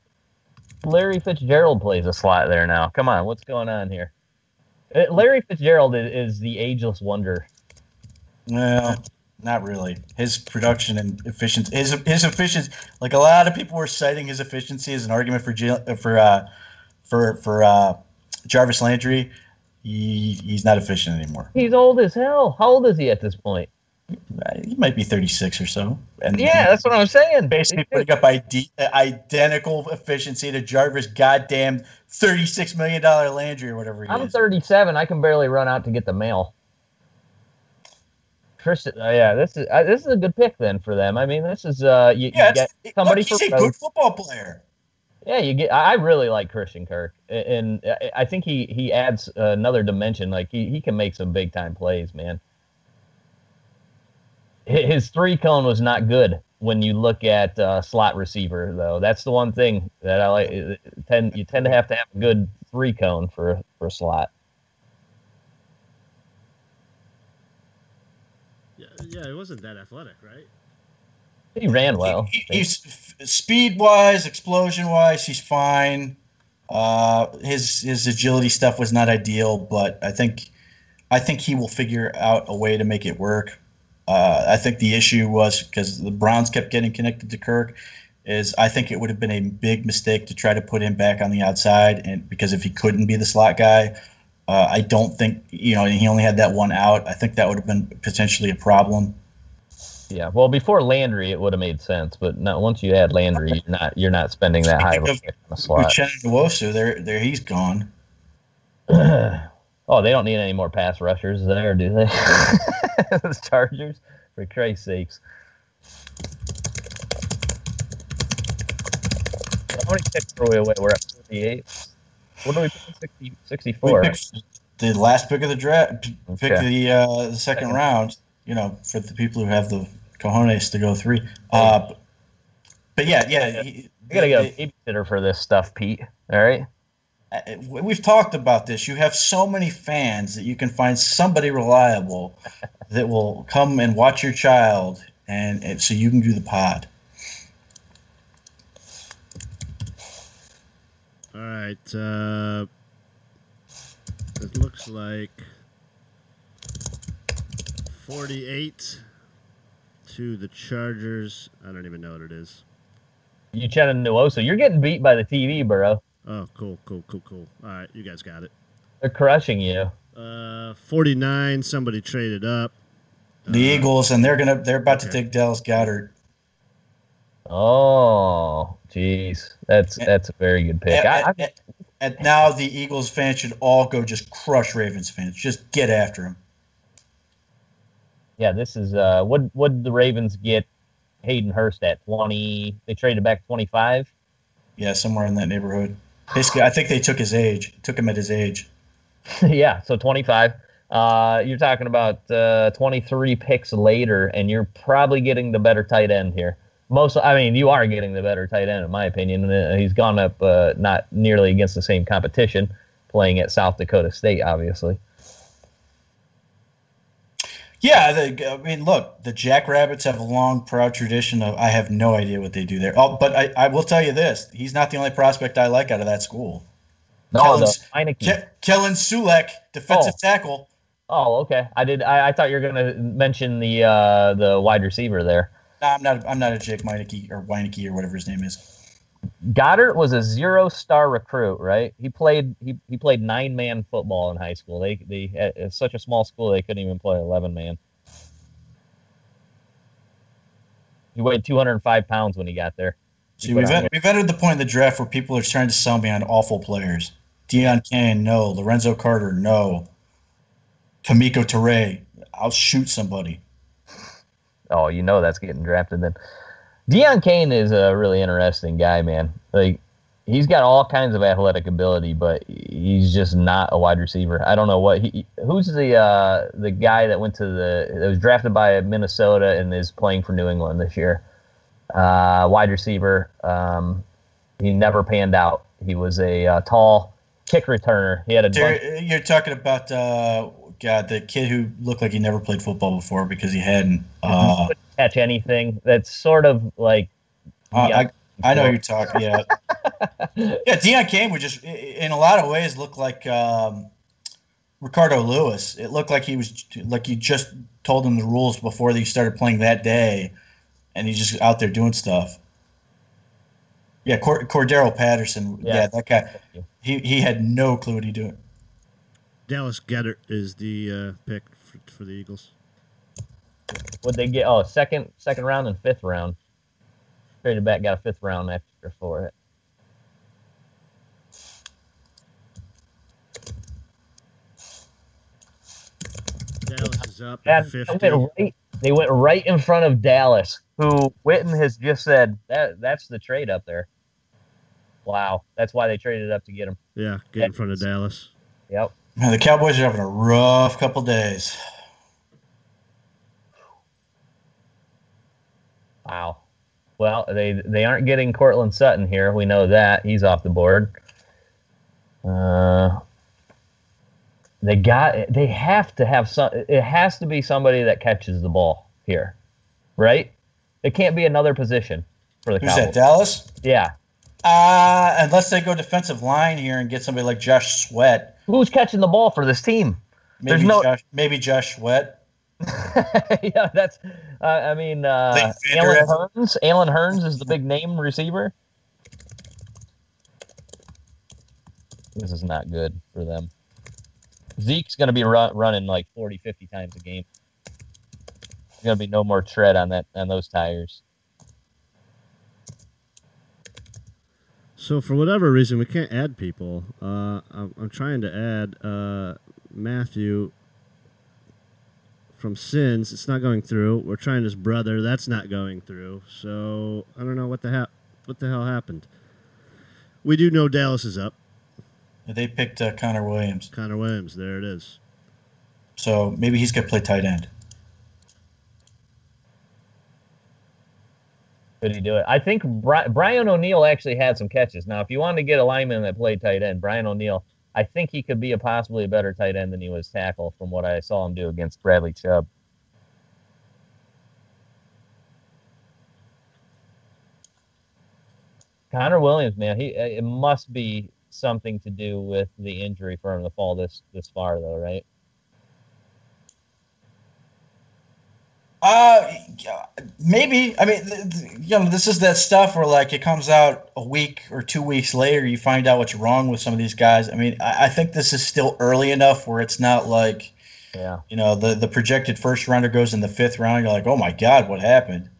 Larry Fitzgerald plays a slot there now. Come on, what's going on here? Larry Fitzgerald is the ageless wonder. Well, not really. His production and efficiency, his efficiency, like a lot of people were citing his efficiency as an argument for Jarvis Landry. He's not efficient anymore. He's old as hell. How old is he at this point? He might be 36 or so. And yeah, that's what I'm saying. Basically putting up identical efficiency to Jarvis' goddamn $36 million Landry or whatever he is. I'm 37. I can barely run out to get the mail. Christian, this is a good pick then for them. I mean, this is you get somebody he's for a good football player. Yeah, you get. I really like Christian Kirk, and I think he adds another dimension. Like he can make some big time plays, man. His 3-cone was not good when you look at slot receiver, though. That's the one thing that I like. You tend to have a good 3-cone for slot. Yeah, it wasn't that athletic, right? He ran well. He's speed wise, explosion wise, he's fine. His agility stuff was not ideal, but I think he will figure out a way to make it work. I think the issue was because the Browns kept getting connected to Kirk. I think it would have been a big mistake to try to put him back on the outside, and because if he couldn't be the slot guy, I don't think he only had that one out. I think that would have been potentially a problem. Yeah, well, before Landry, it would have made sense, but not once you add Landry, you're not spending that high of a pick on a slot. Uchenna Nwosu, there he's gone. Oh, they don't need any more pass rushers there, do they? Those Chargers, for Christ's sakes. How many picks are we away? We're at 48. What are we picking? 64. We picked the last pick of the draft. Pick the second round. For the people who have the cojones to go 3. But yeah. I gotta get a babysitter for this stuff, Pete. All right. We've talked about this. You have so many fans that you can find somebody reliable that will come and watch your child, and so you can do the pod. All right. It looks like 48 to the Chargers. I don't even know what it is. Uchenna Nwosu. You're getting beat by the TV, Burrow. Oh, cool. All right, you guys got it. They're crushing you. 49. Somebody traded up. The Eagles, and they're about to take Dallas Goedert. Oh, jeez, that's a very good pick. And now the Eagles fans should all go just crush Ravens fans. Just get after them. Yeah, this is what the Ravens get Hayden Hurst at 20. They traded back 25. Yeah, somewhere in that neighborhood. Basically, I think they took him at his age. Yeah, so 25. You're talking about 23 picks later, and you're probably getting the better tight end here. You are getting the better tight end, in my opinion. He's gone up not nearly against the same competition, playing at South Dakota State, obviously. Yeah, look, the Jackrabbits have a long, proud tradition of I have no idea what they do there. Oh, but I will tell you this: he's not the only prospect I like out of that school. No, Kellen Sulek, defensive tackle. Oh, okay. I thought you were going to mention the wide receiver there. No, I'm not a Jake Meineke or Weineke or whatever his name is. Goddard was a 0-star recruit, right? He played 9-man football in high school. They it's such a small school they couldn't even play 11-man. He weighed 205 pounds when he got there. See, we've entered the point in the draft where people are trying to sell me on awful players. Deion Kane, no. Lorenzo Carter, no. Kamiko Toure, I'll shoot somebody. Oh, that's getting drafted then. Deion Kane is a really interesting guy, man. Like, he's got all kinds of athletic ability, but he's just not a wide receiver. I don't know who's the guy that was drafted by Minnesota and is playing for New England this year. Wide receiver. He never panned out. He was a tall kick returner. He had You're talking about the kid who looked like he never played football before because he hadn't. Couldn't catch anything. That's sort of like. I know you're talking. Yeah, yeah. Deion Kane would just, in a lot of ways, look like Ricardo Lewis. It looked like you just told him the rules before he started playing that day, and he's just out there doing stuff. Yeah, Cordero Patterson. Yeah, that guy. He had no clue what he doing. Dallas Goedert is the pick for the Eagles. What'd they get? Oh, second round and 5th round. Traded back, got a 5th round extra for it. Dallas is up And at 50. they went right in front of Dallas, who Witten has just said that's the trade up there. Wow, that's why they traded up to get him. Yeah, get in front of Dallas. Yep. Man, the Cowboys are having a rough couple days. Wow. Well, they aren't getting Cortland Sutton here. We know that he's off the board. They have to have some. It has to be somebody that catches the ball here, right? It can't be another position for the Who's Cowboys. that, Dallas? Yeah. Unless they go defensive line here and get somebody like Josh Sweat. Who's catching the ball for this team? Maybe Josh Sweat. Yeah, that's. Alan Hearns. Alan Hearns is the big name receiver. This is not good for them. Zeke's going to be running like 40, 50 times a game. There's going to be no more tread on those tires. So for whatever reason, we can't add people. I'm trying to add Matthew from Sins. It's not going through. We're trying his brother. That's not going through. So I don't know what the hell happened. We do know Dallas is up. They picked Connor Williams. Connor Williams, there it is. So maybe he's going to play tight end. Could he do it? I think Brian O'Neill actually had some catches. Now, if you wanted to get a lineman that played tight end, Brian O'Neill, I think he could be possibly a better tight end than he was tackle from what I saw him do against Bradley Chubb. Connor Williams, man, it must be something to do with the injury for him to fall this far, though, right? Maybe. I mean, this is that stuff where like it comes out a week or 2 weeks later, you find out what's wrong with some of these guys. I mean, I think this is still early enough where it's not like, the projected first rounder goes in the 5th round. You're like, oh my God, what happened?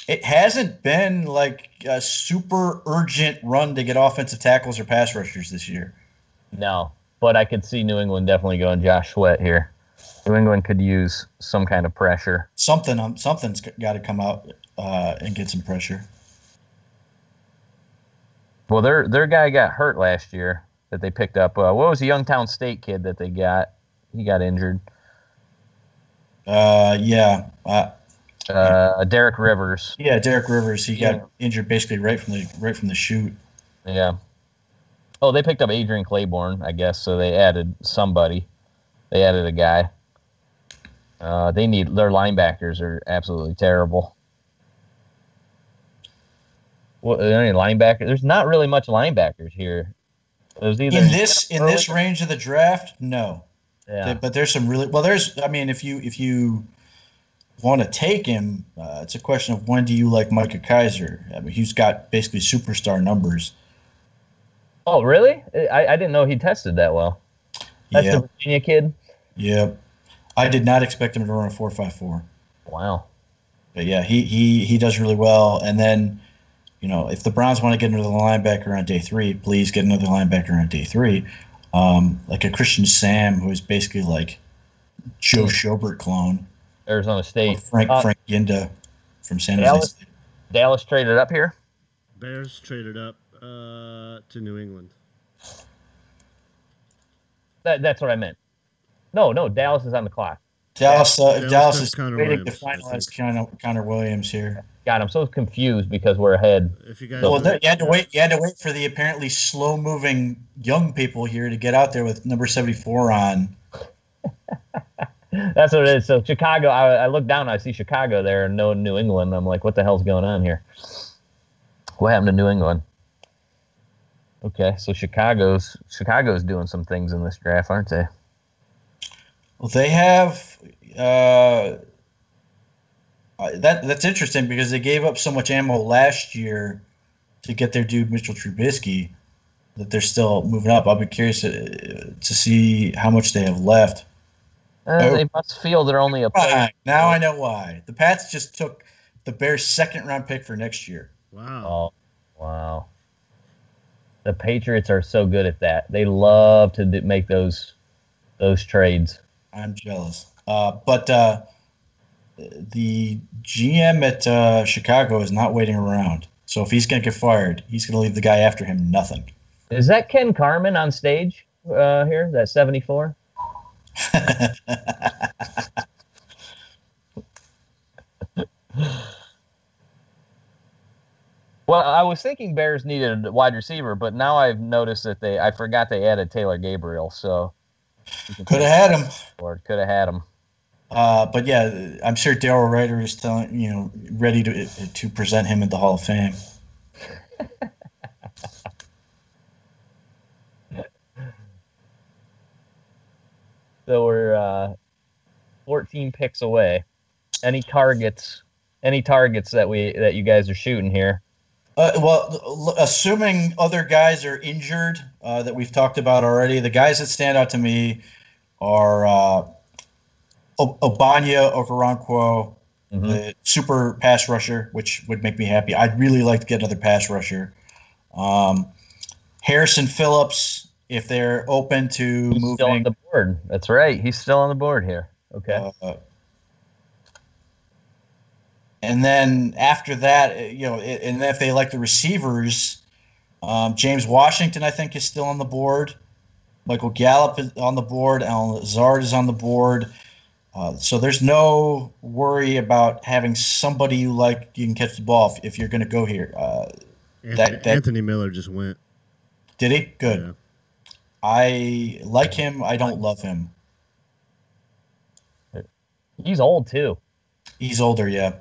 It hasn't been like a super urgent run to get offensive tackles or pass rushers this year. No, but I could see New England definitely going Josh Sweat here. New England could use some kind of pressure. Something's got to come out and get some pressure. Well, their guy got hurt last year that they picked up. What was the Youngtown State kid that they got? He got injured. Derek Rivers. Yeah, Derek Rivers. He got injured basically right from the shoot. Yeah. Oh, they picked up Adrian Claiborne, I guess. So they added somebody. They added a guy. Their linebackers are absolutely terrible. Well, any linebacker? There's not really much linebackers here. In this range of the draft, no. Yeah. But there's some really if you want to take him, it's a question of when do you like Micah Kaiser? I mean, he's got basically superstar numbers. Oh, really? I didn't know he tested that well. That's the Virginia kid? Yep. I did not expect him to run a 4.54. Wow. But yeah, he does really well. And then, if the Browns want to get another linebacker on day 3, please get another linebacker on day 3. Like a Christian Sam, who is basically like Joe Schobert clone. Arizona State. Frank Ginda from San Jose State. Dallas traded up here? Bears traded up to New England. That's what I meant. No, Dallas is on the clock. Dallas is waiting to finalize Connor Williams here. God, I'm so confused because we're ahead. If you guys, you had to wait for the apparently slow-moving young people here to get out there with number 74 on. That's what it is. So Chicago, I look down, I see Chicago there and no New England. I'm like, what the hell's going on here? What happened to New England? Okay, so Chicago's doing some things in this draft, aren't they? Well, they have that's interesting because they gave up so much ammo last year to get their dude Mitchell Trubisky that they're still moving up. I'll be curious to see how much they have left. They must feel they're only a player. Now I know why. The Pats just took the Bears' 2nd-round pick for next year. Wow. Oh, wow. The Patriots are so good at that. They love to make those trades. I'm jealous. But the GM at Chicago is not waiting around. So if he's going to get fired, he's going to leave the guy after him nothing. Is that Ken Carman on stage here? That 74? Well, I was thinking Bears needed a wide receiver, but now I've noticed that I forgot they added Taylor Gabriel, so could have had him. Or could have had him. But yeah, I'm sure Darryl Ryder is ready to present him at the Hall of Fame. So we're 14 picks away. Any targets that you guys are shooting here? Well, assuming other guys are injured that we've talked about already, the guys that stand out to me are Ogbonnia Okoronkwo, the super pass rusher, which would make me happy. I'd really like to get another pass rusher. Harrison Phillips, if they're open to moving. He's still on the board. That's right. He's still on the board here. Okay. And then after that, and if they like the receivers, James Washington, I think, is still on the board. Michael Gallup is on the board. Alan Lazard is on the board. So there's no worry about having somebody you can catch the ball if you're going to go here. Anthony Miller just went. Did he? Good. Yeah. I like him. I don't love him. He's old, too. He's older, yeah.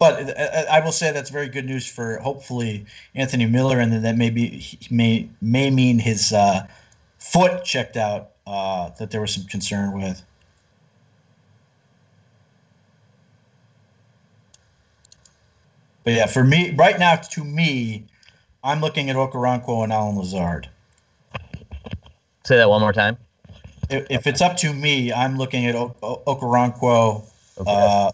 But I will say that's very good news for hopefully Anthony Miller, and then that may mean his foot checked out that there was some concern with. But yeah, for me right now, I'm looking at Okoronkwo and Alan Lazard. Say that one more time. If it's up to me, I'm looking at Okoronkwo. Okay.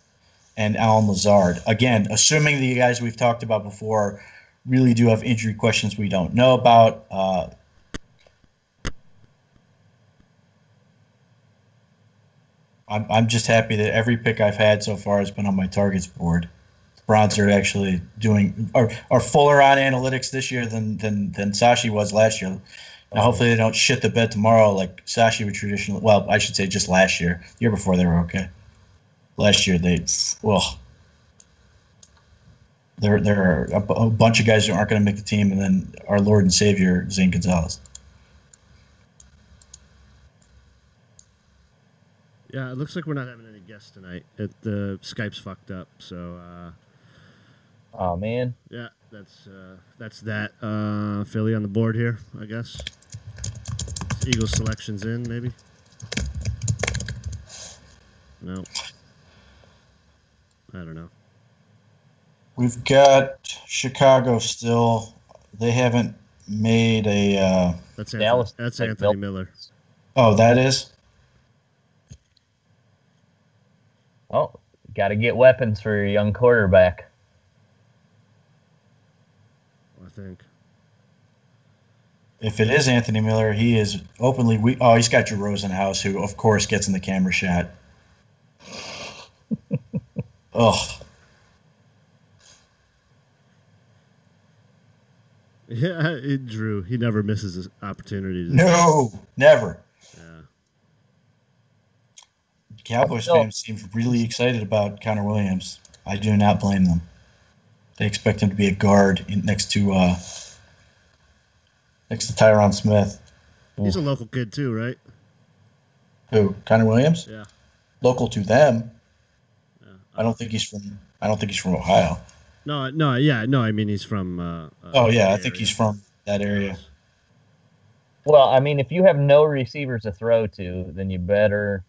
And Alan Lazard. Again, assuming the guys we've talked about before really do have injury questions we don't know about. I'm just happy that every pick I've had so far has been on my targets board. The Browns are actually are fuller on analytics this year than Sashi was last year. Now, hopefully they don't shit the bed tomorrow like Sashi would traditionally. Well, I should say just last year. The year before they were okay. Last year, there are a bunch of guys who aren't going to make the team, and then our Lord and Savior, Zane Gonzalez. Yeah, it looks like we're not having any guests tonight. The Skype's fucked up, so. Oh man. Yeah, that's that. Philly on the board here, I guess. Eagles selections in, maybe. No. I don't know. We've got Chicago still. They haven't made a. That's Dallas. That's Anthony Miller. Oh, that is. Oh, got to get weapons for your young quarterback. I think. If it is Anthony Miller, he is openly weak. Oh, he's got Drew Rosenhaus, who of course gets in the camera shot. Oh. Yeah, Drew. He never misses his opportunity. No, never. Yeah. Cowboys fans seem really excited about Connor Williams. I do not blame them. They expect him to be a guard next to Tyron Smith. He's a local kid too, right? Who? Connor Williams? Yeah. Local to them. I don't think he's from Ohio. No. I mean, he's from. I think he's from that area. Well, I mean, if you have no receivers to throw to, then you better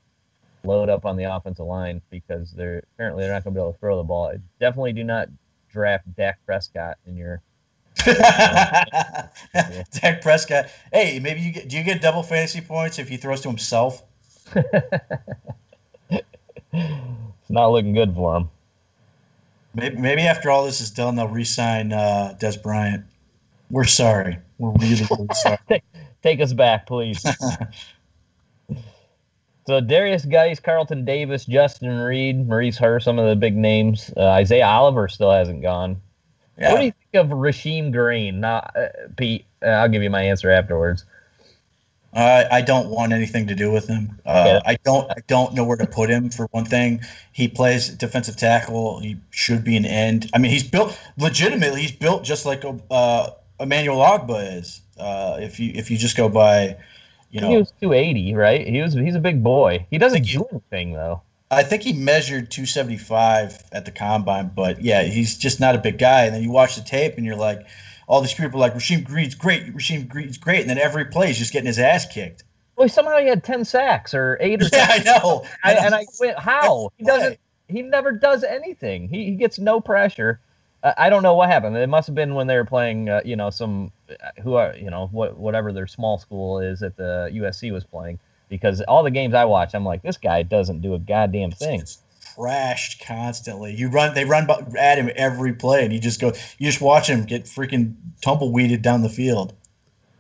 load up on the offensive line because they're not going to be able to throw the ball. Definitely do not draft Dak Prescott in your. Dak Prescott. Hey, maybe do you get double fantasy points if he throws to himself? It's not looking good for him. Maybe after all this is done, they'll re-sign Des Bryant. We're sorry. We're really, really sorry. Take us back, please. So Darius Geis, Carlton Davis, Justin Reed, Maurice Hurst, some of the big names. Isaiah Oliver still hasn't gone. Yeah. What do you think of Rasheem Green? Now, Pete, I'll give you my answer afterwards. I don't want anything to do with him. I don't know where to put him. For one thing, he plays defensive tackle. He should be an end. I mean, he's built just like Emmanuel Ogbah is. If you just go by, He was 280, right? He's a big boy. He doesn't do anything though. I think he measured 275 at the combine, but yeah, he's just not a big guy. And then you watch the tape, and you're like, all these people are like, Rasheem Green's great, and then every play he's just getting his ass kicked. Well, somehow he had 10 sacks or 8 or something. Yeah, I know. And I went, how? He never does anything. He gets no pressure. I don't know what happened. It must have been when they were playing, whatever their small school is that the USC was playing. Because all the games I watch, I'm like, this guy doesn't do a goddamn thing. It's trashed constantly. They run at him every play, and you just watch him get freaking tumbleweeded down the field.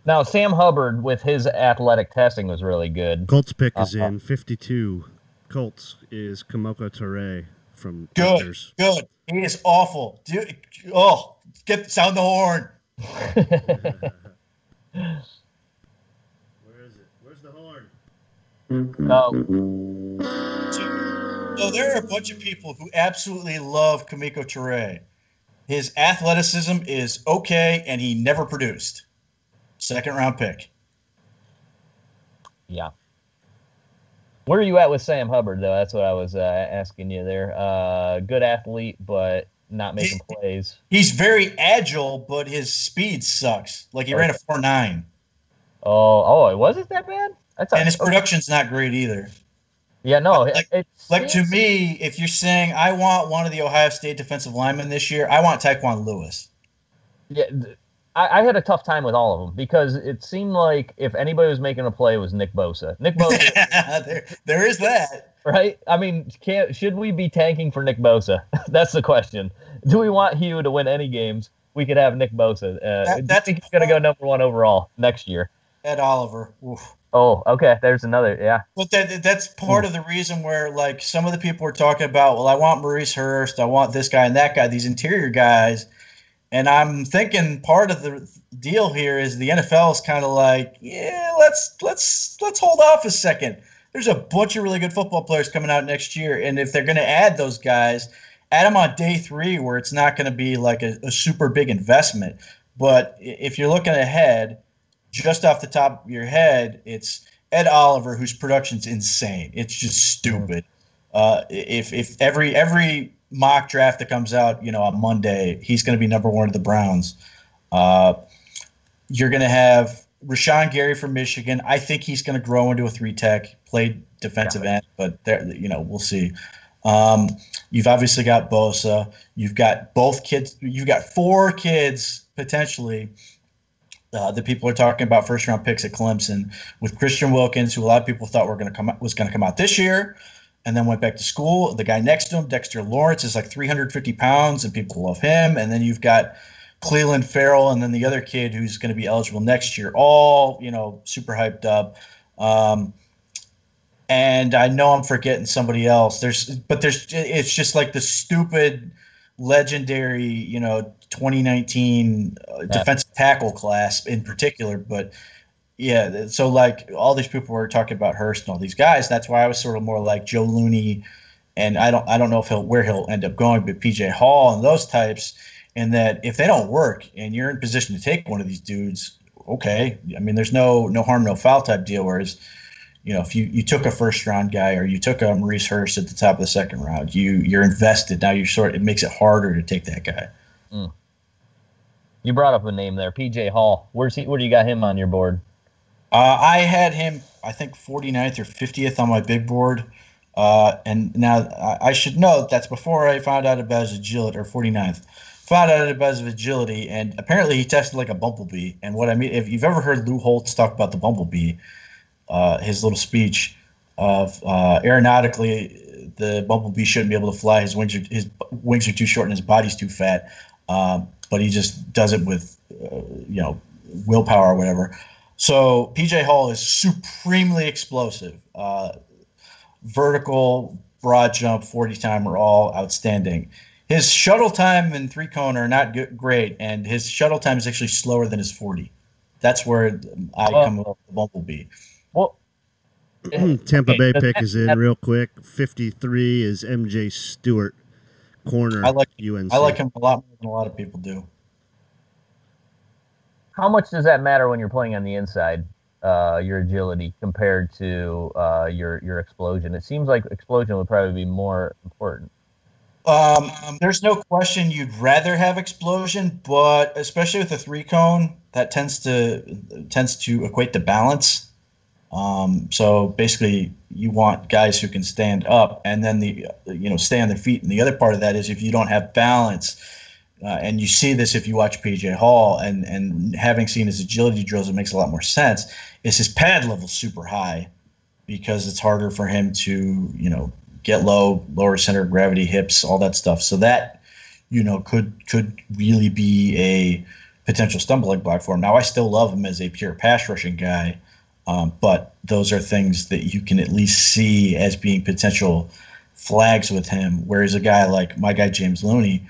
Now, Sam Hubbard with his athletic testing was really good. Colts pick is in 52. Colts is Kamoko Toure from Good. Rutgers. Good. He is awful. Dude, sound the horn. Where is it? Where's the horn? So there are a bunch of people who absolutely love Kamiko Toure. His athleticism is okay, and he never produced. Second-round pick. Yeah. Where are you at with Sam Hubbard, though? That's what I was asking you there. Good athlete, but not making plays. He's very agile, but his speed sucks. Like, he ran a 4.9. Oh, was it that bad? And his production's not great either. Yeah, no. To me, if you're saying I want one of the Ohio State defensive linemen this year, I want Taekwon Lewis. Yeah, I had a tough time with all of them because it seemed like if anybody was making a play, it was Nick Bosa. there is that. Right? I mean, should we be tanking for Nick Bosa? That's the question. Do we want Hugh to win any games? We could have Nick Bosa. I think he's going to go number 1 overall next year. Ed Oliver. Oof. Oh, okay. There's another, yeah. But that's part of the reason where, like, some of the people were talking about, well, I want Maurice Hurst, I want this guy and that guy, these interior guys. And I'm thinking part of the deal here is the NFL is kind of like, yeah, let's hold off a second. There's a bunch of really good football players coming out next year, and if they're going to add those guys, add them on day 3 where it's not going to be like a super big investment. But if you're looking ahead, just off the top of your head, it's Ed Oliver, whose production's insane. It's just stupid. If every mock draft that comes out, on Monday, he's going to be number 1 of the Browns. You're going to have Rashawn Gary from Michigan. I think he's going to grow into a 3-tech, play defensive end, but we'll see. You've obviously got Bosa. You've got both kids. You've got 4 kids potentially. The people are talking about first-round picks at Clemson with Christian Wilkins, who a lot of people thought was going to come out this year, and then went back to school. The guy next to him, Dexter Lawrence, is like 350 pounds, and people love him. And then you've got Cleveland Farrell, and then the other kid who's going to be eligible next year. All super hyped up. And I know I'm forgetting somebody else. It's just like the stupid, legendary, 2019 defensive tackle class in particular. But yeah, so like all these people were talking about Hurst and all these guys. That's why I was sort of more like Joe Looney, and I don't know where he'll end up going, but PJ Hall and those types. And that if they don't work and you're in position to take one of these dudes, okay. I mean, there's no harm, no foul type deal. Whereas, if you took a first-round guy or you took a Maurice Hurst at the top of the second round, you're invested. Now it makes it harder to take that guy. Mm. You brought up a name there, PJ Hall. Where do you got him on your board? I had him, I think, 49th or 50th on my big board. And now I should note that's before I found out about his agility, or 49th. Found out about his agility, and apparently he tested like a bumblebee. And what I mean, if you've ever heard Lou Holtz talk about the bumblebee, his little speech of aeronautically, the bumblebee shouldn't be able to fly. His wings are too short and his body's too fat. But he just does it with, willpower or whatever. So PJ Hall is supremely explosive. Vertical, broad jump, 40 time are all outstanding. His shuttle time and 3-cone are not great, and his shuttle time is actually slower than his 40. That's where I come up with the Bumblebee. Well, Tampa Bay pick is in real quick. 53 is MJ Stewart, corner. I like UNC. I like him a lot more than a lot of people do. how much does that matter when you're playing on the inside? Your agility compared to your explosion. It seems like explosion would probably be more important. There's no question you'd rather have explosion, but especially with the 3-cone, that tends to equate to balance. So basically, you want guys who can stand up and then stay on their feet. And the other part of that is if you don't have balance, and you see this if you watch PJ Hall, and having seen his agility drills, it makes a lot more sense. Is his pad level super high because it's harder for him to get low, lower center of gravity, hips, all that stuff. So that could really be a potential stumbling block for him. Now I still love him as a pure pass rushing guy, but those are things that you can at least see as being potential flags with him. Whereas a guy like my guy James Looney.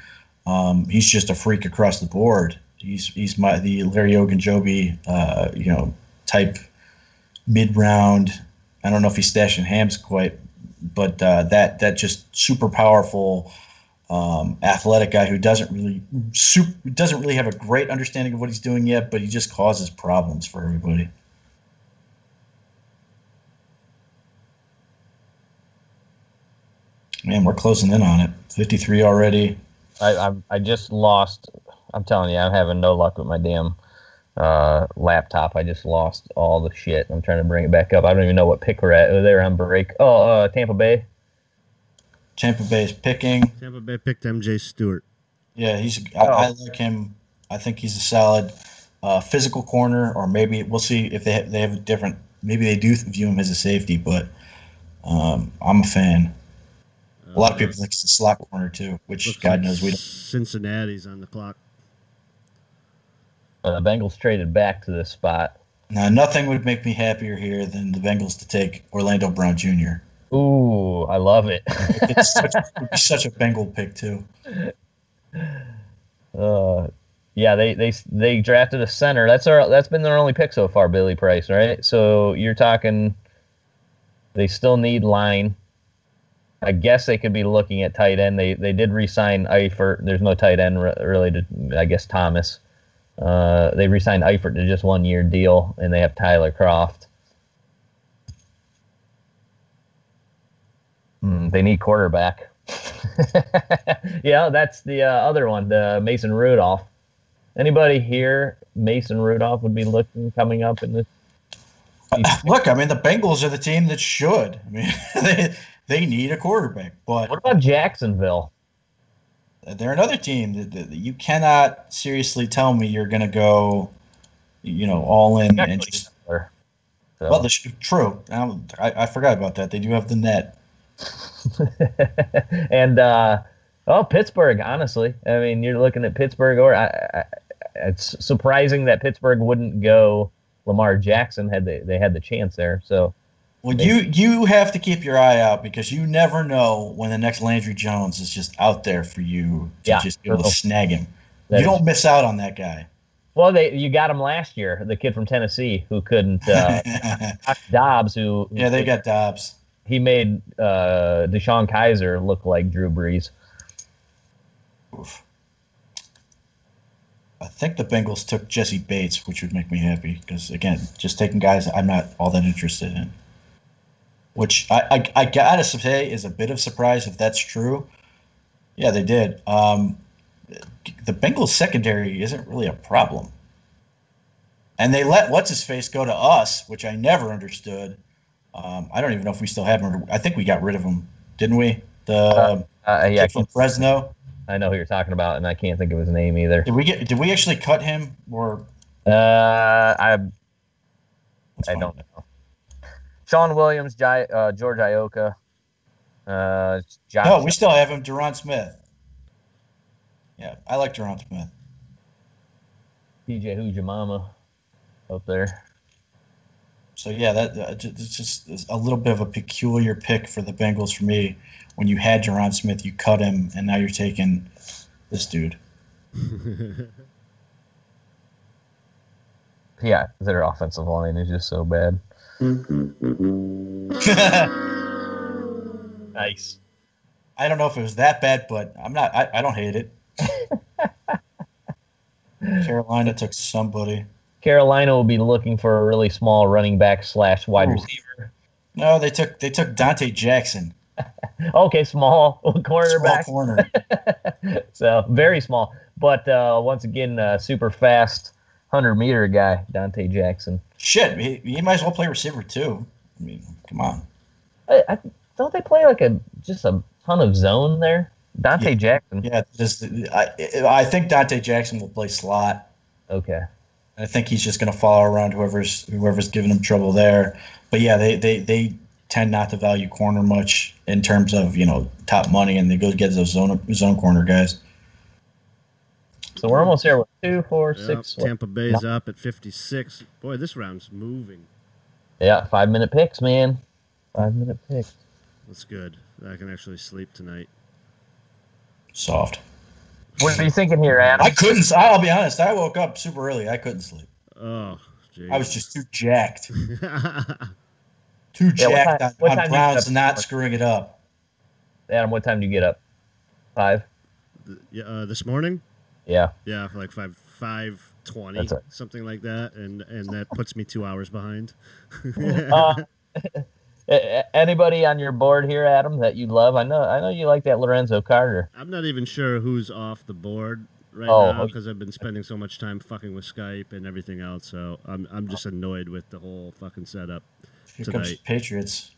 He's just a freak across the board. He's the Larry Ogunjobi, type mid-round. I don't know if he's stashing hams quite, but that just super powerful, athletic guy who doesn't really have a great understanding of what he's doing yet, but he just causes problems for everybody. Man, we're closing in on it. 53 already. I just lost. I'm telling you, I'm having no luck with my damn laptop. I just lost all the shit. I'm trying to bring it back up. I don't even know what pick we're at. Oh, they're on break. Tampa Bay. Tampa Bay is picking. Tampa Bay picked MJ Stewart. Yeah, I like him. I think he's a solid physical corner, or maybe we'll see if they have a different. Maybe they do view him as a safety, but I'm a fan. A lot of people think it's a slot corner too, which God knows we don't. Cincinnati's on the clock. The Bengals traded back to this spot. Now, nothing would make me happier here than the Bengals to take Orlando Brown Jr. Ooh, I love it. It'd be such a Bengal pick too. Yeah, they drafted a center. That's been their only pick so far, Billy Price, right? So you're talking they still need line. I guess they could be looking at tight end. They did re-sign Eifert. There's no tight end really to, I guess, Thomas. They re-signed Eifert to just 1-year deal, and they have Tyler Kroft. They need quarterback. Yeah, that's the other one, the Mason Rudolph. Anybody here, Mason Rudolph would be coming up in this? Look, I mean, the Bengals are the team that should. I mean, they need a quarterback. But what about Jacksonville? They're another team that you cannot seriously tell me you're going to go, all in and just. So. Well, true. I forgot about that. They do have the net. And Pittsburgh. Honestly, I mean, you're looking at Pittsburgh, or it's surprising that Pittsburgh wouldn't go Lamar Jackson had they had the chance there. So. Well, you have to keep your eye out because you never know when the next Landry Jones is just out there for you to just be able to snag him. You don't miss out on that guy. Well, you got him last year, the kid from Tennessee who couldn't. Dobbs, who they got Dobbs. He made Deshaun Kaiser look like Drew Brees. Oof. I think the Bengals took Jesse Bates, which would make me happy because, again, just taking guys I'm not all that interested in. Which I gotta say is a bit of surprise if that's true. Yeah, they did. The Bengals secondary isn't really a problem. And they let what's-his-face go to us, which I never understood. I don't even know if we still have him. I think we got rid of him, didn't we? Kid from Fresno. I know who you're talking about, and I can't think of his name either. Did we actually cut him or? I don't know. Sean Williams, George Ioka. No, we still have him. Duron Smith. Yeah, I like Jerron Smith. TJ, who's your mama up there? So yeah, it's just a little bit of a peculiar pick for the Bengals for me. When you had Jerron Smith, you cut him, and now you're taking this dude. Yeah, their offensive line is just so bad. Nice. I don't know if it was that bad, but I don't hate it. Carolina took somebody. Carolina will be looking for a really small running back / wide receiver. No, they took Dante Jackson. Okay, small cornerback. Small corner. So very small, but once again, super fast 100-meter guy, Dante Jackson. Shit, he might as well play receiver too. I mean, come on. Don't they play like just a ton of zone there? Dante Jackson. Yeah, I think Dante Jackson will play slot. Okay. I think he's just going to follow around whoever's giving him trouble there. But yeah, they tend not to value corner much in terms of top money, and they go get those zone corner guys. So we're almost there with 2, 4, 6. Tampa Bay's up at 56. Boy, this round's moving. Yeah, 5-minute picks, man. 5-minute picks. That's good. I can actually sleep tonight. Soft. What are you thinking here, Adam? I'll be honest. I woke up super early. I couldn't sleep. Oh, geez. I was just too jacked. Too jacked on Browns not screwing it up. Adam, what time do you get up? 5? This morning? Yeah. Yeah, for like 5:20, right. something like that, and that puts me 2 hours behind. Anybody on your board here, Adam, that you love? I know you like that Lorenzo Carter. I'm not even sure who's off the board now because I've been spending so much time fucking with Skype and everything else. So I'm just annoyed with the whole fucking setup Here tonight. comes the Patriots.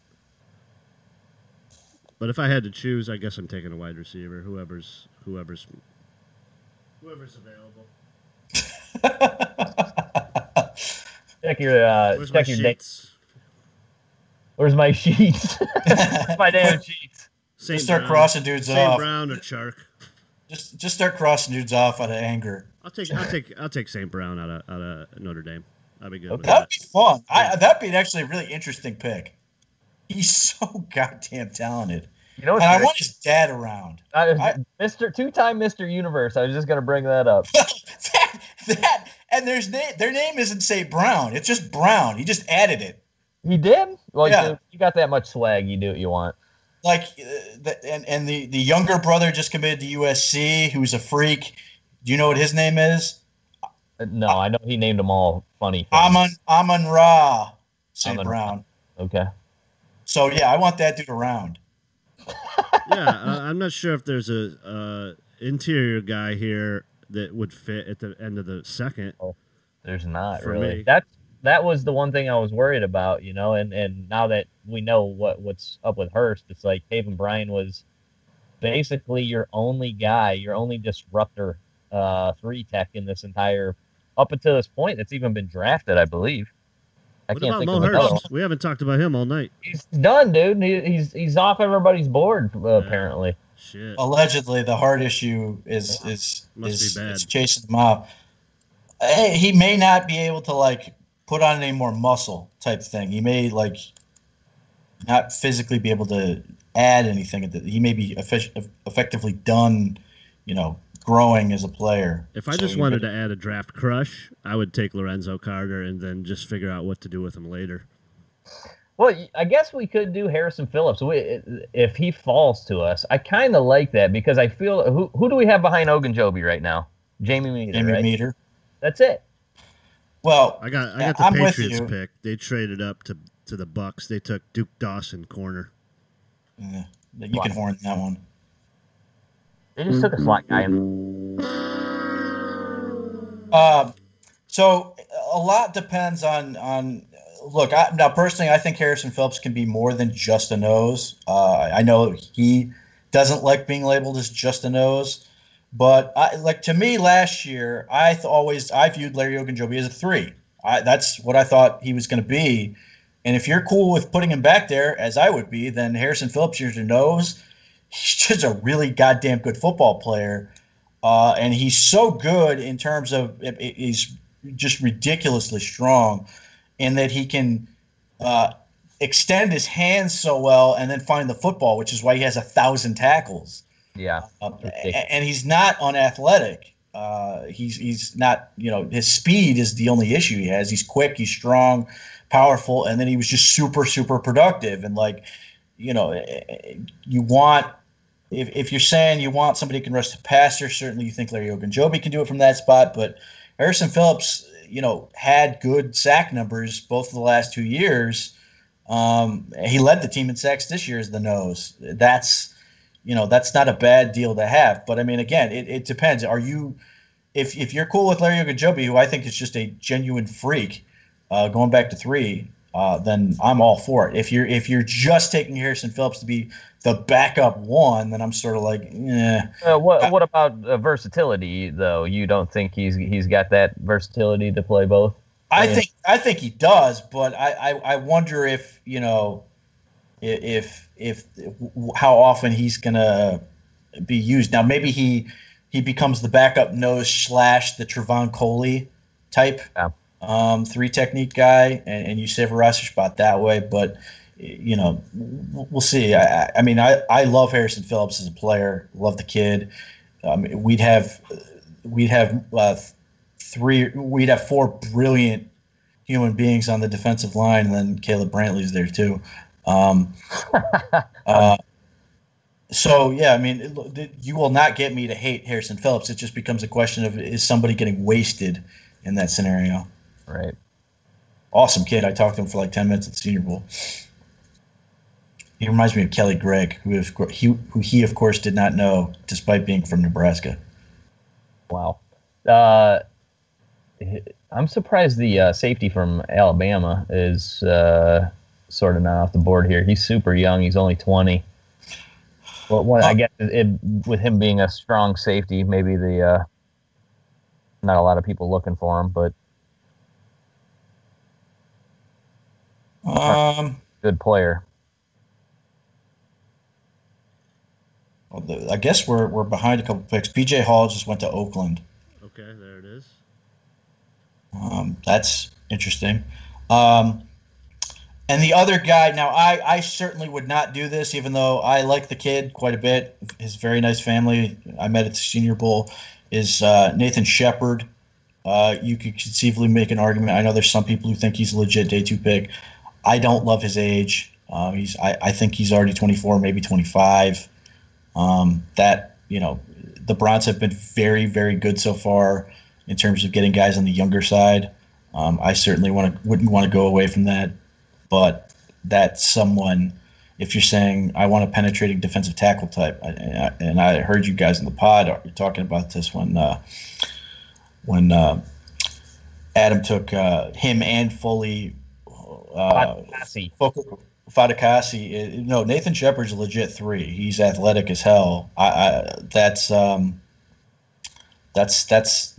But if I had to choose, I guess I'm taking a wide receiver, whoever's available. Check your Where's check my your sheets? Where's my sheets? My damn sheets. Just start crossing dudes St. off. Brown or Chark. Just start crossing dudes off out of anger. I'll take St. Brown out of Notre Dame. I'll be good with That'd that. be fun. That'd be actually a really interesting pick. He's so goddamn talented. You know, and I want his dad around. Mr. Two-time Mr. Universe. I was just gonna bring that up. And their name isn't St. Brown. It's just Brown. He just added it. He did? Well, Yeah. You got that much swag. You do what you want. Like, and the younger brother just committed to USC, who's a freak. Do you know what his name is? No, I know he named them all funny things. Amon-Ra St. Amon-Ra. Brown. Okay. So yeah, I want that dude around. Yeah, I'm not sure if there's a interior guy here that would fit at the end of the second. There's not For really. me. That was the one thing I was worried about, and now that we know what's up with Hurst, it's like Taven Bryan was basically your only guy, your only disruptor 3-tech in this entire up until this point that's even been drafted, I believe. What about Mo Hurst? We haven't talked about him all night. He's done, dude. He's off everybody's board apparently. Shit. Allegedly, the heart issue is Must be bad. is chasing him out. Hey, he may not be able to put on any more muscle type thing. He may not physically be able to add anything. He may be effectively done, growing as a player. If I just wanted to add a draft crush, I would take Lorenzo Carter and then just figure out what to do with him later. Well, I guess we could do Harrison Phillips if he falls to us. I kind of like that because I feel who do we have behind Ogunjobi right now? Jamie Meter. Right? Meter. That's it. Well, I got the I'm Patriots with you. pick. They traded up to the Bucks. They took Duke Dawson corner. You can horn that one. They just took a slot guy. So a lot depends on. Look, now personally, I think Harrison Phillips can be more than just a nose. I know he doesn't like being labeled as just a nose, but to me last year, I viewed Larry Ogunjobi as a 3. That's what I thought he was going to be. And if you're cool with putting him back there, as I would be, then Harrison Phillips, here's your nose. He's just a really goddamn good football player. and he's so good in terms of he's just ridiculously strong, in that he can extend his hands so well and then find the football, which is why he has 1,000 tackles. Yeah, and he's not unathletic. He's not, his speed is the only issue he has. He's quick, he's strong, powerful, and then he was just super, super productive. And you want, if you're saying you want somebody who can rush the passer, certainly you think Larry Ogunjobi can do it from that spot. But Harrison Phillips, had good sack numbers both of the last 2 years. He led the team in sacks this year as the nose. That's not a bad deal to have. But I mean, again, it depends. If you're cool with Larry Ogunjobi, who I think is just a genuine freak, going back to 3, then I'm all for it. If you're just taking Harrison Phillips to be the backup 1, then I'm sort of like, eh. What about versatility though? You don't think he's got that versatility to play both? I think he does, but I wonder if if how often he's gonna be used. Now maybe he becomes the backup nose / the Trevon Coley type. Yeah. 3 technique guy, and you save a roster spot that way. But we'll see. I mean, I love Harrison Phillips as a player. Love the kid. We'd have 4 brilliant human beings on the defensive line, and then Caleb Brantley's there too. So yeah, I mean, you will not get me to hate Harrison Phillips. It just becomes a question of, is somebody getting wasted in that scenario? Right. Awesome kid. I talked to him for like 10 minutes at the Senior Bowl. He reminds me of Kelly Gregg, who he of course did not know, despite being from Nebraska. Wow. I'm surprised the safety from Alabama is sort of not off the board here. He's super young. He's only 20. Well, I guess with him being a strong safety, maybe not a lot of people looking for him, but good player. I guess we're behind a couple picks. PJ Hall just went to Oakland. Okay, there it is. That's interesting. And the other guy, now I certainly would not do this, even though I like the kid quite a bit. His very nice family I met at the Senior Bowl is Nathan Shepard. You could conceivably make an argument. I know there's some people who think he's a legit day 2 pick. I don't love his age. I think he's already 24, maybe 25. The Browns have been very, very good so far in terms of getting guys on the younger side. I certainly wouldn't want to go away from that. But that's someone, if you're saying I want a penetrating defensive tackle type, and I heard you guys in the pod talking about this when Adam took him and Foley, Fadakasi. No, Nathan Shepard's a legit 3. He's athletic as hell. That's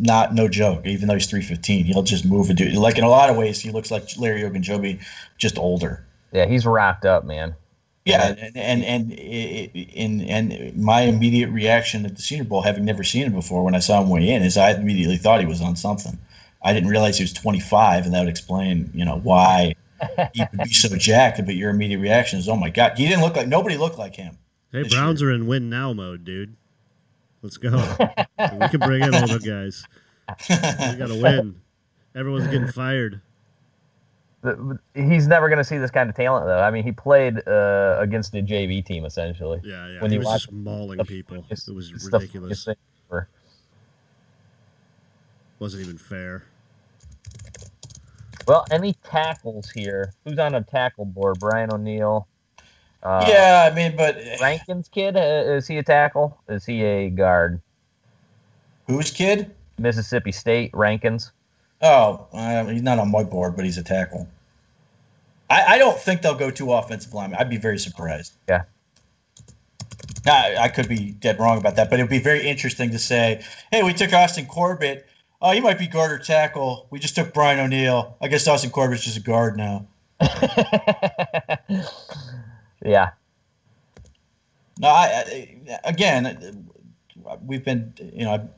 not no joke. Even though he's 315, he'll just move and do. Like in a lot of ways, he looks like Larry Ogunjobi, just older. Yeah, he's wrapped up, man. Yeah, and my immediate reaction at the Senior Bowl, having never seen him before, when I saw him weigh in, is I immediately thought he was on something. I didn't realize he was 25, and that would explain, why he would be so jacked. But your immediate reaction is, oh my God, nobody looked like him. Hey, Browns are in win now mode, dude. Let's go. We can bring in all the guys. We got to win. Everyone's getting fired. He's never going to see this kind of talent, though. I mean, he played against the JV team, essentially. Yeah. When he you was watch just mauling people. It was ridiculous. Wasn't even fair. Well, any tackles here? Who's on a tackle board? Brian O'Neill. Yeah, I mean, but Rankin's kid, is he a tackle? Is he a guard? Whose kid? Mississippi State, Rankins. Oh, he's not on my board, but he's a tackle. I don't think they'll go 2 offensive linemen. I'd be very surprised. Yeah. I could be dead wrong about that, but it would be very interesting to say, hey, we took Austin Corbett. Oh, he might be guard or tackle. We just took Brian O'Neill. I guess Austin Corbett's just a guard now. Yeah. No, again, we've been,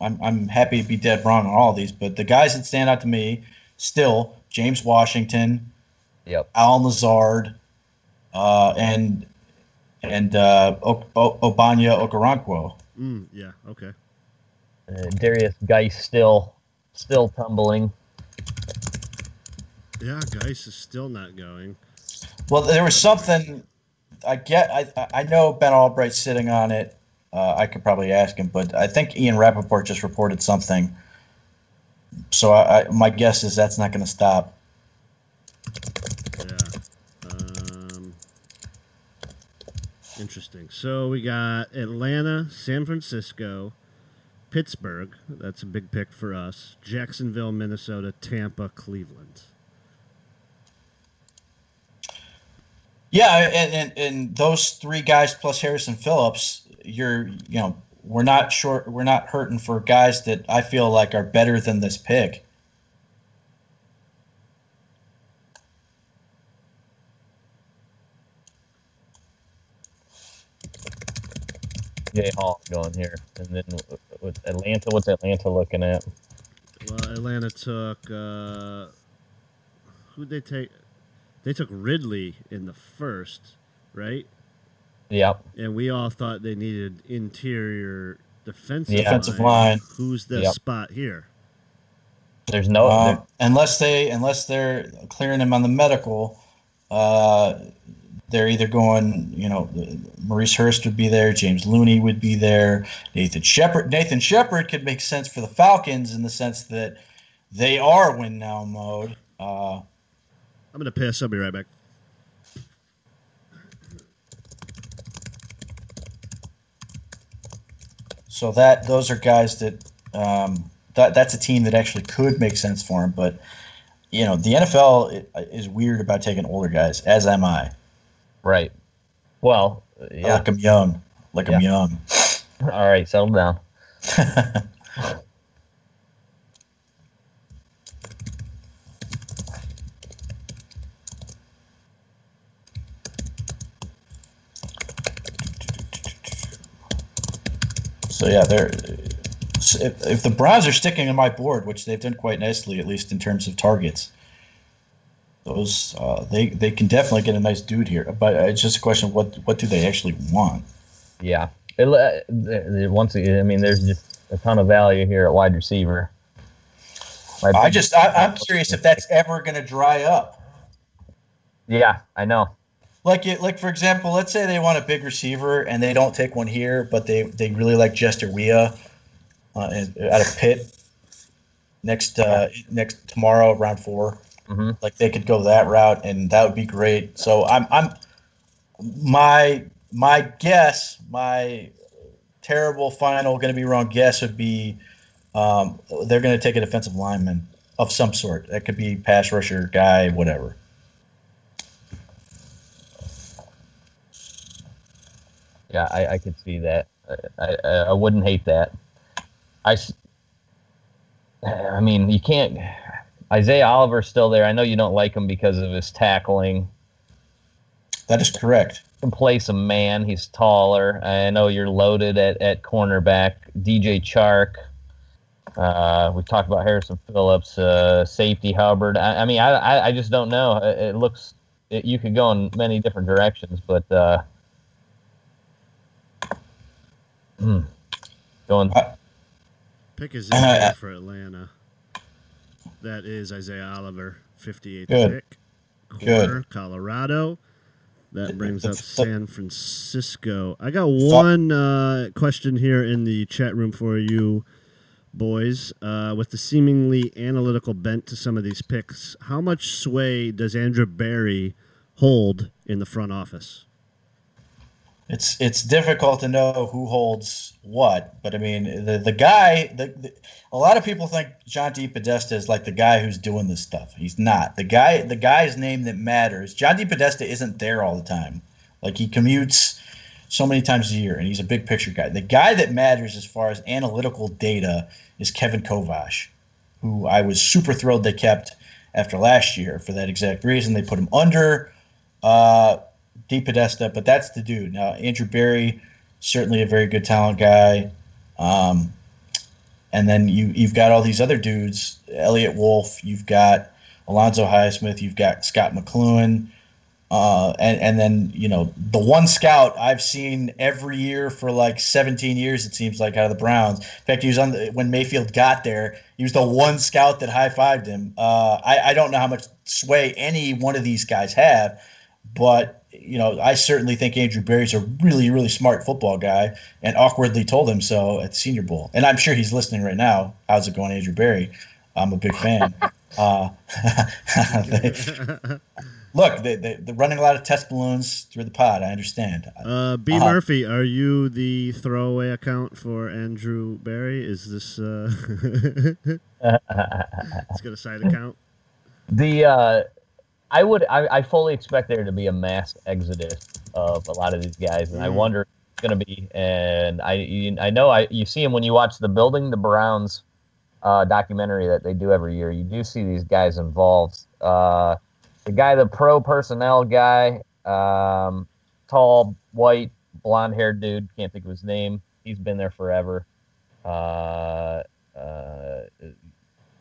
I'm happy to be dead wrong on all of these, but the guys that stand out to me still, James Washington, Yep. Al Lazard, and Obanya Okoronkwo. Yeah. Okay. Darius Geis still tumbling. Yeah, Geis is still not going. Well, there was something I know Ben Albright's sitting on it. I could probably ask him, but I think Ian Rappaport just reported something. So my guess is that's not going to stop. Yeah. Interesting. So we got Atlanta, San Francisco, Pittsburgh. That's a big pick for us. Jacksonville, Minnesota, Tampa, Cleveland. Yeah, and those three guys plus Harrison Phillips, we're not hurting for guys that I feel like are better than this pick. Jay Hall going here, and then with Atlanta, what's Atlanta looking at? Well, Atlanta took who'd they take? They took Ridley in the first, right? Yep. And we all thought they needed interior defensive line. Who's the spot here? There's no unless they're clearing him on the medical. They're either going, Maurice Hurst would be there, James Looney would be there, Nathan Shepard. Nathan Shepard could make sense for the Falcons in the sense that they are win now mode. I'm going to pass. I'll be right back. So those are guys that that's a team that actually could make sense for him. But, the NFL is weird about taking older guys, as am I. Right. Well, yeah. I like them young. I'm young. All right, settle down. So yeah, if the Browns are sticking on my board, which they've done quite nicely, at least in terms of targets, those they can definitely get a nice dude here. But it's just a question of what do they actually want? Yeah. Once again, there's just a ton of value here at wide receiver. I'm curious if that's ever going to dry up. Yeah, I know. Like for example, let's say they want a big receiver and they don't take one here, but they really like Jester Weah out of Pitt next tomorrow, round 4. Mm-hmm. Like they could go that route, and that would be great. So my guess, my terrible final going to be wrong guess would be they're going to take a defensive lineman of some sort. That could be pass rusher guy, whatever. Yeah, I could see that. I wouldn't hate that. You can't. Isaiah Oliver's still there. I know you don't like him because of his tackling. That is correct. Can play some man. He's taller. I know you're loaded at cornerback. DJ Chark. We talked about Harrison Phillips, safety Hubbard. I just don't know. It looks you could go in many different directions, but going. Pick is in there for Atlanta. That is Isaiah Oliver, 58th pick. Corner, Colorado. That brings up San Francisco. I got one question here in the chat room for you, boys. With the seemingly analytical bent to some of these picks, how much sway does Andrew Berry hold in the front office? It's difficult to know who holds what, but the guy. A lot of people think John D. Podesta is like the guy who's doing this stuff. He's not. The guy's name that matters. John D. Podesta isn't there all the time. Like he commutes so many times a year, and he's a big picture guy. The guy that matters as far as analytical data is Kevin Kovash, who I was super thrilled they kept after last year for that exact reason. They put him under D. Podesta, but that's the dude. Now, Andrew Berry, certainly a very good talent guy. And then you've got all these other dudes, Elliott Wolf, you've got Alonzo Highsmith, you've got Scott McLuhan, and then the one scout I've seen every year for like 17 years, it seems like, out of the Browns. In fact, he was when Mayfield got there. He was the one scout that high-fived him. I don't know how much sway any one of these guys have, but I certainly think Andrew Berry's a really, really smart football guy, and awkwardly told him so at the Senior Bowl. And I'm sure he's listening right now. How's it going, Andrew Berry? I'm a big fan. Look, they're running a lot of test balloons through the pod. I understand. B. Murphy, are you the throwaway account for Andrew Berry? Is this it's got a side account? I fully expect there to be a mass exodus of a lot of these guys, and I wonder if it's going to be. And I know you see them when you watch the Building the Browns documentary that they do every year. You do see these guys involved. The pro personnel guy, tall, white, blonde-haired dude, can't think of his name. He's been there forever.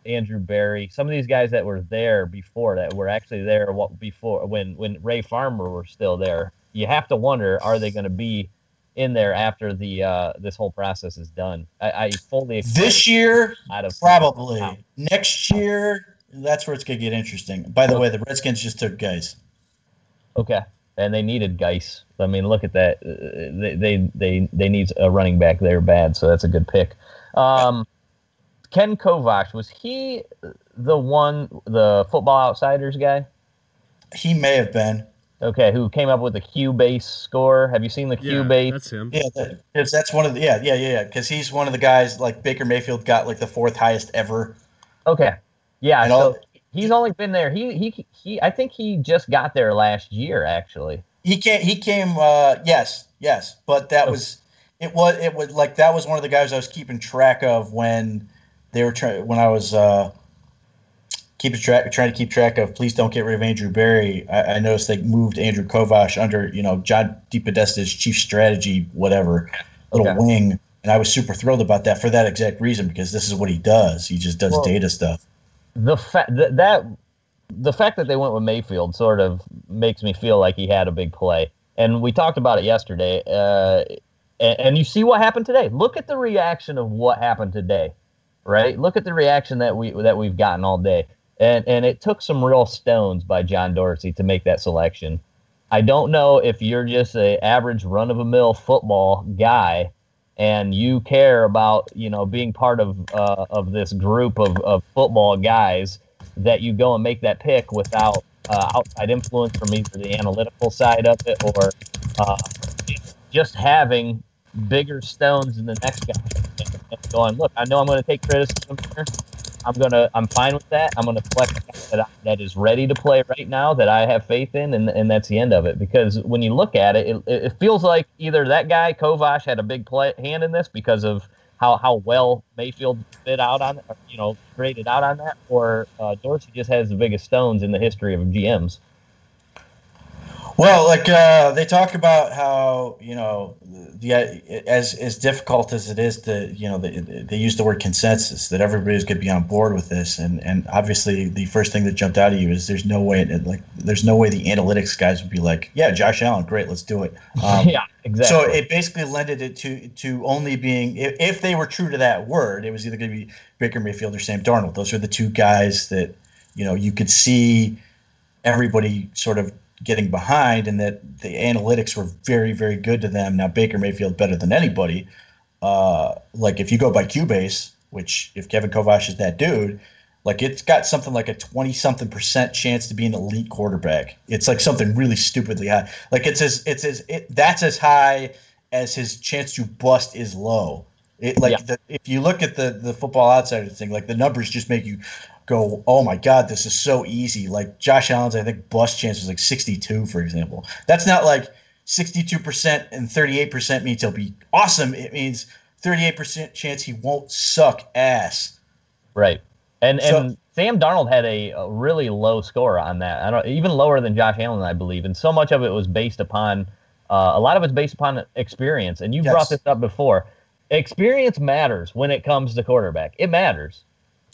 Andrew Berry, some of these guys that were there before, that were actually there before when Ray Farmer were still there. You have to wonder, are they going to be in there after the this whole process is done? I fully expect this year, probably. Next year, that's where it's going to get interesting. By the way, the Redskins just took Geis. Okay, and they needed Geis. I mean, look at that. They need a running back there bad, so that's a good pick. Ken Kovash, was he the Football Outsiders guy? He may have been. Okay, who came up with the Q-base score? Have you seen the Q-base? That's him. Yeah, that's one of the because he's one of the guys, like Baker Mayfield got like the 4th highest ever. Okay, yeah. So he's only been there. He I think he just got there last year. Actually, he came. Yes, but that was it was like that was one of the guys I was keeping track of when they were when I was trying to keep track of. Please don't get rid of Andrew Berry. I noticed they moved Andrew Kovash under John DePodesta's chief strategy whatever little wing, and I was super thrilled about that for that exact reason, because this is what he does. He just does data stuff. The fact that they went with Mayfield sort of makes me feel like he had a big play, and we talked about it yesterday. And you see what happened today. Look at the reaction of what happened today. Right? Look at the reaction that we've gotten all day. And it took some real stones by John Dorsey to make that selection. I don't know if you're just an average run-of-the-mill football guy and you care about, being part of this group of football guys, that you go and make that pick without outside influence from either the analytical side of it or just having bigger stones than the next guy. Going, look, I know I'm going to take criticism here. I'm fine with that. I'm going to select a guy that is ready to play right now, that I have faith in, and that's the end of it. Because when you look at it, it feels like either that guy Kovash had a big hand in this because of how well Mayfield fit out on, graded out on that, or Dorsey just has the biggest stones in the history of GMs. Well, they talk about how as difficult as it is to they use the word consensus, that everybody's going to be on board with this, and obviously the first thing that jumped out at you is there's no way the analytics guys would be like, yeah, Josh Allen, great, let's do it. Yeah, exactly. So it basically lended it to only being, if they were true to that word, it was either going to be Baker Mayfield or Sam Darnold. Those are the two guys that you could see everybody sort of getting behind, and that the analytics were very, very good to them. Now, Baker Mayfield better than anybody. If you go by Cubase, which if Kevin Kovash is that dude, it's got something like a 20-something% chance to be an elite quarterback. It's like something really stupidly high. That's as high as his chance to bust is low. If you look at the Football Outsiders thing, the numbers just make you go, oh my God, this is so easy. Like Josh Allen's, I think, bust chance was 62, for example. That's not 62% and 38% means he'll be awesome. It means 38% chance he won't suck ass. Right. And Sam Darnold had a really low score on that. Even lower than Josh Allen, I believe. And so much of it was based upon a lot of it's based upon experience. And you brought this up before. Experience matters when it comes to quarterback. It matters.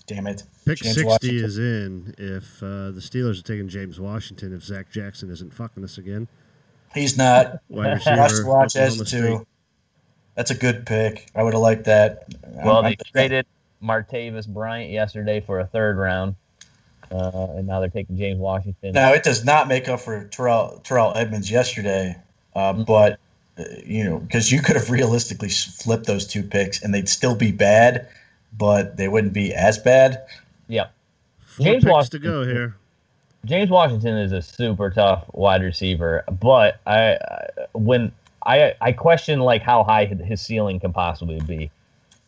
Damn it. Pick James 60 Washington. is in if the Steelers are taking James Washington if Zach Jackson isn't fucking us again. He's not. Wide Josh receiver, Watch has Oklahoma it State. too. That's a good pick. I would have liked that. Well, I'm- they traded Martavis Bryant yesterday for a third round, and now they're taking James Washington. Now, it does not make up for Terrell Edmonds yesterday, but, because you could have realistically flipped those two picks and they'd still be bad, but they wouldn't be as bad. Yep. 4 James picks to Washington. go here. James Washington is a super tough wide receiver, but I question like how high his ceiling can possibly be.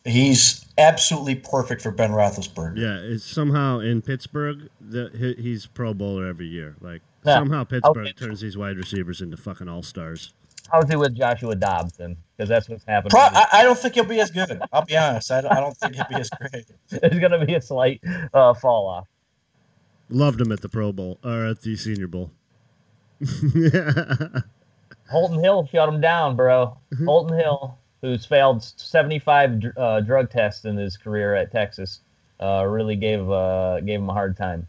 He's absolutely perfect for Ben Roethlisberger. Yeah, it's somehow in Pittsburgh he's Pro Bowler every year. Like Yeah. somehow Pittsburgh Okay. turns these wide receivers into fucking all-stars. How's he with Joshua Dobbs then? Because that's what's happening. I don't think he'll be as good. I'll be honest. I don't think he'll be as great. There's going to be a slight fall off. Loved him at the Pro Bowl or at the Senior Bowl. Holton Hill shut him down, bro. Holton Hill, who's failed 75 drug tests in his career at Texas, really gave him a hard time.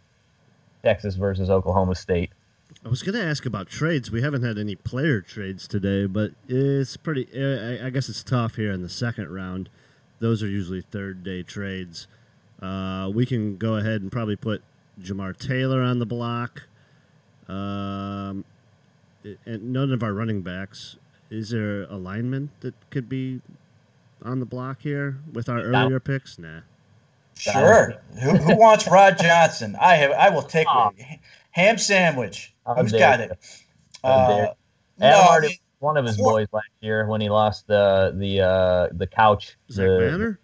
Texas versus Oklahoma State. I was going to ask about trades. We haven't had any player trades today, but it's pretty. I guess it's tough here in the second round. Those are usually third-day trades. We can go ahead and probably put Jamar Taylor on the block. And none of our running backs. Is there a lineman that could be on the block here with our earlier picks? Nah. Sure. Who wants Rod Johnson? I will take ham sandwich. Who's got it? Adam Hardy, one of his boys last year when he lost the couch. Zach Banner?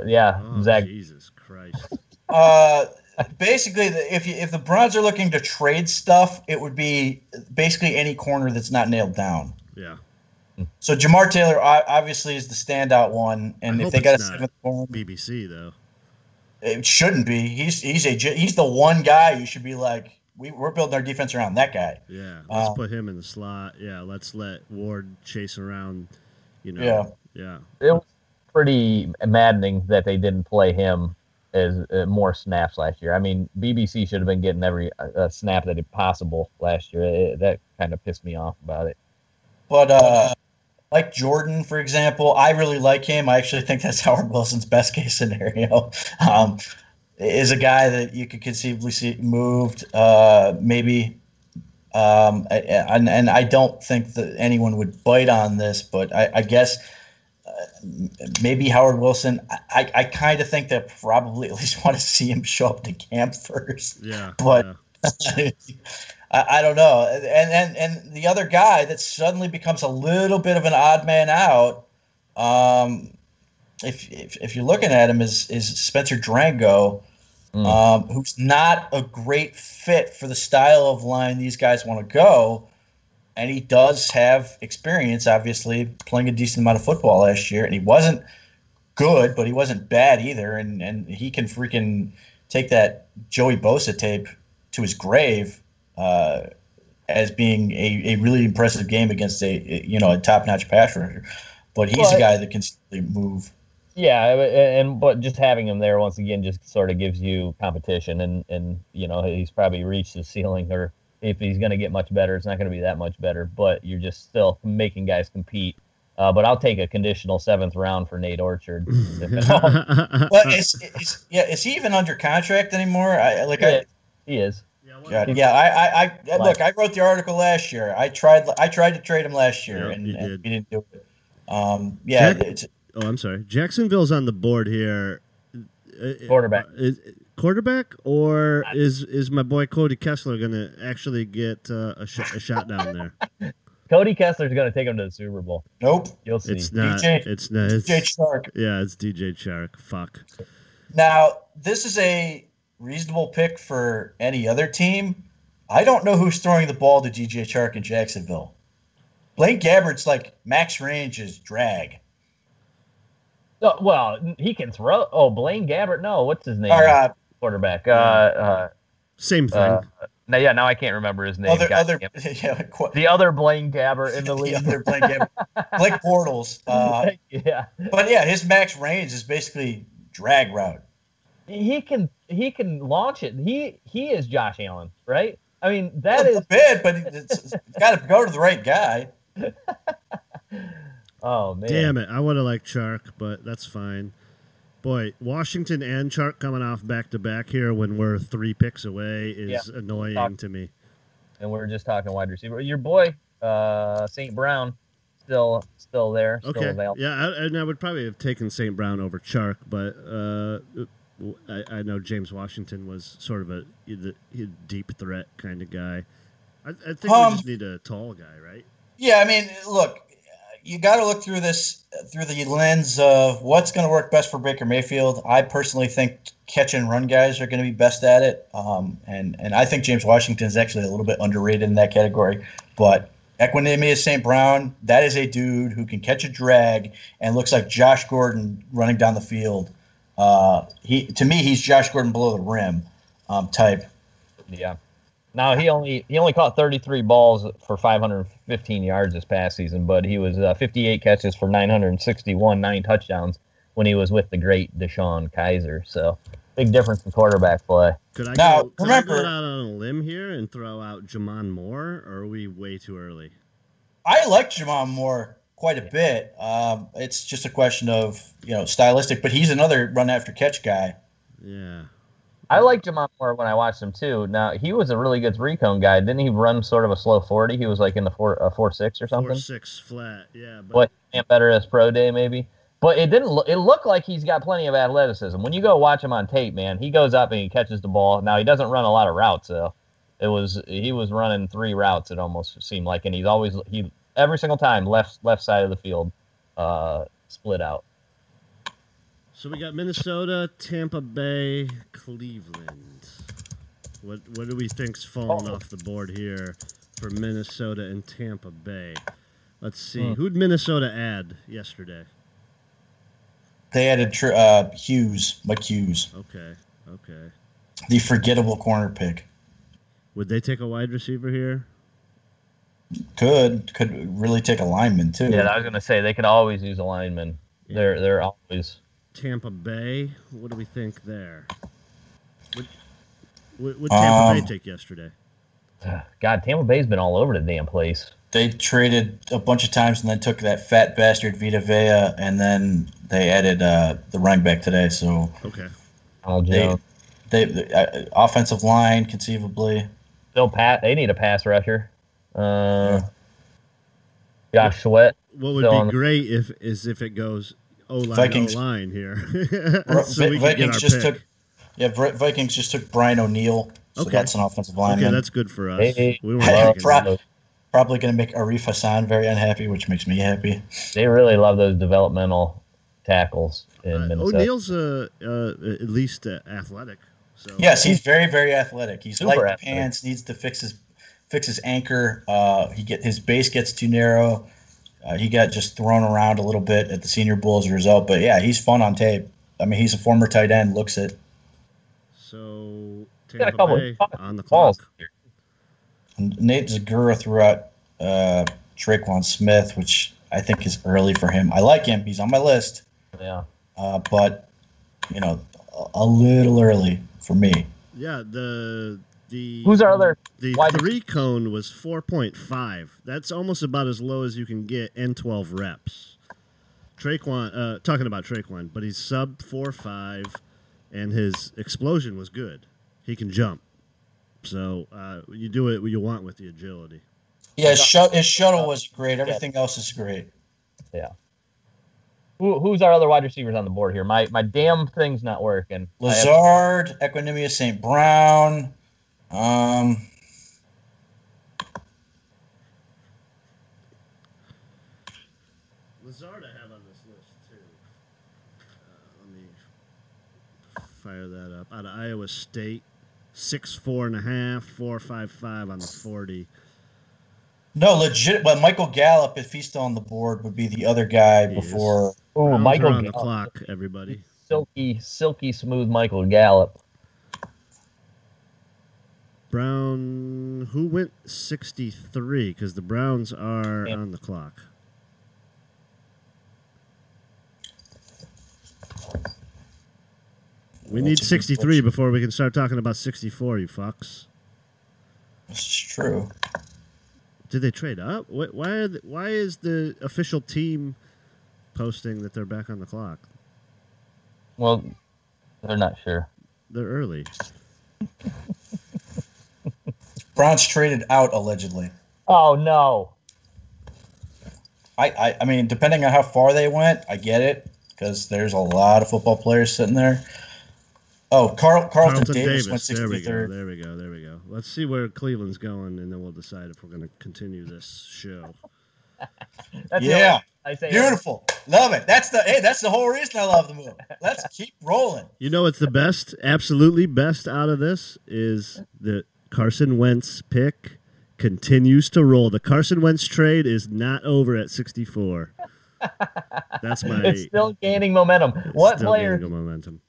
Yeah, Oh, Zach. Jesus Christ. Basically, if the Browns are looking to trade stuff, it would be basically any corner that's not nailed down. Yeah. So Jamar Taylor obviously is the standout one, and I if hope they got a it's not seventh corner, BBC, though. it shouldn't be. He's the one guy you should be like, we're building our defense around that guy. Yeah. Let's put him in the slot. Yeah. Let's let Ward chase around, Yeah. Yeah. It was pretty maddening that they didn't play him as more snaps last year. I mean, BBC should have been getting every snap that is possible last year. That kind of pissed me off about it. But like Jordan, for example, I really like him. I actually think that's Howard Wilson's best case scenario. Is a guy that you could conceivably see moved, maybe. And I don't think that anyone would bite on this, but I guess maybe Howard Wilson. I kind of think that probably at least want to see him show up to camp first. Yeah. But yeah. I don't know. And the other guy that suddenly becomes a little bit of an odd man out, if you're looking at him, is Spencer Drango, who's not a great fit for the style of line these guys want to go. And he does have experience, obviously, playing a decent amount of football last year. And he wasn't good, but he wasn't bad either. And he can freaking take that Joey Bosa tape to his grave as being a really impressive game against a top-notch pass rusher. But he's a guy that can move. Yeah, but just having him there once again just sort of gives you competition, and he's probably reached his ceiling, or if he's going to get much better, it's not going to be that much better. But you're just still making guys compete. But I'll take a conditional 7th round for Nate Orchard. Well, is he even under contract anymore? He is. God, I look. I wrote the article last year. I tried to trade him last year, and we didn't do it. I'm sorry. Jacksonville's on the board here. Quarterback. Quarterback, or is my boy Cody Kessler going to actually get a shot down there? Cody Kessler's going to take him to the Super Bowl. Nope. You'll see. It's not. It's not. DJ Chark. Yeah, it's DJ Chark. Fuck. Now, this is a reasonable pick for any other team. I don't know who's throwing the ball to DJ Chark in Jacksonville. Blaine Gabbert's like max range is drag. Well, he can throw. Oh, Blaine Gabbert. No, what's his name? Or, quarterback. Same thing. Now I can't remember his name. Other The other Blaine Gabbert in the the league. other Blake Bortles. Yeah. But yeah, his max range is basically drag route. He can launch it. He is Josh Allen, right? I mean, that a is bit, but it's got to go to the right guy. Oh man. Damn it. I would have liked Chark, but that's fine. Boy, Washington and Chark coming off back-to-back here when we're 3 picks away is annoying to me. And we're just talking wide receiver. Your boy, St. Brown, still there. Still Okay. available. Yeah, and I would probably have taken St. Brown over Chark, but I know James Washington was sort of a deep threat kind of guy. I think we just need a tall guy, right? Yeah, I mean, look, you got to look through this through the lens of what's going to work best for Baker Mayfield. I personally think catch and run guys are going to be best at it, and I think James Washington is actually a little bit underrated in that category. But Equanimeous St. Brown, that is a dude who can catch a drag and looks like Josh Gordon running down the field. To me, he's Josh Gordon below the rim type. Yeah. Now he only caught 33 balls for 515 yards this past season, but he was 58 catches for 961, 9 touchdowns when he was with the great Deshaun Kaiser. So big difference in quarterback play. Could I Now, go remember- out on a limb here and throw out Jamon Moore, or are we way too early? I like Jamon Moore quite a bit. It's just a question of stylistic, but he's another run after catch guy. Yeah. I like Jamon Moore when I watched him too. Now he was a really good 3-cone guy. Didn't he run sort of a slow 40? He was like in the 4.6 or something. 4.6 flat, yeah. But better as pro day maybe. But it didn't. It looked like he's got plenty of athleticism. When you go watch him on tape, man, he goes up and he catches the ball. Now he doesn't run a lot of routes though. He was running 3 routes. It almost seemed like, and he every single time left side of the field, split out. So we got Minnesota, Tampa Bay, Cleveland. What do we think's falling off the board here for Minnesota and Tampa Bay? Let's see. Who'd Minnesota add yesterday? They added Hughes, Mike Hughes, Okay. the forgettable corner pick. Would they take a wide receiver here? Could really take a lineman too. Yeah, I was gonna say they could always use a lineman. Yeah. They're always. Tampa Bay. What do we think there? What Tampa Bay take yesterday? God, Tampa Bay's been all over the damn place. They traded a bunch of times and then took that fat bastard Vita Vea, and then they added the running back today. So Okay. they offensive line conceivably. They need a pass rusher. Josh Sweat. What would be great if it goes O-line here. So we can get our pick. Vikings just took Brian O'Neill. So Okay. That's an offensive lineman. Okay, that's good for us. Hey, We weren't taking that. Probably going to make Arif Hassan very unhappy, which makes me happy. They really love those developmental tackles in Minnesota. O'Neill's at least athletic. So. Yes, he's very, very athletic. He's Super light athletic. pants, needs to fix his anchor. His base gets too narrow. He got just thrown around a little bit at the Senior Bowl as a result. But yeah, he's fun on tape. I mean, he's a former tight end. Looks it. So Got a Tampa couple Bay of on the balls clock. here. And Nate Zagura threw out Traquan Smith, which I think is early for him. I like him. He's on my list. Yeah. But a little early for me. Yeah, the Who's our other the wide 3-cone was 4.5. That's almost about as low as you can get in 12 reps. Traquan, talking about Traquan, but he's sub 4.5, and his explosion was good. He can jump. So you do it what you want with the agility. Yeah, his shuttle was great. Everything else is great. Yeah. Who's our other wide receivers on the board here? My damn thing's not working. Lazard, Equanimeous St. Brown. Lazard I have on this list too. Let me fire that up. Out of Iowa State, 6'4.5", 4.55 on the 40. No, legit. But Michael Gallup, if he's still on the board, would be the other guy He before. Oh, Browns Michael are on the Gallup. clock, everybody. Silky smooth Michael Gallup. Brown. Who went 63? Because the Browns are on the clock. We need 63 before we can start talking about 64, you fucks. This is true. Did they trade up? Why is the official team posting that they're back on the clock? Well, they're not sure. They're early. Browns traded out allegedly. Oh no! I mean, depending on how far they went, I get it because there's a lot of football players sitting there. Oh, Carlton Davis went 63rd. There we go. Let's see where Cleveland's going, and then we'll decide if we're going to continue this show. Yeah, I say beautiful. Love it. That's the whole reason I love the move. Let's keep rolling. You know what's the best, absolutely best out of this is the Carson Wentz pick continues to roll. The Carson Wentz trade is not over at 64. That's my. It's still gaining momentum. What player? Momentum.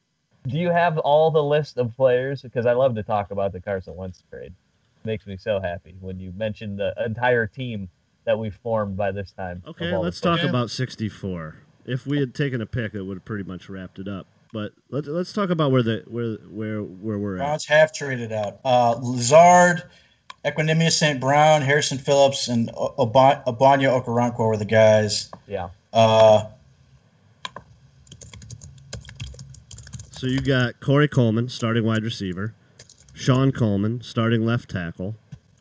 Do you have all the list of players? Because I love to talk about the Carson Wentz trade. It makes me so happy when you mention the entire team that we formed by this time. Okay, let's talk about 64. If we had taken a pick, it would have pretty much wrapped it up. But let's talk about where we're at. Browns have traded out. Lazard, Equanimeous St. Brown, Harrison Phillips, and Abanya Okoronkwo were the guys. Yeah. So you got Corey Coleman, starting wide receiver. Sean Coleman, starting left tackle.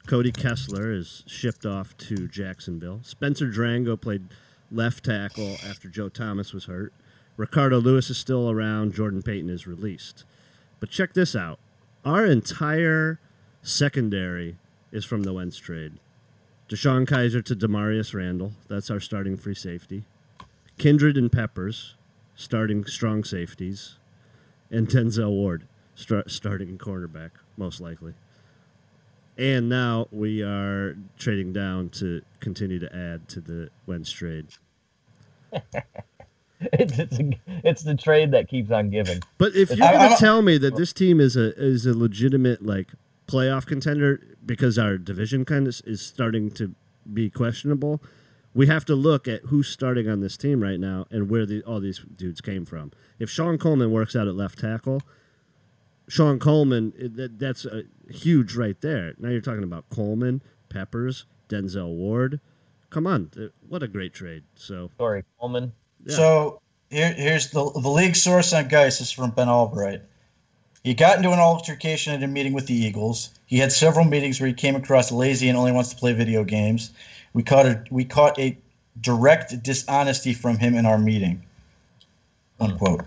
Cody Kessler is shipped off to Jacksonville. Spencer Drango played left tackle after Joe Thomas was hurt. Ricardo Lewis is still around. Jordan Payton is released. But check this out. Our entire secondary is from the Wentz trade. Deshaun Kaiser to Demarius Randall. That's our starting free safety. Kindred and Peppers, starting strong safeties. And Denzel Ward, starting cornerback, most likely. And now we are trading down to continue to add to the Wentz trade. It's the trade that keeps on giving. But if you're going to tell me that this team is a legitimate playoff contender because our division kind of is starting to be questionable, we have to look at who's starting on this team right now and where all these dudes came from. If Sean Coleman works out at left tackle, Sean Coleman, that's huge right there. Now you're talking about Coleman, Peppers, Denzel Ward. Come on, what a great trade. Sorry, Coleman. Yeah. So here's the league source on Geis is from Ben Albright. He got into an altercation at a meeting with the Eagles. He had several meetings where he came across lazy and only wants to play video games. We caught a direct dishonesty from him in our meeting. Unquote.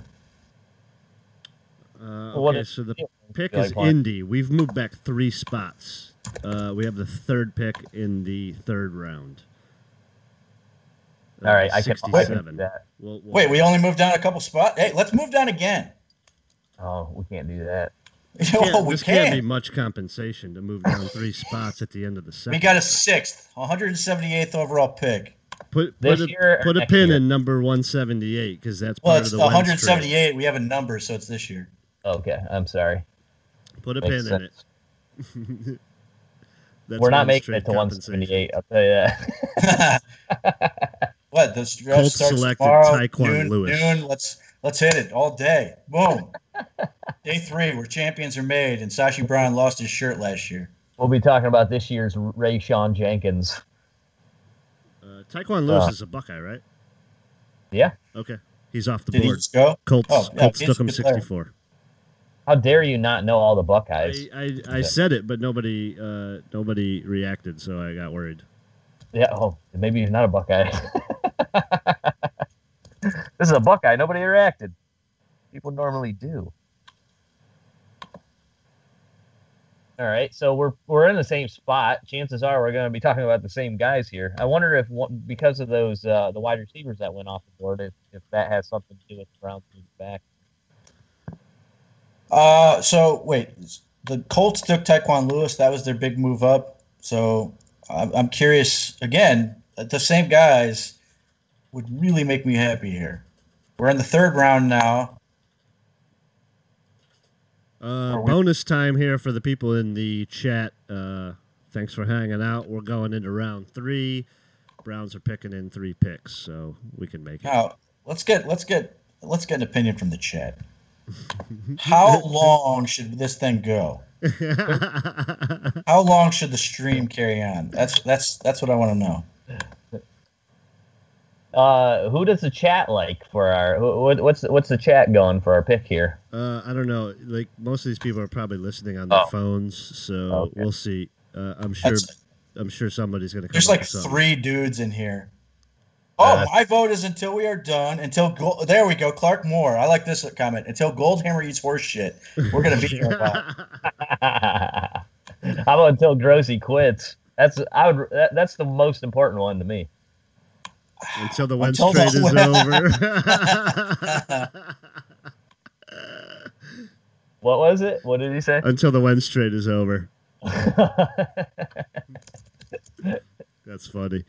Okay, so the pick is Indy. We've moved back 3 spots. We have the 3rd pick in the 3rd round. All right, 67. Wait, we only moved down a couple spots? Hey, let's move down again. Oh, we can't do that. This can't be much compensation to move down 3 spots at the end of the second. We got a 6th, 178th overall pick. Put a pin in number 178 because that's part of the 178. We have a number, so it's this year. Okay, I'm sorry. Put a pin in it. We're not making it to 178. I'll tell you that. What? The stretch Colts starts selected tomorrow, Tyquan Lewis. Noon. Let's hit it all day. Boom. Day 3, where champions are made, and Sashi Brown lost his shirt last year. We'll be talking about this year's Rayshawn Jenkins. Tyquan Lewis is a Buckeye, right? Yeah. Okay. He's off the Did board. he just go? Colts took him 64. How dare you not know all the Buckeyes? I said it, but nobody reacted, so I got worried. Yeah, maybe he's not a Buckeye. This is a Buckeye. Nobody reacted. People normally do. All right, so we're in the same spot. Chances are we're going to be talking about the same guys here. I wonder if because of those the wide receivers that went off the board, if that has something to do with the Browns moving back. So wait, the Colts took Tyquan Lewis. That was their big move up. So I'm curious again. The same guys would really make me happy here. We're in the 3rd round now. Bonus time here for the people in the chat. Thanks for hanging out. We're going into round 3. Browns are picking in 3 picks, so we can make it. Now, let's get an opinion from the chat. How long should this thing go? How long should the stream carry on? That's what I want to know. Who does the chat like for our? What's the chat going for our pick here? I don't know. Like most of these people are probably listening on their phones, so we'll see. I'm sure somebody's going to come. There's up like with something. 3 dudes in here. My vote is until we are done. There we go. Clark Moore. I like this comment. Until Goldhammer eats horse shit, we're going to be here a while. How about until Grossi quits? That's the most important one to me. Until the Wentz trade is over. What was it? What did he say? Until the Wentz trade is over. That's funny.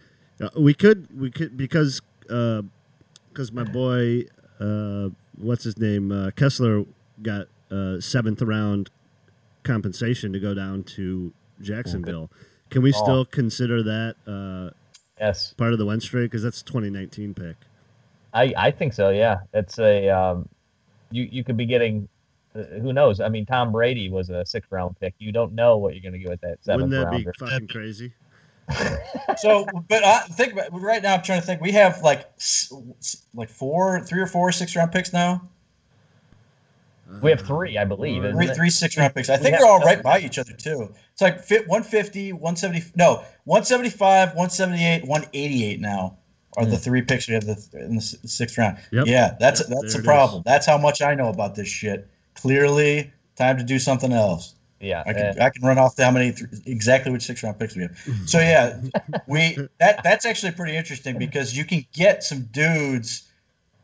We could because my boy, what's his name, Kessler got 7th round compensation to go down to Jacksonville. Can we still consider that? Yes. Part of the Wentz trade because that's a 2019 pick. I think so. Yeah, it's a you could be getting. Who knows? I mean, Tom Brady was a 6th round pick. You don't know what you're going to get with that 7th Wouldn't that rounder. be fucking crazy? So, but think about right now. I'm trying to think. We have like 3 or 4 6th round picks now. We have 3, I believe. Isn't it? 3 6th round picks. I think they're all right by each other too. It's like 150, 170. No, 175, 178, 188 now are the 3 picks we have in the 6th round. Yep. Yeah, that's a problem. That's how much I know about this shit. Clearly, time to do something else. Yeah, I can run off how many exactly which 6th round picks we have. So yeah, that's actually pretty interesting because you can get some dudes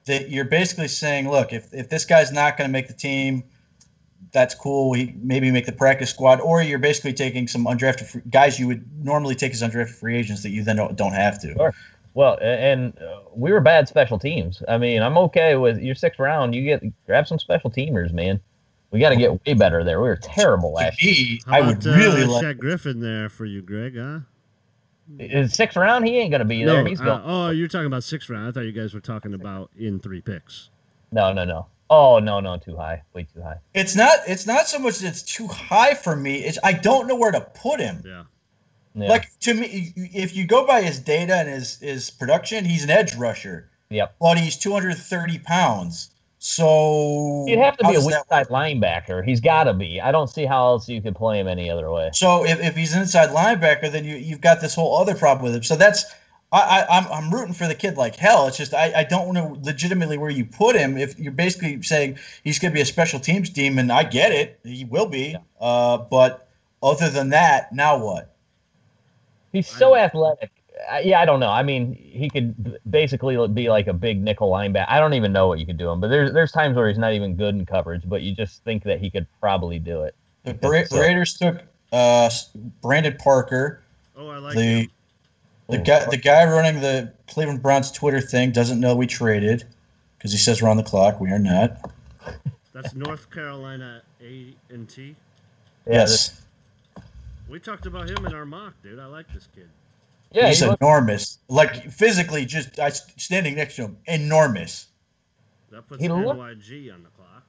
that you're basically saying, look, if this guy's not going to make the team, that's cool. He maybe make the practice squad, or you're basically taking some undrafted guys you would normally take as undrafted free agents that you then don't have to. Sure. Well, and we were bad special teams. I mean, I'm okay with your 6th round. Grab some special teamers, man. We got to get way better there. We were terrible last year. I would really like Shaq Griffin there for you, Greg, huh? In 6th round, he ain't going to be there. He's going. You're talking about 6th round. I thought you guys were talking about in 3 picks. No. Oh, no, too high. Way too high. It's not so much that it's too high for me. I don't know where to put him. Yeah. Like, to me, if you go by his data and his production, he's an edge rusher. Yep. But he's 230 pounds. So he'd have to be a weak side linebacker. He's got to be. I don't see how else you could play him any other way. So if he's an inside linebacker, then you've got this whole other problem with him. So that's I'm rooting for the kid like hell. It's just I don't know legitimately where you put him. If you're basically saying he's going to be a special teams demon, I get it. He will be. Yeah. But other than that, now what? He's so athletic. I don't know. I mean, he could basically be like a big nickel linebacker. I don't even know what you could do him, but there's times where he's not even good in coverage, but you just think that he could probably do it. The Raiders took Brandon Parker. Oh, I like him. The guy running the Cleveland Browns Twitter thing doesn't know we traded because he says we're on the clock. We are not. That's North Carolina A&T. Yes. We talked about him in our mock, dude. I like this kid. Yeah, he's enormous. Like physically, just standing next to him, enormous. That puts NYG on the clock.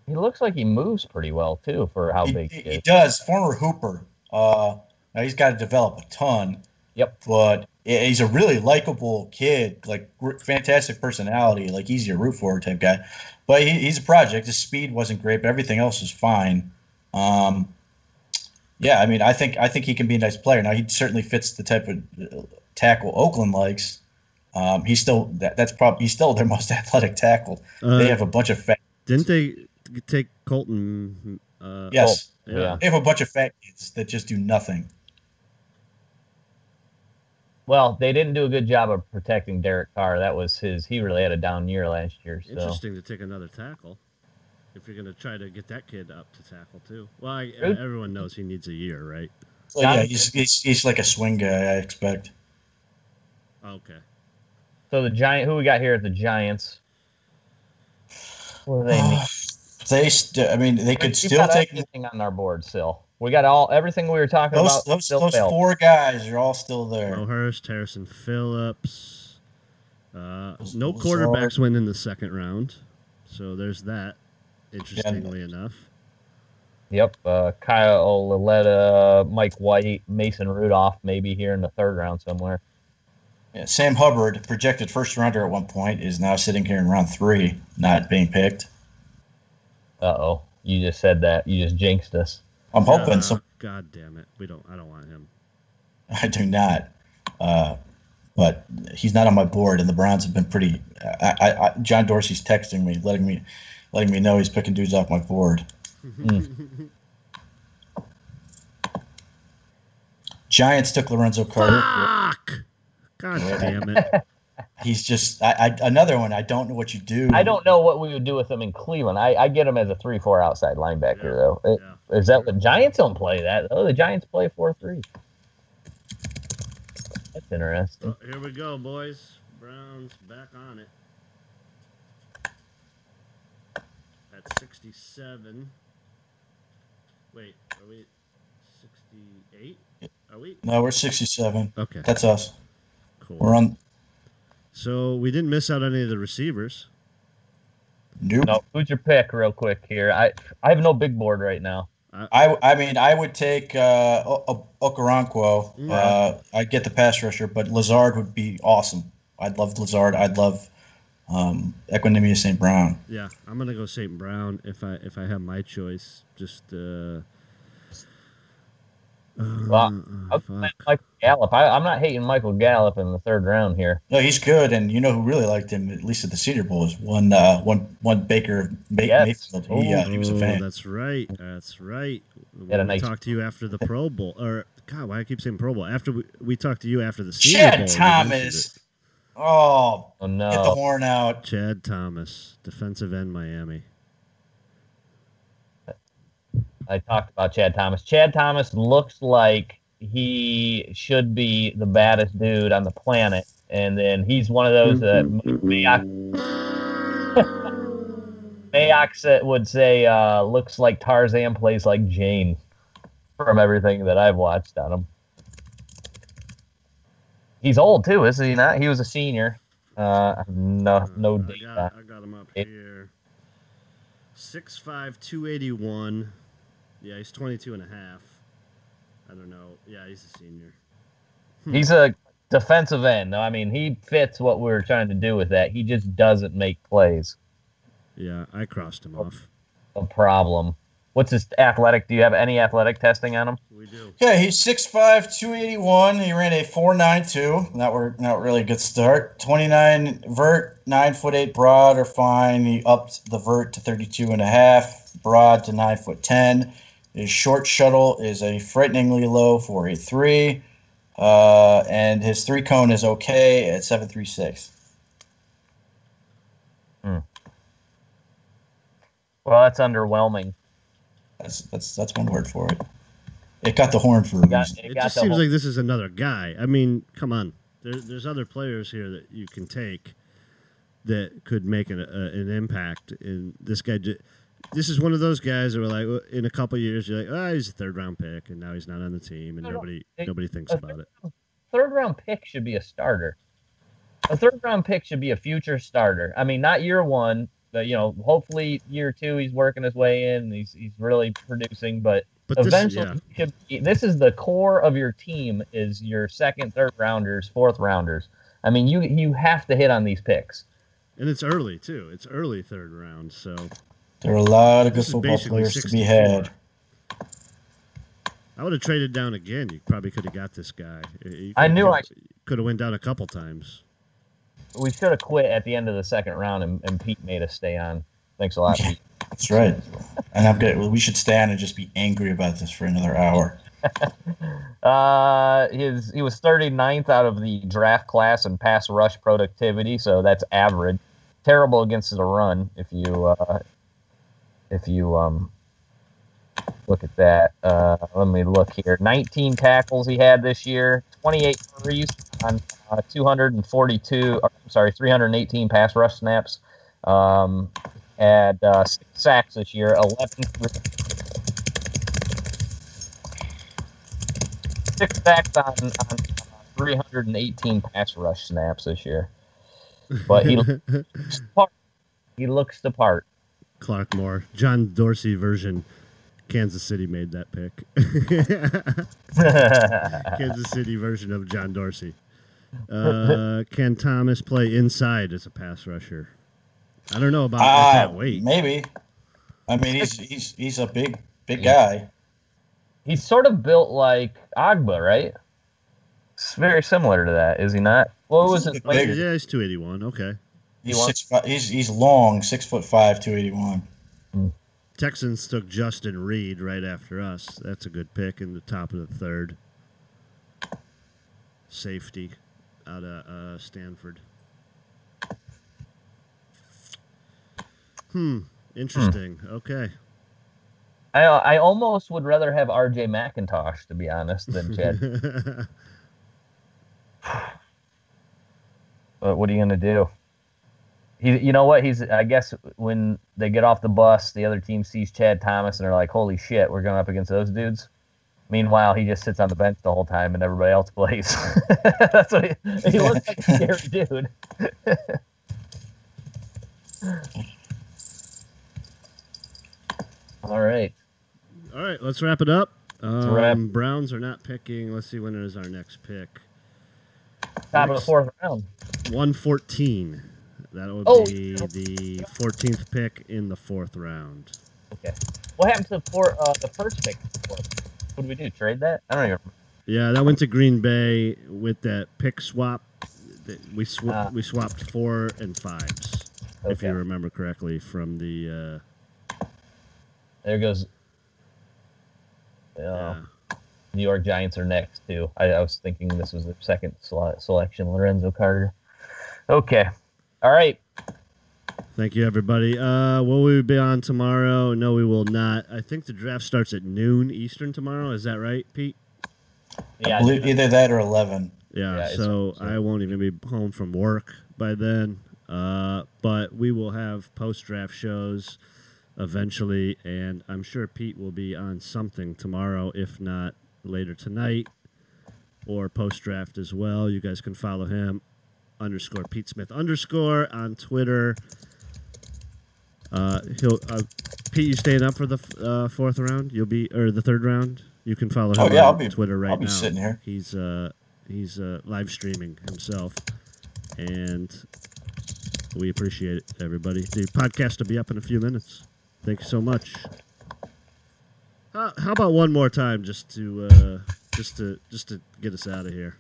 He looks like he moves pretty well too for how big he is. He does. Former Hooper. Now he's got to develop a ton. Yep. But he's a really likable kid, like fantastic personality, like easy to root for type guy. But he's a project. His speed wasn't great, but everything else is fine. Yeah, I mean, I think he can be a nice player. Now he certainly fits the type of tackle Oakland likes. He's still he's still their most athletic tackle. They have a bunch of fat. Didn't they take Colton? Yes. Yeah. They have a bunch of fat kids that just do nothing. Well, they didn't do a good job of protecting Derek Carr. That was he really had a down year last year. So. Interesting to take another tackle. If you're going to try to get that kid up to tackle too. Well, everyone knows he needs a year, right? So, yeah, he's like a swing guy, I expect. Okay. So who we got here at the Giants? What do they need? I mean, they could We've still got take everything on our board still. We got everything we were talking about. those still failed. 4 guys are all still there. Mo Hurst, Harrison Phillips. No Lazard. quarterbacks went in the second round, so there's that. Interestingly enough. Yep, Kyle Laletta, Mike White, Mason Rudolph, maybe here in the third round somewhere. Yeah, Sam Hubbard, projected first rounder at one point, is now sitting here in round 3, not being picked. Uh-oh, you just said that. You just jinxed us. I'm hoping some. God damn it, I don't want him. I do not, but he's not on my board, and the Browns have been pretty. John Dorsey's texting me, letting me know he's picking dudes off my board. Giants took Lorenzo Carter. Fuck! God damn it! He's just another one. I don't know what you do. I don't know what we would do with him in Cleveland. I get him as a 3-4 outside linebacker, though. Is that the Giants don't play that? Oh, the Giants play 4-3. That's interesting. Here we go, boys. Browns back on it. At 67. Wait, are we 68? Are we? No, we're 67. Okay. That's us. Cool. We're on. So we didn't miss out on any of the receivers. Nope. No, who's your pick, real quick here? I have no big board right now. I mean, I would take Okoronkwo. I'd get the pass rusher, but Lazard would be awesome. I'd love Lazard. I'd love Equanimeous St. Brown. Yeah, I'm gonna go St. Brown if I have my choice. Just Michael Gallup. I'm not hating Michael Gallup in the third round here. No, he's good, and you know who really liked him, at least at the Senior Bowl, is one Baker Mayfield. He was a fan. That's right. That's right. Had a We nice- talked to you after the Pro Bowl, or God, why I keep saying Pro Bowl? After we talked to you after the Senior Bowl. Chad you mentioned Thomas. Oh, no. get the horn out. it. Chad Thomas, defensive end, Miami. I talked about Chad Thomas. Chad Thomas looks like he should be the baddest dude on the planet, and then he's one of those that Mayock would say looks like Tarzan, plays like Jane, from everything that I've watched on him. He's old too, isn't he not? He was a senior. No date. I got him up here. 6'5", 281. Yeah, he's 22 and a half. I don't know. Yeah, he's a senior. He's a defensive end. I mean, he fits what we were trying to do with that. He just doesn't make plays. Yeah, I crossed him off. A problem. What's his athletic? Do you have any athletic testing on him? We do. Yeah, he's 6'5", 281. He ran a 4.92. Not really a good start. 29 vert, 9'8" broad are fine. He upped the vert to 32.5, broad to 9'10". His short shuttle is a frighteningly low 4.83, and his 3-cone is okay at 7.36. Well, that's underwhelming. That's one word for it. It got the horn for a reason. It just seems like this is another guy. I mean, come on. There's other players here that you can take that could make an impact. And this guy, this is one of those guys that were like, in a couple of years, you're like, he's a third-round pick, and now he's not on the team, and nobody thinks about it. Third-round pick should be a starter. A third-round pick should be a future starter. I mean, not year one, but, hopefully year two he's working his way in. He's really producing, but eventually this is the core of your team, is your second, third rounders, fourth rounders. I mean, you have to hit on these picks. And it's early, too. It's early third round, so... There are a lot of good football players 64. To be had. I would have traded down again. You probably could have got this guy. I could have went down a couple times. We should have quit at the end of the second round, and Pete made us stay on. Thanks a lot, Pete. That's right. And I'm good. Well, we should stay on and just be angry about this for another hour. He was 39th out of the draft class in pass rush productivity, so that's average. Terrible against the run if you look at that. Let me look here. 19 tackles he had this year, 28 hurries on 318 pass rush snaps. And had 6 sacks this year, 6 sacks on 318 pass rush snaps this year. But he looks the part. He looks the part. Clark Moore, John Dorsey version. Kansas City made that pick. Kansas City version of John Dorsey. Can Thomas play inside as a pass rusher? I don't know about that weight. Maybe. I mean, he's a big guy. He's sort of built like Agba, right? It's very similar to that, is he not? What was it? Yeah, he's 281. Okay. He's 6'5". He's long, 6'5", 281. Texans took Justin Reed right after us. That's a good pick in the top of the third. Safety out of Stanford. Interesting. Okay. I almost would rather have R.J. McIntosh, to be honest, than Chad. But what are you going to do? You know what? I guess when they get off the bus, the other team sees Chad Thomas and they're like, holy shit, we're going up against those dudes. Meanwhile, he just sits on the bench the whole time and everybody else plays. That's what he looks like a scary dude. All right, let's wrap it up. Browns are not picking. Let's see, when is our next pick? Top of the 4th round. 114. That would be the 14th pick in the 4th round. Okay. What happened to the first pick? What did we do? Trade that? I don't even remember. Yeah, that went to Green Bay with that pick swap. We swapped 4 and 5s, if you remember correctly, from the... There goes... New York Giants are next, too. I was thinking this was the second selection, Lorenzo Carter. Okay. All right. Thank you, everybody. Will we be on tomorrow? No, we will not. I think the draft starts at noon Eastern tomorrow. Is that right, Pete? Yeah, I believe either that or 11. Yeah, so I won't even be home from work by then. But we will have post-draft shows eventually, and I'm sure Pete will be on something tomorrow, if not later tonight, or post-draft as well. You guys can follow him, _Pete Smith _ on Twitter. Pete, you staying up for the 4th round? You'll be, or the 3rd round? You can follow him on Twitter right now. I'll be sitting here. He's live streaming himself, and we appreciate it, everybody. The podcast will be up in a few minutes. Thank you so much. How about one more time, just to get us out of here?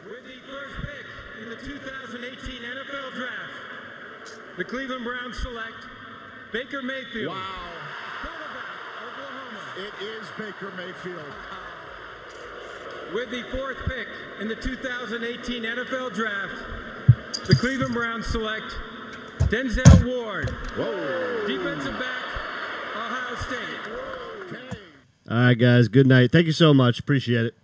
With the first pick in the 2018 NFL Draft, the Cleveland Browns select Baker Mayfield. Wow. Quarterback, Oklahoma. It is Baker Mayfield. With the 4th pick in the 2018 NFL Draft, the Cleveland Browns select Denzel Ward. Whoa. Defensive back, Ohio State. Okay. All right, guys. Good night. Thank you so much. Appreciate it.